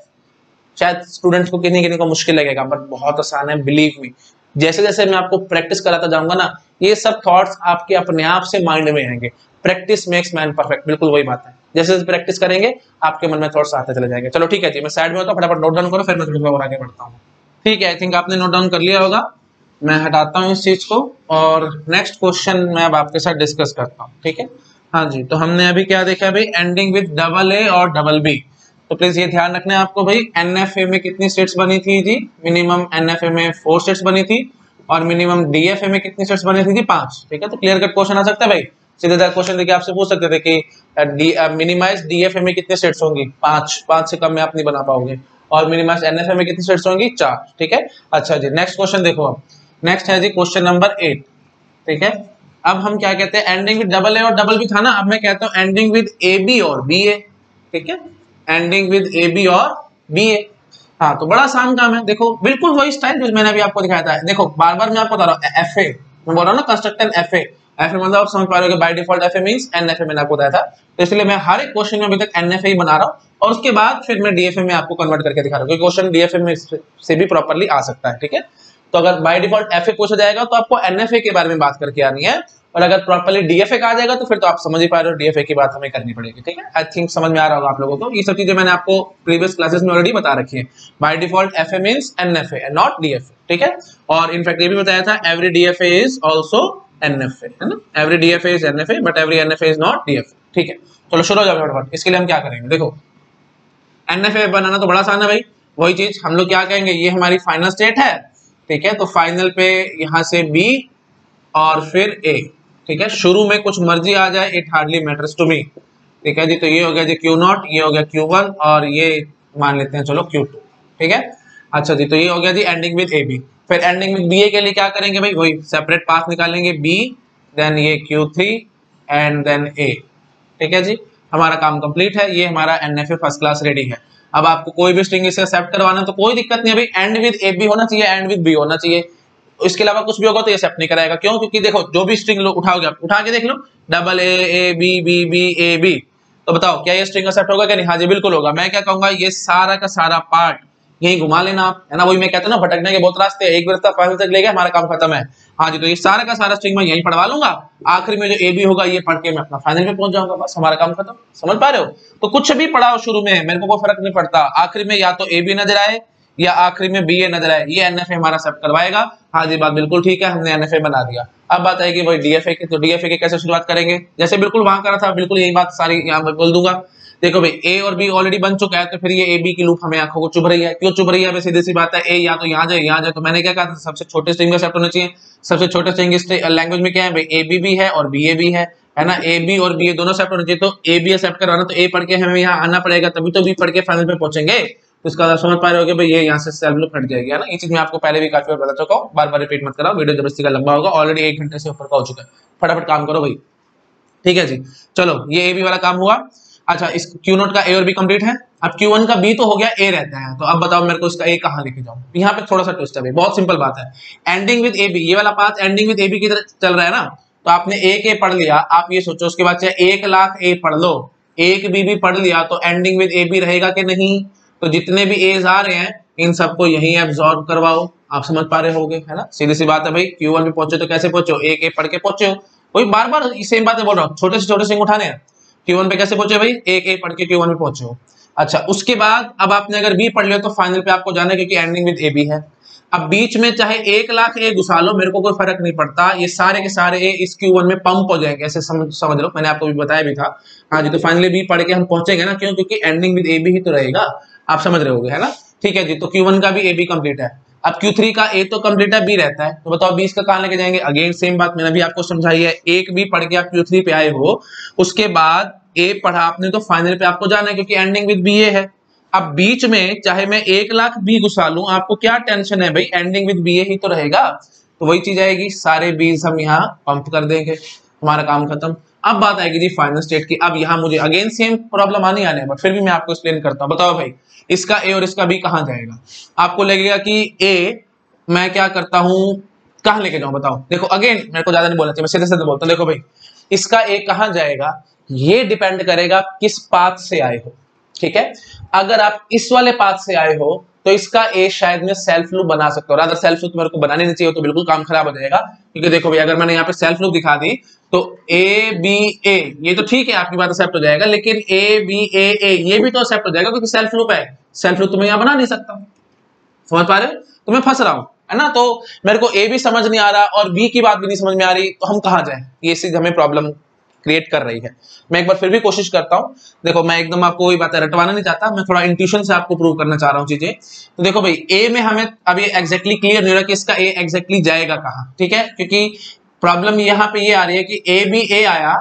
शायद स्टूडेंट्स को, किसी को मुश्किल लगेगा, बट बहुत आसान है, बिलीव मी। जैसे जैसे मैं आपको प्रैक्टिस कराता जाऊंगा ना, ये सब थॉट्स आपके अपने आप से माइंड में आएंगे। प्रैक्टिस मेक्स मैन परफेक्ट, बिल्कुल वही बात है। जैसे जैसे प्रैक्टिस करेंगे आपके मन में थॉट्स आते चले जाएंगे। चलो ठीक है जी, मैं साइड में होता हूं, फटाफट नोट डाउन करो, फिर मैं थोड़ा और आगे बढ़ता हूँ। ठीक है, आई थिंक आपने नोट डाउन कर लिया होगा। मैं हटाता हूँ इस चीज को और नेक्स्ट क्वेश्चन मैं अब आपके साथ डिस्कस करता हूँ। ठीक है, हाँ जी। तो हमने अभी क्या देखा है भाई, एंडिंग विद डबल ए और डबल बी। तो प्लीज ये ध्यान रखना है आपको भाई, एनएफए में कितनी स्टेट्स बनी थी जी, मिनिमम एनएफए में 4 स्टेट्स बनी थी, और मिनिमम डीएफए में कितनी स्टेट्स बनी थी जी, 5। ठीक है, तो क्लियर कट क्वेश्चन आ सकता है भाई। सीधे क्वेश्चन देखिए आपसे पूछ सकते थे कि मिनिमाइज डीएफए में कितनी स्टेट्स होंगी, 5 से कम में आप नहीं बना पाओगे, और मिनिमाइज एनएफए में कितनी स्टेट्स होंगी, 4। ठीक है, अच्छा जी, नेक्स्ट क्वेश्चन देखो। अब नेक्स्ट है जी क्वेश्चन नंबर 8। ठीक है, अब हम क्या कहते हैं, एंडिंग विद डबल ए और डबल बी था ना, अब मैं कहता हूँ एंडिंग विद ए बी और बी ए। ठीक है, एंडिंग विद ए बी और बी ए। हाँ, तो बड़ा आसान काम है। देखो बिल्कुल वही स्टाइल जो मैंने अभी आपको दिखाया था। देखो बार बार मैं आपको बता रहा हूँ, एफ ए मैं बोल रहा हूँ ना, कंस्ट्रक्टर एफ ए मतलब आप समझ पा रहे हो कि by default F A means NFA मैंने आपको बताया था। तो इसलिए मैं हर एक क्वेश्चन में अभी तक एनएफए ही बना रहा हूँ, और उसके बाद फिर मैं डीएफए में आपको कन्वर्ट करके दिखा रहा हूँ, क्योंकि क्वेश्चन डीएफए में से भी प्रॉपर्ली आ सकता है। ठीक है, तो अगर बाय डिफॉल्ट एफए पूछा जाएगा तो आपको एनएफए के बारे में बात करके आनी है, और अगर प्रॉपर्ली डीएफए का आ जाएगा तो फिर तो आप समझ ही पा रहे हो डीएफए की बात हमें करनी पड़ेगी। ठीक है, आई थिंक समझ में आ रहा होगा आप लोगों को। ये सब चीजें मैंने आपको प्रीवियस क्लासेस में ऑलरेडी बता रखी है। By default FA means NFA and not DFA. ठीक है, और इनफैक्ट ये भी बताया था every DFA is also NFA, है ना। Every DFA is NFA but every NFA is not DFA. ठीक है, चलो शुरू हो जाओ फटाफट। इसके लिए हम क्या करेंगे, देखो एनएफए बनाना तो बड़ा आसान है भाई। वही चीज हम लोग क्या कहेंगे, ये हमारी फाइनल स्टेट है। ठीक है, तो फाइनल पे यहाँ से बी और फिर ए। ठीक है, शुरू में कुछ मर्जी आ जाए, it hardly matters to me. ठीक है जी, तो ये हो गया जी Q0, ये हो गया Q1, और ये मान लेते हैं चलो Q2। ठीक है, अच्छा जी, तो ये हो गया जी एंडिंग विद ए बी। फिर एंडिंग विद बी ए के लिए क्या करेंगे भाई, वही सेपरेट पाथ निकालेंगे, बी देन ये Q3 एंड देन ए। ठीक है जी, हमारा काम कंप्लीट है। ये हमारा एनएफए फर्स्ट क्लास रेडी है। अब आपको कोई भी स्ट्रिंग इसे एक्सेप्ट करवाना तो कोई दिक्कत नहीं है भाई, एंड विद ए बी होना चाहिए, एंड विद बी होना चाहिए। इसके अलावा कुछ भी होगा तो ये एक्सेप्ट नहीं कराएगा। क्यों? क्योंकि देखो जो भी स्ट्रिंग लो उठाओगे, आप उठा के देख लो, double a a B B B A b, तो बताओ क्या ये स्ट्रिंग एक्सेप्ट होगा क्या नहीं? हाँ जी बिल्कुल होगा। मैं क्या कहूंगा, ये सारा का सारा पार्ट यही घुमा लेना आप, है ना। वही मैं कहता हूँ ना, भटकने के बहुत रास्ते, एक बार फाइनल तक ले गया हमारा काम खत्म है। हाँ जी, तो ये सारा का सारा स्ट्रिंग मैं यही पढ़वा लूंगा, आखिरी में जो ए बी होगा ये पढ़ के मैं अपना फाइनल पे पहुंच जाऊंगा, बस हमारा काम खत्म। समझ पा रहे हो? तो कुछ भी पढ़ाओ शुरू में, मेरे को कोई फर्क नहीं पड़ता, आखिरी में या तो ए बी नजर आए या आखिरी में बी ए नजर आए, ये एनएफए हमारा एक्सेप्ट करवाएगा। हाँ जी, बात बिल्कुल ठीक है, हमने एनएफए बना दिया। अब बात आएगी वही डीएफए की, तो डीएफए की कैसे शुरुआत करेंगे, जैसे बिल्कुल वहां करा था, बिल्कुल यही बात सारी यहाँ पर बोल दूंगा। देखो भाई, ए और बी ऑलरेडी बन चुका है, तो फिर ये ए बी की लूप हमें आंखों को चुभ रही है। क्यों चुभ रही है? सीधी सी बात है, ए या तो यहाँ जाए यहाँ जाए, तो मैंने क्या कहा था, सबसे छोटे स्ट्रिंग का सेट होना चाहिए। सबसे छोटे स्ट्रिंग लैंग्वेज में क्या है भाई, ए बी भी है और बी ए भी है ना। ए बी और बी ए दोनों सेट होना चाहिए, तो ए बी एक्सेप्ट करवाना, तो ए पढ़ के हमें यहाँ आना पड़ेगा, तभी तो बी पढ़ के फाइनल पे पहुंचेंगे। तो इसका आप समझ पा रहे हो कि भाई ये यहाँ से सेल्फ लूप हट जाएगी, है ना। ये चीज मैं आपको पहले भी काफी बार बता चुका हूँ, बार बार रिपीट मत कराओ, वीडियो जबरदस्ती का लंबा होगा, ऑलरेडी 1 घंटे से ऊपर का हो चुका है। फटाफट काम करो भाई, ठीक है जी। चलो, ये ए बी वाला काम हुआ। अच्छा, इस क्यू नोट का ए और बी कंप्लीट है। अब क्यू वन का बी तो हो गया, ए रहता है, तो अब बताओ मेरे को इसका ए कहाँ लेके जाऊं? यहाँ पे थोड़ा सा ट्विस्ट है, बहुत सिंपल बात है। एंडिंग विद ए बी, ये वाला path ending with A B की तरह चल रहा है ना, तो आपने एक ए पढ़ लिया, आप ये सोचो उसके बाद चाहे 1 लाख ए पढ़ लो, एक बी भी पढ़ लिया, तो एंडिंग विद ए बी रहेगा कि नहीं? तो जितने भी एज आ रहे हैं इन सबको यही एब्जॉर्ब करवाओ। आप समझ पा रहे होगे, है ना। सीधी सी बात है भाई, Q1 में पहुंचे तो कैसे पहुंचे? एक ए पढ़ के पहुंचे हो। वही बार बार सेम बातें बोल रहा हूँ, छोटे से छोटे स्ट्रिंग उठाने हैं। Q1 पे कैसे पहुंचे भाई? एक ए पढ़ के Q1 में पहुंचे हो। अच्छा, उसके बाद अब आपने अगर बी पढ़ लिया तो फाइनल पे आपको जाना है, क्योंकि एंडिंग विद ए बी है। अब बीच में चाहे 1 लाख ए घुसा लो, मेरे को कोई फर्क नहीं पड़ता, ये सारे के सारे ए इस Q1 में पंप हो जाएंगे, ऐसे समझ लो, मैंने आपको भी बताया भी था। हाँ जी, तो फाइनली बी पढ़ के हम पहुंचेंगे ना, क्यों? क्योंकि एंडिंग विद ए बी ही तो रहेगा। आप समझ रहे होगे, है ना। ठीक है जी, तो Q1 का भी ए बी कंप्लीट है। अब Q3 का ए तो कंप्लीट है, बी रहता है, तो बताओ बी इसका कहां लेके जाएंगे? अगेन सेम बात मैंने भी आपको समझाई है, एक बी पढ़ के आप Q3 पे आए हो, उसके बाद ए पढ़ा आपने तो फाइनल पे आपको जाना है, क्योंकि एंडिंग विद बी ए है। अब बीच में चाहे मैं 1 लाख बी घुसा लूं, आपको क्या टेंशन है भाई, एंडिंग विद बी ए ही तो रहेगा। तो वही चीज आएगी, सारे बीज हम यहाँ पंप कर देंगे, हमारा काम खत्म। अब बात आएगी जी फाइनल स्टेट की। अब यहाँ मुझे अगेन सेम प्रॉब्लम आने वाले हैं, बट फिर भी मैं आपको एक्सप्लेन करता हूँ। बताओ भाई, इसका ए और इसका बी कहाँ जाएगा? आपको लगेगा कि ए मैं क्या करता हूं, कहां लेके जाऊं? बताओ। देखो अगेन मेरे को ज्यादा नहीं बोलना चाहिए, मैं सीधे सीधे बोलता हूं। देखो भाई, इसका ए कहां जाएगा ये डिपेंड करेगा किस पाथ से आए हो, ठीक है। अगर आप इस वाले पाथ से आए हो तो इसका ए शायद मैं सेल्फ लूप बना सकता हूं, अगर सेल्फ लूप मेरे को बनाने नहीं चाहिए तो बिल्कुल काम खराब हो जाएगा। क्योंकि देखो भाई, अगर मैंने यहाँ पे सेल्फ लूप दिखा दी तो ए बी ए ये तो ठीक है, आपकी बात एक्सेप्ट हो जाएगा, लेकिन ए बी ए ये भी तो एक्सेप्ट हो जाएगा, क्योंकि सेल्फ लूप है। सेल्फ लूप तो मैं यहाँ बना नहीं सकता, समझ पा रहे हो? तो मैं फंस रहा हूं, है ना। तो मेरे को ए भी समझ नहीं आ रहा और बी की बात भी नहीं समझ में आ रही, तो हम कहां जाएं? ये चीज हमें प्रॉब्लम क्रिएट कर रही है। मैं एक बार फिर भी कोशिश करता हूं। देखो, मैं एकदम आपको वही बातें रटवाना नहीं चाहता, मैं थोड़ा इंट्यूशन से आपको प्रूव करना चाह रहा हूं चीजें। तो देखो भाई, ए में हमें अभी एग्जैक्टली क्लियर नहीं हो रहा कि इसका ए एग्जैक्टली जाएगा कहां, ठीक है। क्योंकि प्रॉब्लम यहाँ पे ये आ रही है कि ए बी ए आया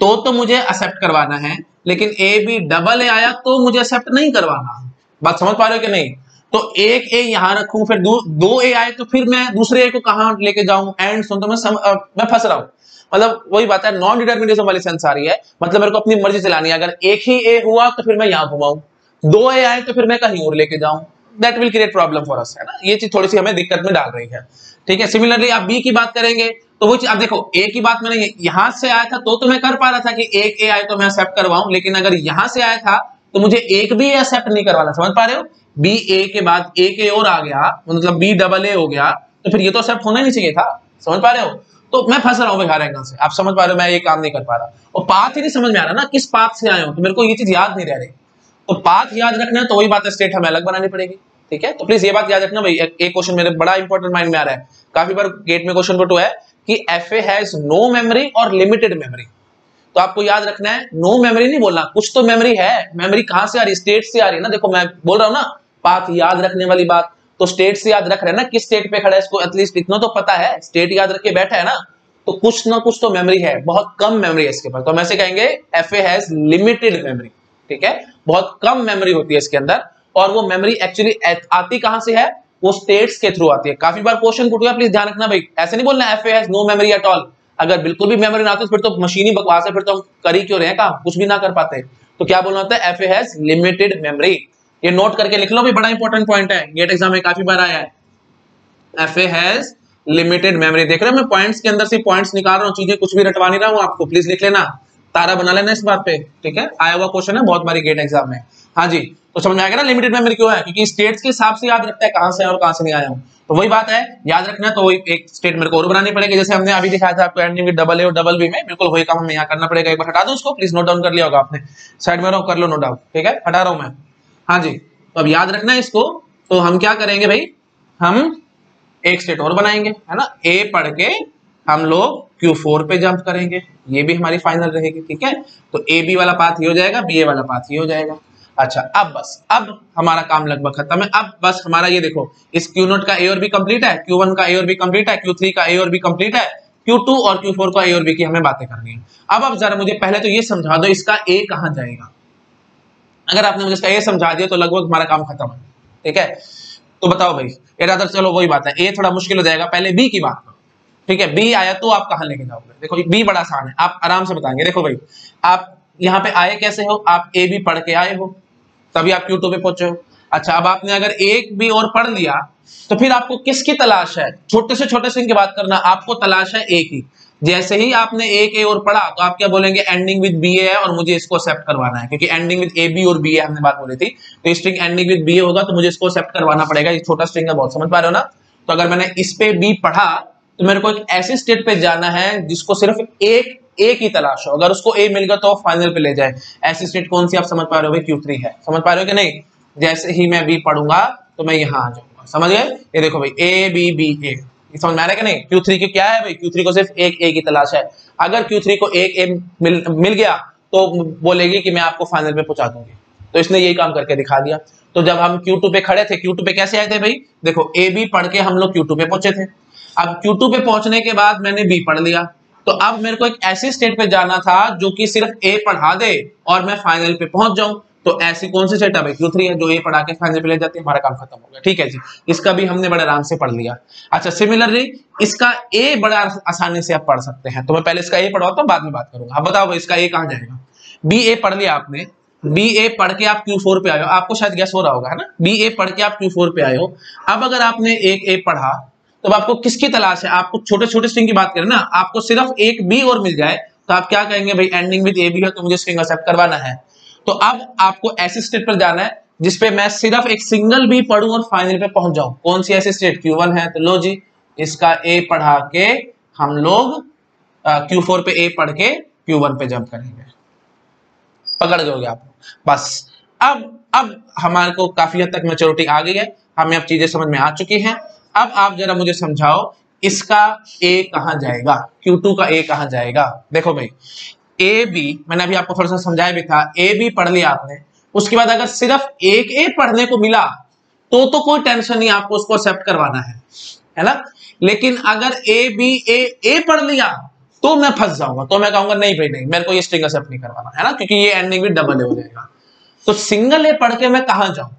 तो मुझे एक्सेप्ट करवाना है, लेकिन ए बी डबल ए आया तो मुझे एक्सेप्ट नहीं करवाना। बात समझ पा रहे हो कि नहीं? तो एक ए यहां रखूं, फिर दो ए आए तो फिर मैं दूसरे ए को कहां लेके जाऊं? एंड सुन, तो मैं फंस रहा हूं। मतलब वही बात है, नॉन डिटर्मिनिज्म वाली सेंस आ रही है। मतलब मेरे को अपनी मर्जी चलानी है, अगर एक ही ए हुआ तो फिर मैं यहां घुमाऊं, 2 ए आए तो फिर मैं कहीं और लेके जाऊं। That will create problem for us, है ना। ये चीज थोड़ी सी हमें दिक्कत में डाल रही है, ठीक है। सिमिलरली आप बी की बात करेंगे तो वो चीज, अब देखो ए की बात मैंने यहां से आया था तो मैं कर पा रहा था कि एक ए आए तो मैं एक्सेप्ट करवाऊं, लेकिन अगर यहां से आया था तो मुझे एक भी एक्सेप्ट नहीं करवाना। समझ पा रहे हो? बी ए के बाद एक ए और आ गया, मतलब बी डबल ए हो गया, तो फिर ये तो एक्सेप्ट होना ही नहीं चाहिए था। समझ पा रहे हो? तो मैं फंस रहा हूँ हर एंगल से। आप समझ पा रहे हो, मैं ये काम नहीं कर पा रहा, और पाथ ही नहीं समझ में आ रहा ना, किस पाथ से आए हो, तो मेरे को ये चीज याद नहीं रह रही। तो पाथ याद रखना है तो वही बात है, स्टेट हमें अलग बनानी पड़ेगी, ठीक है। तो प्लीज ये बात याद रखना भाई। एक क्वेश्चन मेरे बड़ा इंपॉर्टेंट माइंड में आ रहा है, काफी बार गेट में क्वेश्चन नंबर 2 है कि F A has no memory और लिमिटेड मेमोरी। तो आपको याद रखना है, नो मेमोरी नहीं बोलना, कुछ तो मेमोरी है। मेमोरी कहां से आ रही है? स्टेट से आ रही है ना। देखो मैं बोल रहा हूं ना, पाथ याद रखने वाली बात, तो स्टेट से याद रख रहे हैं ना, किस स्टेट पे खड़ा है, इसको एटलीस्ट इतना तो पता है, स्टेट याद रख के बैठा है ना, तो कुछ ना कुछ तो मेमोरी है, बहुत कम मेमोरी है इसके पास। तो हम ऐसे कहेंगे F A has limited memory, ठीक है। बहुत कम मेमोरी होती है इसके अंदर, और वो मेमोरी एक्चुअली आती कहां से है? वो स्टेट्स के थ्रू आती है। काफी बार क्वेश्चन पूछ गया, प्लीज ध्यान रखना भाई, ऐसे नहीं बोलना F A has no memory at all. अगर बिल्कुल भी मेमोरी ना आती फिर तो मशीन ही बकवास है, फिर तो हम कर ही क्यों रहे हैं काम, कुछ भी ना कर पाते। तो क्या बोलना होता है? F A has limited memory. ये नोट करके लिख लो भी, बड़ा इंपॉर्टेंट पॉइंट है, गेट एग्जाम में काफी बार आया है। F A has limited memory. देख रहे हो मैं पॉइंट्स के अंदर से पॉइंट्स निकाल रहा हूं, चीजें कुछ भी रटवा नहीं रहा हूं आपको, प्लीज लिख लेना। तारा बना लेना इस बात पे, ठीक है, आया हुआ क्वेश्चन है बहुत बारी गेट एग्जाम में। हाँ जी, तो समझ में आ गया ना लिमिटेड मेमोरी क्यों है, क्योंकि स्टेट्स के हिसाब से याद रखता है कहां से और कहां से नहीं आया हूं। तो वही बात है, याद रखना तो वही एक स्टेट मेरे को और बनानी पड़ेगी, जैसे हमने अभी दिखाया था आपको एंडिंग विद डबल ए और डबल बी में, बिल्कुल वही काम हमें यहाँ करना पड़ेगा। एक बार हटा दो उसको, प्लीज नोट डाउन कर लिया होगा आपने, साइड में रहो कर लो नोट डाउन, ठीक है, हटा रहा हूं मैं। हाँ जी, तो अब याद रखना है इसको। तो हम क्या करेंगे भाई, हम एक स्टेट और बनाएंगे, है ना, ए पढ़ के हम लोग Q4 पे जंप करेंगे, ये भी हमारी फाइनल रहेगी, ठीक है। तो ए बी वाला पाथ ही हो जाएगा, बी ए वाला पाथ ही हो जाएगा। अच्छा, अब बस, अब हमारा काम लगभग खत्म है। अब बस हमारा ये देखो, इस Q0 का ए और बी कंप्लीट है, Q1 का ए और बी कंप्लीट है, Q3 का ए और बी कंप्लीट है, Q2 और Q4 का ए और बी की हमें बातें करनी है। अब जरा मुझे पहले तो ये समझा दो इसका ए कहां जाएगा। अगर आपने मुझे इसका ए समझा दिया तो लगभग हमारा काम खत्म है, ठीक है। तो बताओ भाई, इरादा चलो वही बात है, ए थोड़ा मुश्किल हो जाएगा, पहले बी की बात करो, ठीक है। बी आया तो आप कहां लेके जाओगे, देखो बी बड़ा आसान है, आप आराम से बताएंगे। देखो भाई, आप यहाँ पे आए कैसे हो, आप ए बी पढ़ के आए हो, तभी आप Q2 पे पहुंचे हो। अच्छा, अब आपने अगर एक बी और पढ़ लिया तो फिर आपको किसकी तलाश है, छोटे से छोटे सिंह की बात करना, आपको तलाश है ए की। जैसे ही आपने एक ए और पढ़ा तो आप क्या बोलेंगे, एंडिंग विद बी ए है और मुझे इसको एक्सेप्ट करवाना है, क्योंकि एंडिंग विद ए बी और बी ए हमने बात बोली थी, तो स्ट्रिंग एंडिंग विद बी ए होगा तो मुझे इसको एक्सेप्ट करवाना पड़ेगा। ये छोटा स्ट्रिंग है, बहुत समझ पा रहे हो ना। तो अगर मैंने इस पे बी पढ़ा तो मेरे को एक ऐसी स्टेट पे जाना है जिसको सिर्फ एक ए की तलाश हो, अगर उसको ए मिल गया तो फाइनल पे ले जाए। ऐसी स्टेट कौन सी, आप समझ पा रहे हो भाई, Q3 है, समझ पा रहे हो कि नहीं। जैसे ही मैं बी पढ़ूंगा तो मैं यहाँ आ जाऊंगा, समझ गए। ये देखो भाई, ए बी बी ए, समझ में आ रहा है कि नहीं। Q3 की क्या है भाई, Q3 को सिर्फ एक ए की तलाश है। अगर Q3 को एक ए मिल गया तो बोलेगी कि मैं आपको फाइनल पे पहुंचा दूंगी, तो इसने यही काम करके दिखा दिया। तो जब हम Q2 पे खड़े थे, Q2 पे कैसे आए थे भाई, देखो ए बी पढ़ के हम लोग Q2 पे पहुंचे थे। अब Q2 पे पहुंचने के बाद मैंने बी पढ़ लिया, तो अब मेरे को एक ऐसी स्टेट पे जाना था जो कि सिर्फ ए पढ़ा दे और मैं फाइनल पे पहुंच जाऊं। तो ऐसी कौन सी स्टेट है भाई, Q3 है, जो ए पढ़ा के फाइनल पे ले जाती है, हमारा काम खत्म हो गया, ठीक है जी। इसका भी हमने बड़े आराम से पढ़ लिया। अच्छा, सिमिलरली इसका ए बड़ा आसानी से आप पढ़ सकते हैं। तो मैं पहले इसका ए पढ़ाता हूं, बाद में बात करूंगा। अब बताओ भाई, इसका ए कहां जाएगा। बी ए पढ़ लिया आपने, बी ए पढ़ के आप Q4 पे आए हो, आपको शायद गैस हो रहा होगा, है ना। बी ए पढ़ के आप Q4 पे आए हो। अब अगर आपने एक ए पढ़ा तो आपको किसकी तलाश है, आपको छोटे छोटे स्ट्रिंग की बात करें ना, आपको सिर्फ एक बी और मिल जाए तो आप क्या कहेंगे भाई, एंडिंग विद ए बी है तो मुझे स्ट्रिंग एक्सेप्ट करवाना है। तो अब आपको ऐसी स्टेट पर जाना है जिसपे मैं सिर्फ एक सिंगल बी पढ़ूं और फाइनल पे पहुंच जाऊं। कौन सी ऐसी स्टेट, Q1 है। तो लो जी, इसका ए पढ़ा के हम लोग Q4 पे ए पढ़ के Q1 पे जंप करेंगे। पकड़ गए आप बस। अब हमारे को काफी हद तक मैच्योरिटी आ गई है, हमें अब चीजें समझ में आ चुकी हैं। अब आप जरा मुझे समझाओ इसका ए कहां जाएगा, Q2 का ए कहां जाएगा। देखो भाई, ए बी मैंने अभी आपको थोड़ा सा समझाया भी था, ए बी पढ़ लिया आपने, उसके बाद अगर सिर्फ एक ए पढ़ने को मिला तो कोई टेंशन नहीं, आपको उसको एक्सेप्ट करवाना है ना। लेकिन अगर ए बी ए पढ़ लिया तो मैं फंस जाऊंगा, तो मैं कहूंगा नहीं भाई नहीं, मेरे को ये स्ट्रिंग एक्सेप्ट नहीं करवाना, है ना, क्योंकि ये एंडिंग विद डबल ए हो जाएगा। तो सिंगल ए पढ़ के मैं कहां जाऊं,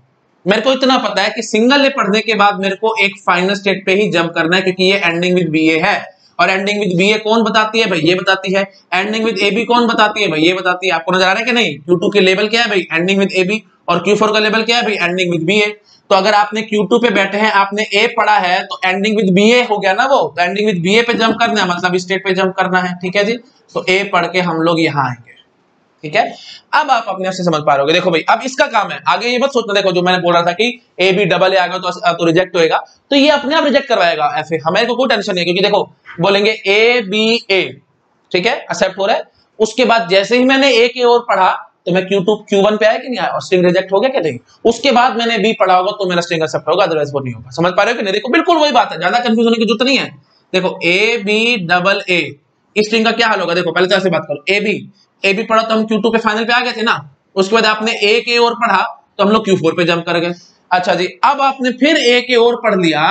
मेरे को इतना पता है कि सिंगल ए पढ़ने के बाद मेरे को एक फाइनल स्टेट पे ही जंप करना है, क्योंकि ये एंडिंग विद बी ए है। और एंडिंग विद बी ए कौन बताती है भाई, ये बताती है। एंडिंग विद ए बी कौन बताती है भाई, ये बताती है। आपको नजर आ रहा है कि नहीं, Q2 के लेवल क्या है भाई, एंडिंग विद ए बी, और Q4 का लेवल क्या है भाई, एंडिंग विद बी ए। तो अगर आपने Q2 पे बैठे हैं, आपने ए पढ़ा है, तो एंडिंग विद बी ए हो गया ना वो, तो एंडिंग विद बी ए पे जंप करना है, मतलब स्टेट पे जंप करना है, ठीक है जी। तो ए पढ़ के हम लोग यहाँ आएंगे, ठीक है। अब आप अपने आप से समझ पा रहे होगे। देखो भाई, अब इसका काम है, आगे ये मत सोचना, देखो जो मैंने बोल रहा था कि ए बी डबल ए आ गया तो रिजेक्ट होएगा, तो ये अपने आप रिजेक्ट करवाएगा ऐसे, हमें को कोई टेंशन नहीं है, क्योंकि देखो बोलेंगे ए बी ए, ठीक है, एक्सेप्ट हो रहा है। उसके बाद जैसे ही मैंने ए की ओर पढ़ा तो मैं Q1 पे आया कि नहीं आया, और स्ट्रिंग रिजेक्ट हो गया क्या नहीं। उसके बाद मैंने बी पढ़ा होगा तो मेरा स्ट्रिंग एक्सेप्ट होगा, अदरवाइज वो नहीं होगा। समझ पा रहे हो कि नहीं। देखो बिल्कुल वही बात है, ज्यादा कंफ्यूज होने की जरूरत नहीं है। देखो ए बी डबल ए, इस स्ट्रिंग का क्या हाल होगा। देखो पहले तो ऐसे बात करो, ए बी पढ़ा तो हम Q2 पे फाइनल पे आ गए थे ना। उसके बाद आपने ए के और पढ़ा तो हम लोग Q4 पे जंप कर गए। अच्छा जी, अब आपने फिर ए के और पढ़ लिया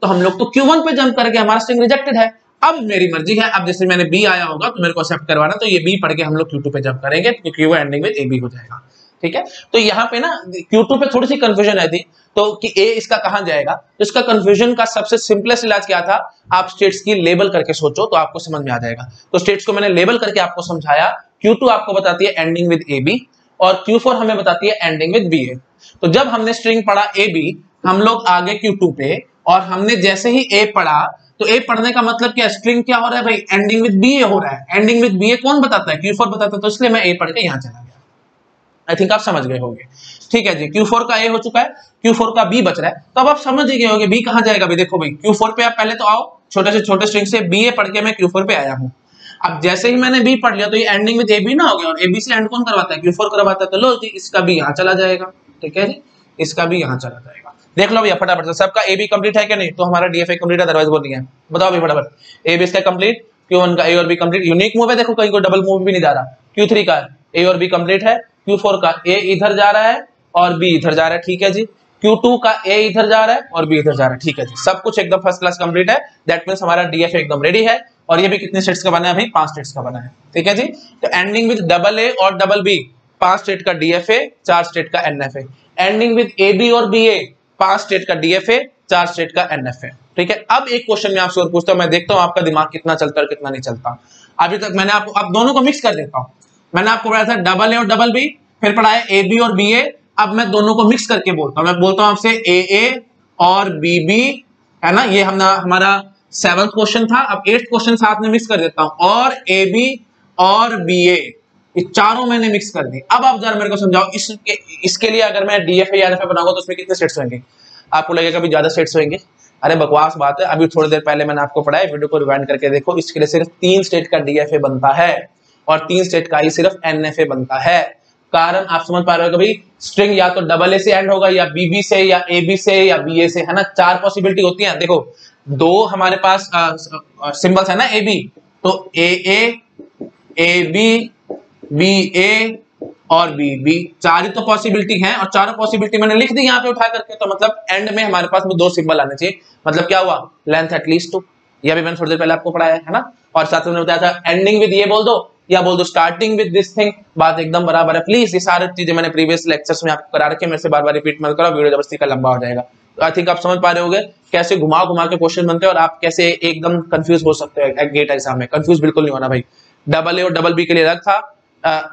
तो हम लोग तो Q1 पे जंप कर गए, हमारा स्ट्रिंग रिजेक्टेड है। अब मेरी मर्जी है, अब जैसे मैंने बी आया होगा तो मेरे को एक्सेप्ट करवाना, तो ये बी पढ़ के हम लोग Q2 पे जंप करेंगे, क्योंकि वो एंडिंग में ए बी हो जाएगा, ठीक है। तो यहाँ पे ना Q2 पे थोड़ी सी कंफ्यूजन आई थी, तो कि ए इसका कहां जाएगा। तो इसका कंफ्यूजन का सबसे सिंपलेस्ट इलाज क्या था, आप स्टेट्स की लेबल करके सोचो तो आपको समझ में आ जाएगा। तो स्टेट्स को मैंने लेबल करके आपको समझाया। Q2 आपको बताती है एंडिंग विद ए बी, और Q4 हमें बताती है एंडिंग विद बी ए। तो जब हमने स्ट्रिंग पढ़ा ए बी, हम लोग आगे Q2 पे, और हमने जैसे ही ए पढ़ा तो ए पढ़ने का मतलब क्या, स्ट्रिंग क्या हो रहा है भाई, एंडिंग विद बी ए हो रहा है। एंडिंग विद बी ए कौन बताता है, Q4 बताता है, तो इसलिए मैं ए पढ़ के यहां चला गया। आई थिंक आप समझ गए होंगे। ठीक है जी, Q4 का ए हो चुका है, Q4 का बी बच रहा है, तो अब आप समझ ही गए होंगे बी कहां जाएगा भाई। देखो भाई Q4 पे आप पहले तो आओ, छोटे से छोटे स्ट्रिंग से बी ए पढ़ के मैं Q4 पे आया हूं। अब जैसे ही मैंने बी पढ़ लिया तो ये एंडिंग विद ए बी ना हो गया, और ए बी से एंड कौन करवाता है, Q4 करवाता है, तो लो जी इसका भी यहां चला जाएगा। ठीक है जी, इसका भी यहां चला जाएगा। देख लो भैया फटाफट से, सबका ए बी कंप्लीट है कि नहीं, तो हमारा डीएफए कंप्लीट है, अदरवाइज बोल नहीं है। बताओ भाई फटाफट, ए बी इसका कंप्लीट, Q1 का ए और बी कंप्लीट, यूनिक मूव है, देखो कहीं कोई डबल मूव भी नहीं जा रहा। Q3 का ए और बी कंप्लीट है, Q4 का ए इधर जा रहा है और बी इधर जा रहा है। ठीक है जी, Q2 का ए इधर जा रहा है और बी इधर जा रहा है। ठीक है जी, सब कुछ एकदम फर्स्ट क्लास कंप्लीट है। दैट मींस हमारा डीएफए एकदम रेडी है। और ये भी कितने स्टेट्स का बना है भाई, 5 स्टेट्स का बना है। ठीक है जी, तो एंडिंग विद डबल ए और डबल बी 5 स्टेट का डीएफए, 4 स्टेट का NFA. Ending with A B और बी ए 5 स्टेट का डीएफए, 4 स्टेट का एनएफए। ठीक है, अब एक क्वेश्चन मैं आपसे और पूछता हूं, मैं देखता हूं आपका दिमाग कितना चलता है और कितना नहीं चलता। अभी तक मैंने आपको, अब दोनों को मिक्स कर देता हूं। मैंने आपको पढ़ाया था डबल ए और डबल बी, फिर पढ़ाया ए बी और बी ए। अब मैं दोनों को मिक्स करके बोलता हूं, मैं बोलता हूं आपसे ए ए और बी बी, है ना, ये हमारा 7th क्वेश्चन था। अब 8th क्वेश्चन साथ में मिक्स कर देता हूं, और ए बी और बी ए, ये चारों मैंने मिक्स कर दी। अब आप जरा मेरे को समझाओ, इसके लिए अगर मैं डीएफए या एनएफए बनाऊंगा तो उसमें कितने सेट्स होंगे। आपको लगेगा भी ज्यादा सेट्स होंगे, अरे बकवास बात है। अभी थोड़ी देर पहले मैंने आपको पढ़ाया, वीडियो को रिवाइंड करके देखो, इसके लिए सिर्फ 3 स्टेट का डीएफए बनता है और 3 स्टेट का ही सिर्फ एनएफए बनता है। कारण आप समझ पा रहे हो कि भाई स्ट्रिंग या तो डबल ए से एंड होगा, या बीबी से, या एबी से, या बीए से, है ना। 4 पॉसिबिलिटी होती है। देखो 2 हमारे पास सिंबल्स है ना, ए बी, तो ए बी, बी ए और बी बी, 4 ही तो पॉसिबिलिटी हैं, और चारों पॉसिबिलिटी मैंने लिख दी यहाँ पे उठा करके। तो मतलब एंड में हमारे पास वो 2 सिंबल आने चाहिए। मतलब क्या हुआ, लेंथ एटलीस्ट 2, यह भी मैंने थोड़ी देर पहले आपको पढ़ाया है ना। और साथ में बताया था एंडिंग विद ये बोल दो या बोल दो स्टार्टिंग विद दिस थिंग, बात एकदम बराबर है। प्लीज ये सारी चीजें मैंने प्रीवियस लेक्चर्स में आपको करा रखी है, मेरे से बार बार रिपीट मत करो, वीडियो जबरदस्ती का लंबा हो जाएगा। तो आई थिंक आप समझ पा रहे होंगे कैसे घुमा घुमा के क्वेश्चन बनते हैं, और आप कैसे एकदम कंफ्यूज हो सकते हो गेट एग्जाम में। कंफ्यूज बिल्कुल नहीं होना भाई। डबल ए और डबल बी के लिए अलग था,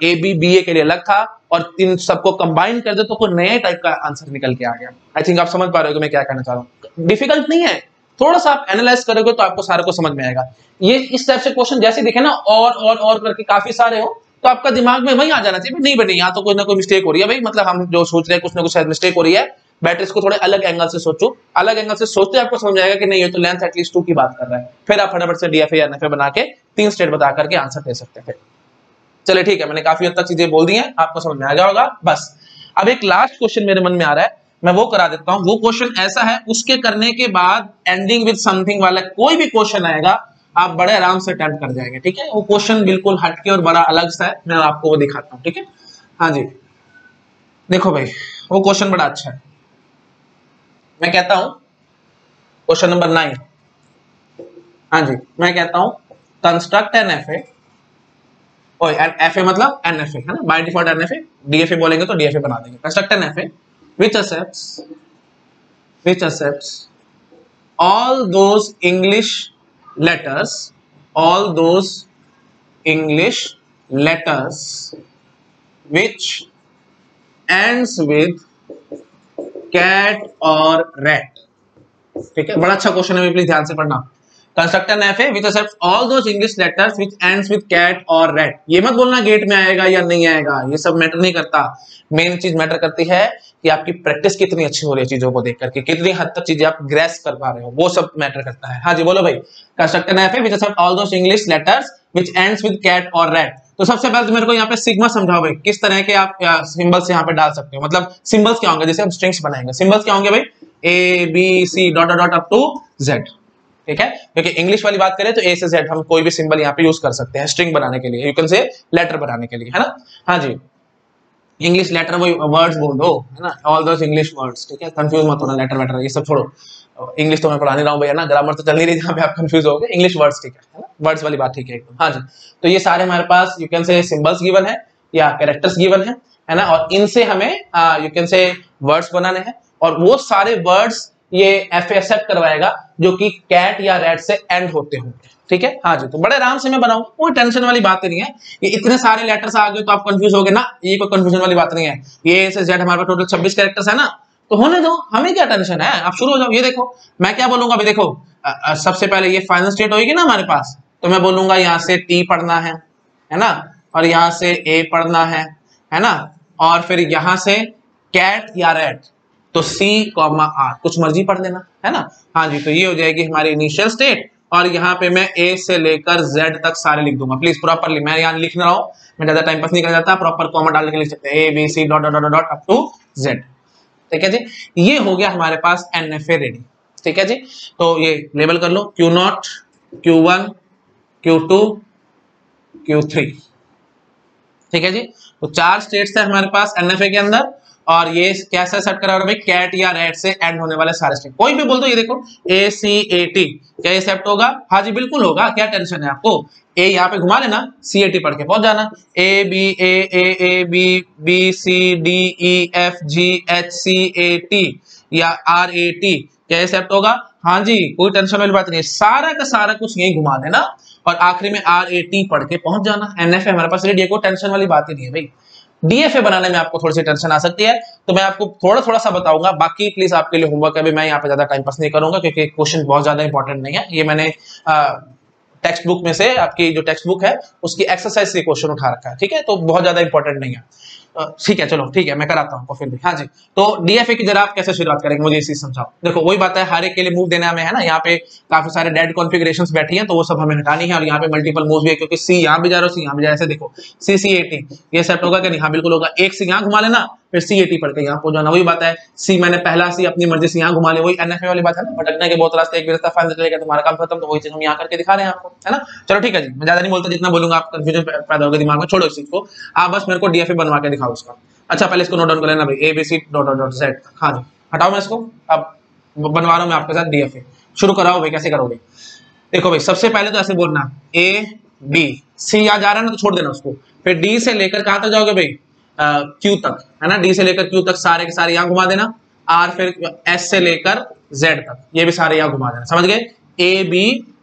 ए बी बी ए के लिए अलग था, और इन सबको कंबाइन कर दे तो कोई नए टाइप का आंसर निकल के आ गया। आई थिंक आप समझ पा रहे हो कि मैं क्या कहना चाह रहा हूँ। डिफिकल्ट नहीं है, थोड़ा सा आप एनालाइज करोगे तो आपको सारे को समझ में आएगा। ये इस टाइप से क्वेश्चन जैसे दिखे ना, और करके काफी सारे हो, तो आपका दिमाग में वही आ जाना चाहिए, नहीं बेटे यहाँ तो कोई ना कोई मिस्टेक हो रही है भाई। मतलब हम जो सोच रहे हैं कुछ ना कुछ मिस्टेक हो रही है, बेटर इसको थोड़े अलग एंगल से सोचो। अलग एंगल से सोचते आपको समझ आएगा कि नहीं ये तो लेंथ एटलीस्ट 2 की बात कर रहा है। फिर आप फटाफट से डीएफए या एनएफए बना के 3 स्टेट बता करके आंसर दे सकते थे। चलिए ठीक है, मैंने काफी हद तक चीजें बोल दी हैं, आपको समझ में आ गया होगा। बस अब एक लास्ट क्वेश्चन मेरे मन में आ रहा है, मैं वो करा देता हूं। वो क्वेश्चन ऐसा है, उसके करने के बाद एंडिंग विद समथिंग वाला कोई भी क्वेश्चन आएगा आप बड़े आराम से अटेम्प्ट कर जाएंगे। ठीक है, वो क्वेश्चन बिल्कुल हटके और बड़ा अलग सा है, मैं आपको वो दिखाता हूँ। ठीक है, हाँ जी देखो भाई वो क्वेश्चन बड़ा अच्छा है। मैं कहता हूं क्वेश्चन नंबर 9, हाँ जी मैं कहता हूं कंस्ट्रक्ट एन एफए, एफए मतलब एनएफए है ना, बाय डिफॉल्ट एनएफए, डीएफए बोलेंगे तो डीएफए बना देंगे। Construct N FA which accepts all those English letters which ends with cat or rat। ठीक है, बड़ा अच्छा क्वेश्चन है, प्लीज ध्यान से पढ़ना। Construct N FA which accepts all those English letters which ends with cat or rat। ये मत बोलना गेट में आएगा या नहीं आएगा, ये सब मैटर नहीं करता। मेन चीज मैटर करती है कि आपकी प्रैक्टिस कितनी अच्छी हो रही है चीजों को देख करके, कितनी हद तक चीजें आप ग्रेस्प कर पा रहे हो, वो सब मैटर करता है। हाँ जी बोलो भाई। Construct N FA which accepts all those English letters which ends with cat or rat। तो सबसे पहले तो मेरे को यहाँ पे सिग्मा समझाओ भाई, किस तरह के आप सिंबल्स यहाँ पे डाल सकते हो। मतलब सिंबल्स क्या होंगे, जैसे हम स्ट्रिंग्स बनाएंगे, सिंबल्स क्या होंगे भाई, A B C dot dot up to Z. ठीक है, क्योंकि इंग्लिश वाली बात करें तो ए से जेड हम कोई भी सिंबल यहाँ पे यूज कर सकते हैं स्ट्रिंग बनाने के लिए, यू कैन से लेटर बनाने के लिए, है ना। हाँ जी, इंग्लिश लेटर वही वर्ड्स बोल दो, है ना, ऑल दोस इंग्लिश वर्ड्स। ठीक है, कंफ्यूज मत होना, लेटर वेटर ये सब छोड़ो, इंग्लिश तो मैं पढ़ा नहीं रहा हूँ भैया ना, ग्रामर तो चल नहीं रही जहाँ पे आप कंफ्यूज हो गए। इंग्लिश वर्ड्स ठीक है ना, वर्ड्स वाली बात ठीक है एकदम। हाँ जी, तो ये सारे हमारे पास you can say symbols given है या कैरेक्टर्स गिवन है ना, और इनसे हमें यू कैन से वर्ड्स बनाने हैं, और वो सारे वर्ड्स ये एफए एक्सेप्ट करवाएगा जो कि कैट या रैट से एंड होते होंगे। ठीक है, हाँ जी, तो बड़े आराम से मैं बनाऊंगा, कोई टेंशन वाली बात नहीं है। ये इतने सारे लेटर्स आ गए तो आप कंफ्यूज हो गए ना, ये कोई कंफ्यूजन वाली बात नहीं है। ये से जेड हमारे पास टोटल 26 कैरेक्टर्स है ना, तो होने दो, हमें क्या टेंशन है, आप शुरू हो जाओ। ये देखो मैं क्या बोलूंगा अभी, देखो सबसे पहले ये फाइनल स्टेट होगी ना हमारे पास, तो मैं बोलूंगा यहाँ से टी पढ़ना है ना, और यहाँ से ए पढ़ना है ना, और फिर यहाँ से कैट या रैट, तो सी कॉमा आर कुछ मर्जी पढ़ लेना है ना। हाँ जी, तो ये हो जाएगी हमारी इनिशियल स्टेट, और यहाँ पे मैं ए से लेकर जेड तक सारे लिख दूंगा। प्लीज प्रॉपरली, मैं यहाँ लिख रहा हूँ, मैं ज्यादा टाइम पास नहीं कर जाता, प्रॉपर कॉमा डाल के लिख सकते हैं, A B C dot dot dot up to Z. ठीक है जी, ये हो गया हमारे पास NFA रेडी। ठीक है जी, तो ये लेबल कर लो Q0, Q1, Q2, Q3। ठीक है जी, तो 4 स्टेट्स है हमारे पास NFA के अंदर, और ये कैसे सेट करा भाई, कैट या रैट से एंड होने वाले सारे स्टेट, कोई भी बोल दो। ये देखो ACAT, क्या ये सेट होगा? हाँ जी बिल्कुल होगा, क्या टेंशन है आपको। ए यहाँ पे घुमा लेना, CAT पढ़ के पहुंच जाना, ABAABBCDEFGHCAT या RAT, क्या ये सेट होगा? हाँ जी, कोई टेंशन वाली बात नहीं है, सारा का सारा कुछ यही घुमा देना और आखिरी में RAT पढ़ के पहुंच जाना। NFA हमारे पास रेडी है, कोई टेंशन वाली बात ही नहीं है भाई। DFA बनाने में आपको थोड़ी सी टेंशन आ सकती है, तो मैं आपको थोड़ा सा बताऊंगा, बाकी प्लीज आपके लिए होमवर्क है, मैं यहाँ पे ज्यादा टाइम पास नहीं करूंगा क्योंकि क्वेश्चन बहुत ज्यादा इंपॉर्टेंट नहीं है। ये मैंने टेक्स्ट बुक में से, आपकी जो टेक्स्ट बुक है उसकी एक्सरसाइज से क्वेश्चन उठा रखा है, ठीक है, तो बहुत ज्यादा इंपॉर्टेंट नहीं है। ठीक है, चलो ठीक है, मैं कराता हूँ फिर भी। हाँ जी, तो DFA की जरा आप कैसे शुरुआत करेंगे, मुझे इसी समझाओ। देखो वही बात है, हर एक के लिए मूव देना में है ना, यहाँ पे काफी सारे डेड कॉन्फ़िगरेशंस बैठी हैं, तो वो सब हमें हटानी है, और यहाँ पे मल्टीपल मूव्स भी है, क्योंकि सी यहाँ भी जा रहा है, सी यहाँ भी जा रहा है। ऐसे देखो CCAT ये सेट होगा कि नहीं? हाँ बिल्कुल होगा। एक सी यहाँ घुमा लेना, फिर CAT पढ़ के यहाँ पहुंच जाना। वही बात है, सी मैंने पहला सी अपनी मर्जी से यहाँ घुमा ले, वही NFA वाली बात है ना, भटकने के बहुत रास्ते, एक भी रास्ता फाइनल चलेगा, तुम्हारा काम खत्म। तो वही चीज हम यहाँ करके दिखा रहे हैं आपको, है ना। चलो ठीक है जी, मैं ज्यादा नहीं बोलता, जितना बोलूंगा आप कंफ्यूजन पैदा होगा दिमाग में, छोड़ो इस चीज को, आप बस मेरे को DFA बनवा के दिखाओ उसका। अच्छा पहले इसको नोट डाउन कर लेना भाई, ABC dot dot dot Z। हाँ जी, हटाओ मैं इसको, अब बनवा रहा हूँ मैं आपके साथ DFA। शुरू कराओ भाई, कैसे करोगे? देखो भाई, सबसे पहले तो ऐसे बोलना A B, C यहाँ जा रहा है ना तो छोड़ देना उसको, फिर D से लेकर कहां तक जाओगे भाई? Q तक, है ना। D से लेकर Q तक सारे के सारे यहाँ घुमा देना, R फिर S से लेकर Z तक, ये भी सारे यहाँ घुमा देना, समझ गए? A B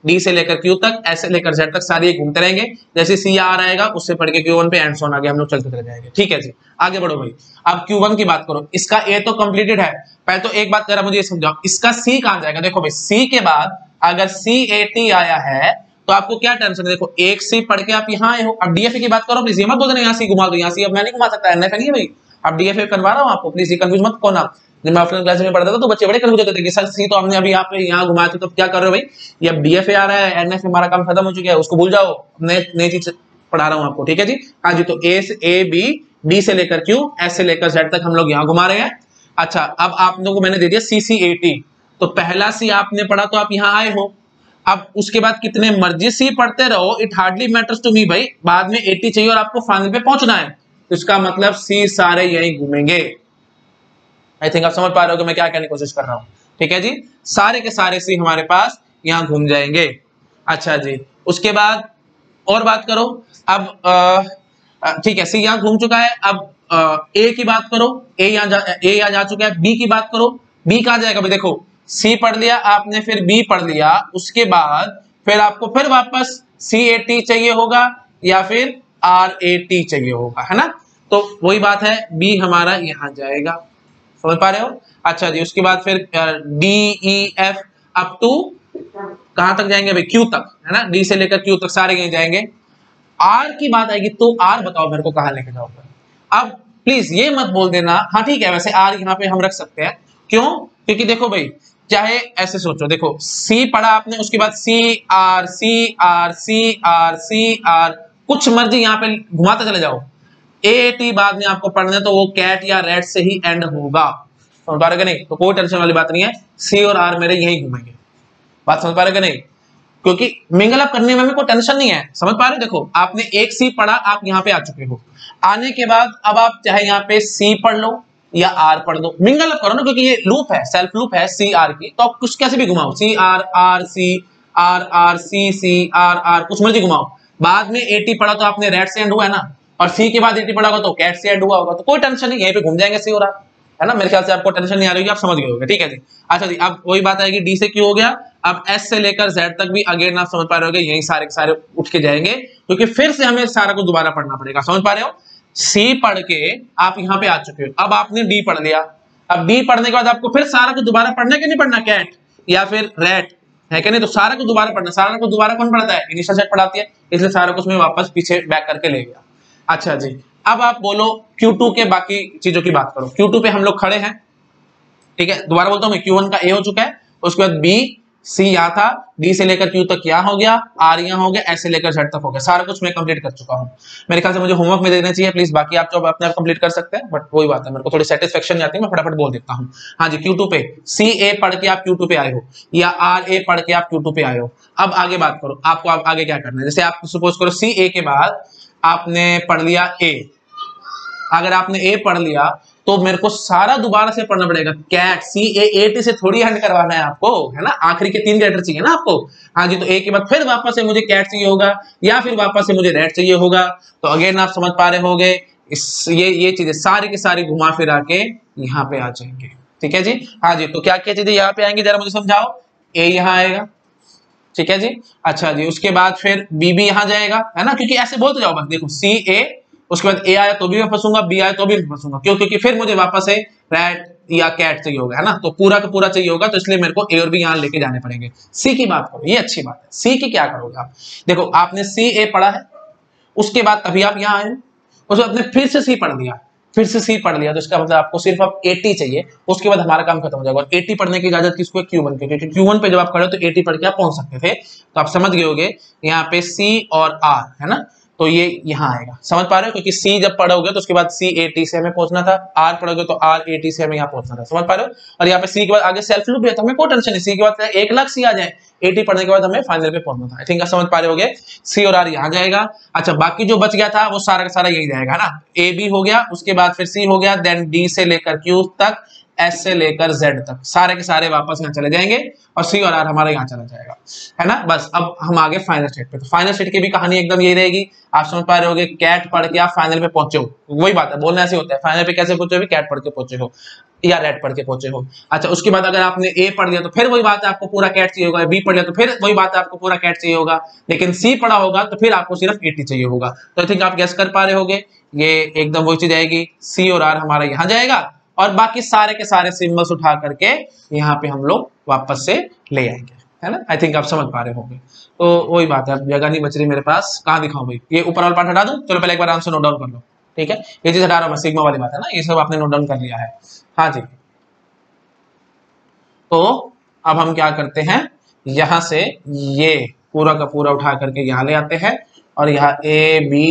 D से लेकर Q तक, S से लेकर Z तक सारे घूमते रहेंगे। जैसे C आ रहेगा उससे पढ़ के Q1 पे एंड सोन आगे हम लोग चलते चले जाएंगे। ठीक है जी, आगे बढ़ो भाई। अब Q1 की बात करो, इसका A तो कंप्लीटेड है, पहले तो एक बात जरा मुझे ये समझाओ, इसका C कहां जाएगा? देखो भाई, C के बाद अगर CAT आया है तो आपको क्या टेंशन है? देखो एक C पढ़ के आप यहाँ आए हो। अब DFA की बात करो प्लीज, ये मत बोल देना यहाँ C घुमा दो, यहाँ C अब मैं नहीं घुमा सकता, NFA नहीं है भाई। अब DFA करवा रहा हूँ आपको, प्लीज ये कंफ्यूज मत होना। जब मैं ऑफलाइन क्लास में पढ़ता था तो बच्चे बड़े कंफ्यूज होते थे कि सर सी तो हमने अभी आप यहाँ घुमाए थे, तो क्या कर रहे हो भाई? ये अब DFA आ रहा है, NFA हमारा काम खत्म हो चुका है, उसको भूल जाओ, नई चीज पढ़ा रहा हूँ आपको। ठीक है जी, हाँ जी, तो A B D से लेकर Q, S से लेकर Z तक हम लोग यहाँ घुमा रहे हैं। अच्छा, अब आप लोगों को मैंने दे दिया CCAT, तो पहला C आपने पढ़ा तो आप यहाँ आए हो। अब उसके बाद कितने मर्जी C पढ़ते रहो, it hardly matters to me भाई, बाद में 80 चाहिए और आपको फाइनल पे पहुंचना है, तो इसका मतलब C सारे यही घूमेंगे। आई थिंक आप समझ पा रहे हो कि मैं क्या कहने की कोशिश कर रहा हूँ। ठीक है जी, सारे के सारे C हमारे पास यहाँ घूम जाएंगे। अच्छा जी, उसके बाद और बात करो, अब ठीक है, C यहाँ घूम चुका है। अब A की बात करो, A यहाँ जा चुका है। B की बात करो, B कहाँ जाएगा भाई? देखो C पढ़ लिया आपने, फिर B पढ़ लिया, उसके बाद फिर आपको फिर वापस CAT चाहिए होगा या फिर RAT चाहिए होगा, है ना। तो वही बात है, B हमारा यहाँ जाएगा, समझ पा रहे हो? अच्छा जी, उसके बाद फिर D E F up to कहां तक जाएंगे भाई? Q तक, है ना। D से लेकर Q तक सारे यहीं जाएंगे। R की बात आएगी तो R बताओ मेरे को कहां लेके जाओगे? अब प्लीज ये मत बोल देना, हाँ ठीक है, वैसे R यहाँ पे हम रख सकते हैं, क्यों? क्योंकि देखो भाई, चाहे ऐसे सोचो, देखो C पढ़ा आपने, उसके बाद C R C R C R C R, कुछ मर्जी यहाँ पे घुमाते चले जाओ। AAT बाद में आपको पढ़ना, तो वो कैट या रैट से ही एंड होगा, समझ पा रहे नहीं? तो कोई टेंशन वाली बात नहीं है, C और R मेरे यही घूमेंगे, बात समझ पा रहे नहीं? क्योंकि मिंगल अप करने में कोई टेंशन नहीं है, समझ पा रहे? देखो आपने एक C पढ़ा, आप यहाँ पे आ चुके हो, आने के बाद अब आप चाहे यहाँ पे C पढ़ लो या R पढ़ दो, मिंगल अप करो ना, क्योंकि ये लूप है, सेल्फ लूप है C R की, तो आप कुछ कैसे भी घुमाओ, C R R C R R C C R R, कुछ मर्जी घुमाओ। बाद में AT पढ़ा तो आपने रैट से एंड हुआ है ना, और C के बाद AT पढ़ा होगा तो कैट से एंड हुआ होगा, तो कोई टेंशन नहीं, यहीं पे घूम जाएंगे C और R, है ना। मेरे ख्याल से आपको टेंशन नहीं आ रही होगी, आप समझ गए होंगे। ठीक है जी, अच्छा जी, अब वही बात आएगी, D से Q हो गया, अब S से लेकर Z तक भी अगेन आप समझ पा रहे होगे, यही सारे के सारे उठ के जाएंगे, क्योंकि फिर से हमें सारा कुछ दोबारा पढ़ना पड़ेगा, समझ पा रहे हो? C पढ़ के आप यहाँ पे आ चुके हो, अब आपने D पढ़ लिया, अब बी पढ़ने के बाद आपको फिर सारा को दोबारा पढ़ना कि नहीं पढ़ना, कैट या फिर रैट, है कि नहीं, तो सारा को दोबारा पढ़ना। सारा को दोबारा कौन पढ़ता है, इनिशियल सेट पढ़ाती है, इसलिए सारा को उसमें वापस पीछे बैक करके ले गया। अच्छा जी, अब आप बोलो Q2 के बाकी चीजों की बात करो। Q2 पे हम लोग खड़े हैं, ठीक है, दोबारा बोलता हूं मैं, Q1 का A हो चुका है, उसके बाद B C यहाँ था, D से लेकर Q तक यहाँ हो गया, R यहाँ हो गया, S से लेकर Z तक हो गया, सारा कुछ मैं कंप्लीट कर चुका हूँ। मेरे ख्याल से मुझे होमवर्क में देना चाहिए प्लीज, बाकी आप तो अपने आप कंप्लीट कर सकते हैं, बट वही बात है, मेरे को थोड़ी सेटिस्फेक्शन नहीं आती है, मैं फटाफट बोल देता हूँ। हाँ जी, Q2 पे CA पढ़ के आप Q2 पे आए हो, या RA पढ़ के आप Q2 पे आए हो। अब आगे बात करो, आपको आप आगे क्या करना है। जैसे आप सपोज करो CA के बाद आपने पढ़ लिया A, अगर आपने A पढ़ लिया तो मेरे को सारा दोबारा से पढ़ना पड़ेगा। कैट CAAT से थोड़ी हैंड करवाना है आपको, है ना, आखिरी के 3 कैरेक्टर चाहिए ना आपको। हाँ जी, तो A के बाद फिर वापस से मुझे कैट चाहिए होगा, या फिर वापस से मुझे रेड चाहिए होगा। तो अगेन आप समझ पा रहे होगे, ये चीजें सारी की सारी घुमा फिरा के यहाँ पे आ जाएंगे। ठीक है जी, हाँ जी, तो क्या क्या चीजें यहाँ पे आएंगी जरा मुझे समझाओ। A यहाँ आएगा, ठीक है जी। अच्छा जी, उसके बाद फिर B भी यहाँ जाएगा, है ना, क्योंकि ऐसे बोलते जाओ बस। देखो CA, उसके बाद A आया तो भी मैं फंसूंगा, B आया तो भी मैं फंसूंगा, क्यों, क्योंकि फिर मुझे वापस से रैट या कैट चाहिए होगा, है ना, तो पूरा का पूरा चाहिए होगा, तो इसलिए मेरे को A और B यहाँ लेके जाने पड़ेंगे। C की बात करो, ये अच्छी बात है। C की क्या करोगे आप, देखो आपने CA पढ़ा है, उसके बाद तभी आप यहाँ आए, उसके बाद आपने फिर से C पढ़ लिया, फिर से C पढ़ लिया, तो इसका मतलब आपको सिर्फ अब 80 चाहिए, उसके बाद हमारा काम खत्म हो जाएगा। और 80 पढ़ने की इजाजत किसको है, Q1 के, क्योंकि Q1 पे जब आप खड़े हो तो 80 पढ़ के आप पहुंच सकते थे। तो आप समझ गए होगे यहाँ पे C और R, है ना, तो ये यहाँ आएगा, समझ पा रहे हो, क्योंकि C जब पढ़ोगे तो उसके बाद CAT से हमें पहुंचना था, R पढ़ोगे तो RAT से हमें यहाँ पहुंचना था, समझ पा रहे हो। और यहाँ पे C के बाद आगे सेल्फ लूप भी है, तो हमें कोई टेंशन नहीं, C के बाद 1 लाख C आ जाए, 80 पढ़ने के बाद हमें फाइनल पे पहुंचना था। आई थिंक आप समझ पा रहे होगे, C और R यहाँ जाएगा। अच्छा, बाकी जो बच गया था वो सारा का सारा यही जाएगा, है ना, A B हो गया, उसके बाद फिर C हो गया, देन D से लेकर Q तक, S से लेकर Z तक, सारे के सारे वापस यहाँ चले जाएंगे, और C और R हमारा यहाँ चला जाएगा, है ना। बस अब हम आगे फाइनल स्टेट पे, तो फाइनल स्टेट की भी कहानी एकदम यही रहेगी। आप समझ पा रहे होगे, कैट पढ़ के आप फाइनल पे पहुंचे हो, वही बात है, बोलना ऐसे होता है, फाइनल पे कैसे पहुंचे हो, कैट पढ़ के पहुंचे हो या रेड पढ़ के पहुंचे हो। अच्छा, उसके बाद अगर आपने A पढ़ लिया तो फिर वही बात है, आपको पूरा कैट चाहिए होगा, B पढ़ लिया तो फिर वही बात है, आपको पूरा कैट चाहिए होगा, लेकिन C पढ़ा होगा तो फिर आपको सिर्फ 80 चाहिए होगा। तो आई थिंक आप गैस कर पा रहे होगे, ये एकदम वही चीज आएगी, C और R हमारा यहाँ जाएगा, और बाकी सारे के सारे सिंबल्स उठा करके यहाँ पे हम लोग वापस से ले आएंगे, है ना। आई थिंक आप समझ पा रहे होंगे। तो वही बात है, अब जगह नहीं बच रही मेरे पास, कहाँ दिखाऊं भाई, ये ऊपर वाला पार्ट हटा दूं, चलो पहले एक बार आंसर नोट डाउन कर लो, ठीक है, ये चीज हटा रहा हूं, सिग्मा वाली बात है ना, ये सब आपने नोट डाउन कर लिया है। हाँ जी, तो अब हम क्या करते हैं, यहां से ये पूरा का पूरा उठा करके यहाँ ले आते हैं, और यहाँ A B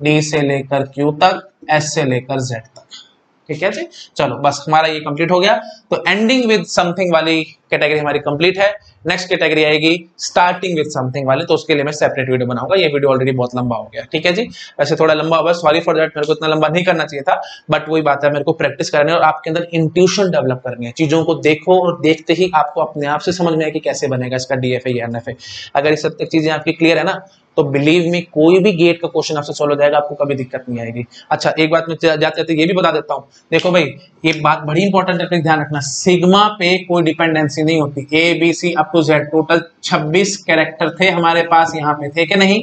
D से लेकर Q तक, S से लेकर Z तक, ठीक है जी। चलो बस हमारा ये कंप्लीट हो गया। तो एंडिंग विद समथिंग वाली कैटेगरी हमारी कंप्लीट है। नेक्स्ट कैटेगरी आएगी स्टार्टिंग विद समथिंग वाली, तो उसके लिए मैं सेपरेट वीडियो बनाऊंगा, ये वीडियो ऑलरेडी बहुत लंबा हो गया, ठीक है जी। वैसे थोड़ा लंबा होगा, सॉरी फॉर दैट, मेरे को इतना लंबा नहीं करना चाहिए था, बट वही बात है, मेरे को प्रैक्टिस करनी है और आपके अंदर इंट्यूशन डेवलप करनी है, चीजों को देखो और देखते ही आपको अपने आप से समझ में आए कि कैसे बनेगा इसका DFA या NFA। अगर ये सब चीजें आपकी क्लियर है ना, तो बिलीव मी कोई भी गेट का क्वेश्चन आपसे सॉल्व हो जाएगा, आपको कभी दिक्कत नहीं आएगी। अच्छा, एक बात मैं जाते जाते ये भी बता देता हूँ, देखो भाई ये बात बड़ी इंपॉर्टेंट है, ध्यान रखना, सिग्मा पे कोई डिपेंडेंसी नहीं होती। ABC up to Z total 26 character थे हमारे पास, यहाँ पे थे कि नहीं,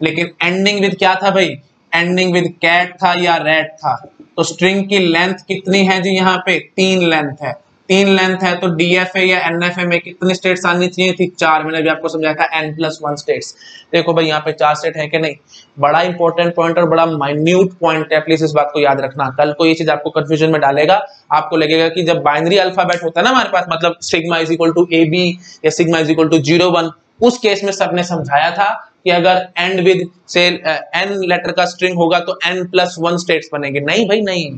लेकिन एंडिंग विद क्या था भाई, एंडिंग विद कैट था या रेड था। तो स्ट्रिंग की लेंथ कितनी है जी, यहाँ पे 3 लेंथ है, 3 लेंथ है, तो DFA या NFA में कितनी स्टेट्स आनी चाहिए थी, 4। मैंने भी आपको समझाया था N+1 स्टेट्स। देखो भाई यहाँ पे 4 स्टेट है कि नहीं, बड़ा इंपॉर्टेंट पॉइंट और बड़ा माइन्यूट पॉइंट है, प्लीज इस बात को याद रखना, कल को ये चीज आपको कंफ्यूजन में डालेगा। आपको लगेगा कि जब बाइनरी अल्फाबेट होता है ना हमारे पास, मतलब sigma is equal to AB या सिग्मा इज इक्वल टू 0 1, उस केस में सबने समझाया था कि अगर एंड विद से n लेटर का स्ट्रिंग होगा तो N+1 स्टेट्स बनेंगे। नहीं भाई नहीं,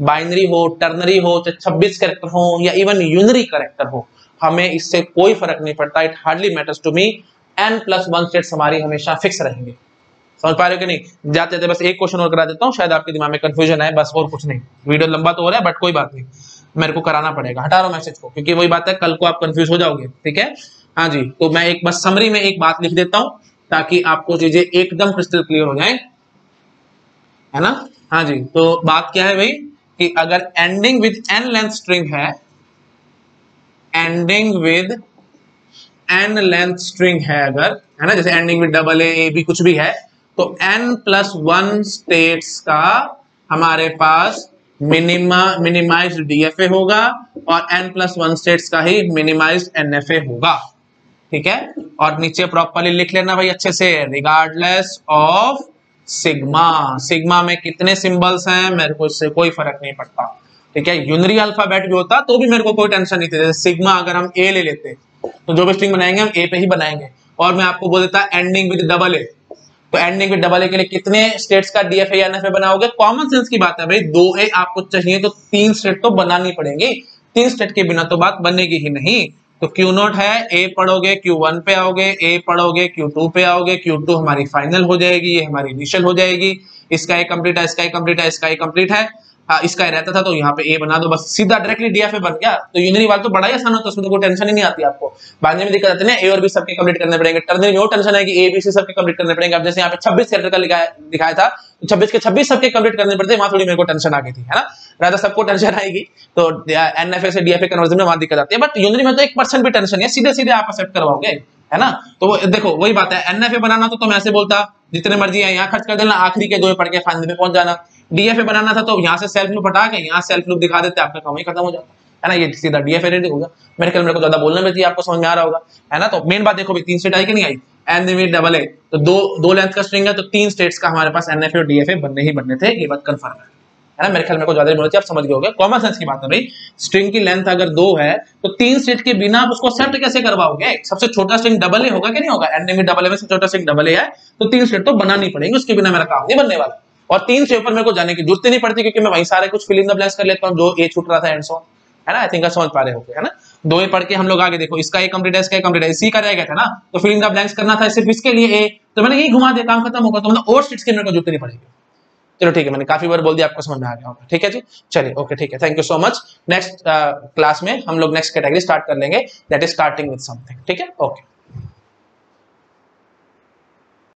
बाइनरी हो, टर्नरी हो, चाहे 26 कैरेक्टर हो या इवन यूनरी कैरेक्टर हो, हमें इससे कोई फर्क नहीं पड़ता, it hardly matters to me, N+1 states हमारी हमेशा फिक्स रहेंगे। समझ पा रहे हो कि नहीं। जाते जाते बस एक क्वेश्चन और करा देता हूँ, शायद आपके दिमाग में कंफ्यूजन है, बस और कुछ नहीं। वीडियो लंबा तो हो रहा है बट कोई बात नहीं, मेरे को कराना पड़ेगा, हटा रहा हूं मैसेज को, क्योंकि वही बात है, कल को आप कंफ्यूज हो जाओगे, ठीक है। हाँ जी, तो मैं एक बस समरी में एक बात लिख देता हूं ताकि आपको चीजें एकदम क्रिस्टल क्लियर हो जाए, है ना। हाँ जी, तो बात क्या है भाई कि अगर ending with n length string है, ending with n length string है अगर, है ना, जैसे एंडिंग विद AA कुछ भी है, तो N+1 स्टेट्स का हमारे पास मिनिमाइज्ड डीएफए होगा और n+1 स्टेट्स का ही मिनिमाइज्ड एनएफए होगा। ठीक है, और नीचे प्रॉपर्ली लिख लेना भाई अच्छे से, रिगार्डलेस ऑफ सिग्मा। सिग्मा में कितने सिंबल्स हैं मेरे को इससे कोई फर्क नहीं पड़ता। ठीक है, यूनरी अल्फाबेट भी होता तो भी मेरे को कोई टेंशन नहीं थी। जैसे सिग्मा अगर हम ए ले लेते तो जो भी स्ट्रिंग बनाएंगे हम ए पे ही बनाएंगे, और मैं आपको बोल देता एंडिंग विद डबल ए, तो एंडिंग विद डबल ए के लिए कितने स्टेट्स का डीएफए या एनएफए बनाओगे? कॉमन सेंस की बात है भाई, 2A आपको चाहिए तो 3 स्टेट तो बनानी पड़ेंगी, 3 स्टेट के बिना तो बात बनेगी ही नहीं। तो Q0 है, A पढ़ोगे Q1 पे आओगे, A पढ़ोगे Q2 पे आओगे, Q2 हमारी फाइनल हो जाएगी, ये हमारी इनिशियल हो जाएगी। इसका एक कंप्लीट है, इसका एक कंप्लीट है, इसका एक कंप्लीट है, हाँ इसका रहता था तो यहाँ पे A बना दो, बस सीधा डायरेक्टली डीएफए बन गया। तो यूनरी वाला तो बड़ा ही आसान होता है, उसमें तो कोई टेंशन ही नहीं आती आपको। बाद में दिक्कत आती है ना, A और B सबके कंप्लीट करने पड़ेंगे, टर्नरी में वो टेंशन है कि A B C सबके कंप्लीट करने पड़ेंगे। अब जैसे यहाँ पे 26 कैरेक्टर का दिखाया था, तो 26 के 26 सबके कंप्लीट करने पड़ते, वहां थोड़ी मेरे को टेंशन आ गई थी, है ना। राधा सबको टेंशन आएगी तो एनएफए से डीएफए कन्वर्जन में वहां दिक्कत आती है, बट यूनरी में तो 1% भी टेंशन है, सीधे सीधे आप एक्सेप्ट करवाओगे, है ना। तो देखो वही बात है, एनएफए बनाना तो मैं ऐसे बोलता जितने मर्जी है यहाँ खर्च कर देना, आखिरी के 2 पढ़ के फाइनल में पहुंच जाना। डीएफए बनाना था तो यहाँ से सेल्फ लूप हटा के यहाँ सेल्फ लूप दिखा देते, आपका काम ही खत्म हो जाता, है ना। ये सीधा डीएफए रेडी होगा। मेरे ख्याल मेरे को ज्यादा बोलने में थी, आपको समझ में आ रहा होगा, है ना। तो मेन बात देखो भाई, 3 स्टेट आई कि नहीं आई, एन विद डबल ए, तो दो लेंथ का स्ट्रिंग है तो 3 स्टेट्स का हमारे पास एनएफए और डीएफए बनने ही बनने थे, ये बात कंफर्म है ना। मेरे ख्याल मेरे को ज्यादा बोलनी थी, आप समझ गए होंगे, कॉमन सेंस की बात है भाई। स्ट्रिंग की लेंथ अगर 2 है तो 3 स्टेट के बिना आप उसको एक्सेप्ट कैसे करवाओगे? सबसे छोटा स्ट्रिंग डबल ए होगा कि नहीं होगा? एन विद डबल ए में सबसे छोटा स्ट्रिंग डबल ए है, तो 3 स्टेट तो बनानी पड़ेंगे, उसके बिना मेरा काम नहीं बनने वाला। और 3 से ऊपर मेरे को जाने की जरूरत नहीं पड़ती, क्योंकि मैं वहीं सारे कुछ फिल इन द ब्लैंक्स कर लेता हूँ जो ए छूट रहा था एंड सो, है ना। आई थिंक समझ पा रहे हो, है ना। 2 ए पढ़ के हम लोग आगे देखो, इसका एक कंप्लीट है, इसका एक कंप्लीट है, इसी का रह गया था ना, तो फिल इन द ब्लैंक्स करना था सिर्फ इसके लिए ए, तो मैंने यही घुमा दिया, काम खत्म होगा। तो मतलब और स्टेट्स की मेरे को जरूरत नहीं पड़ेगी। चलो ठीक है, मैंने काफी बार बोल दिया, आपको समझ में आ गया होगा। ठीक है जी, चलिए ओके, ठीक है, thank you so much. Next class में हम लोग नेक्स्ट कैटेगरी स्टार्ट कर लेंगे, that is starting with something. ठीक है, ओके।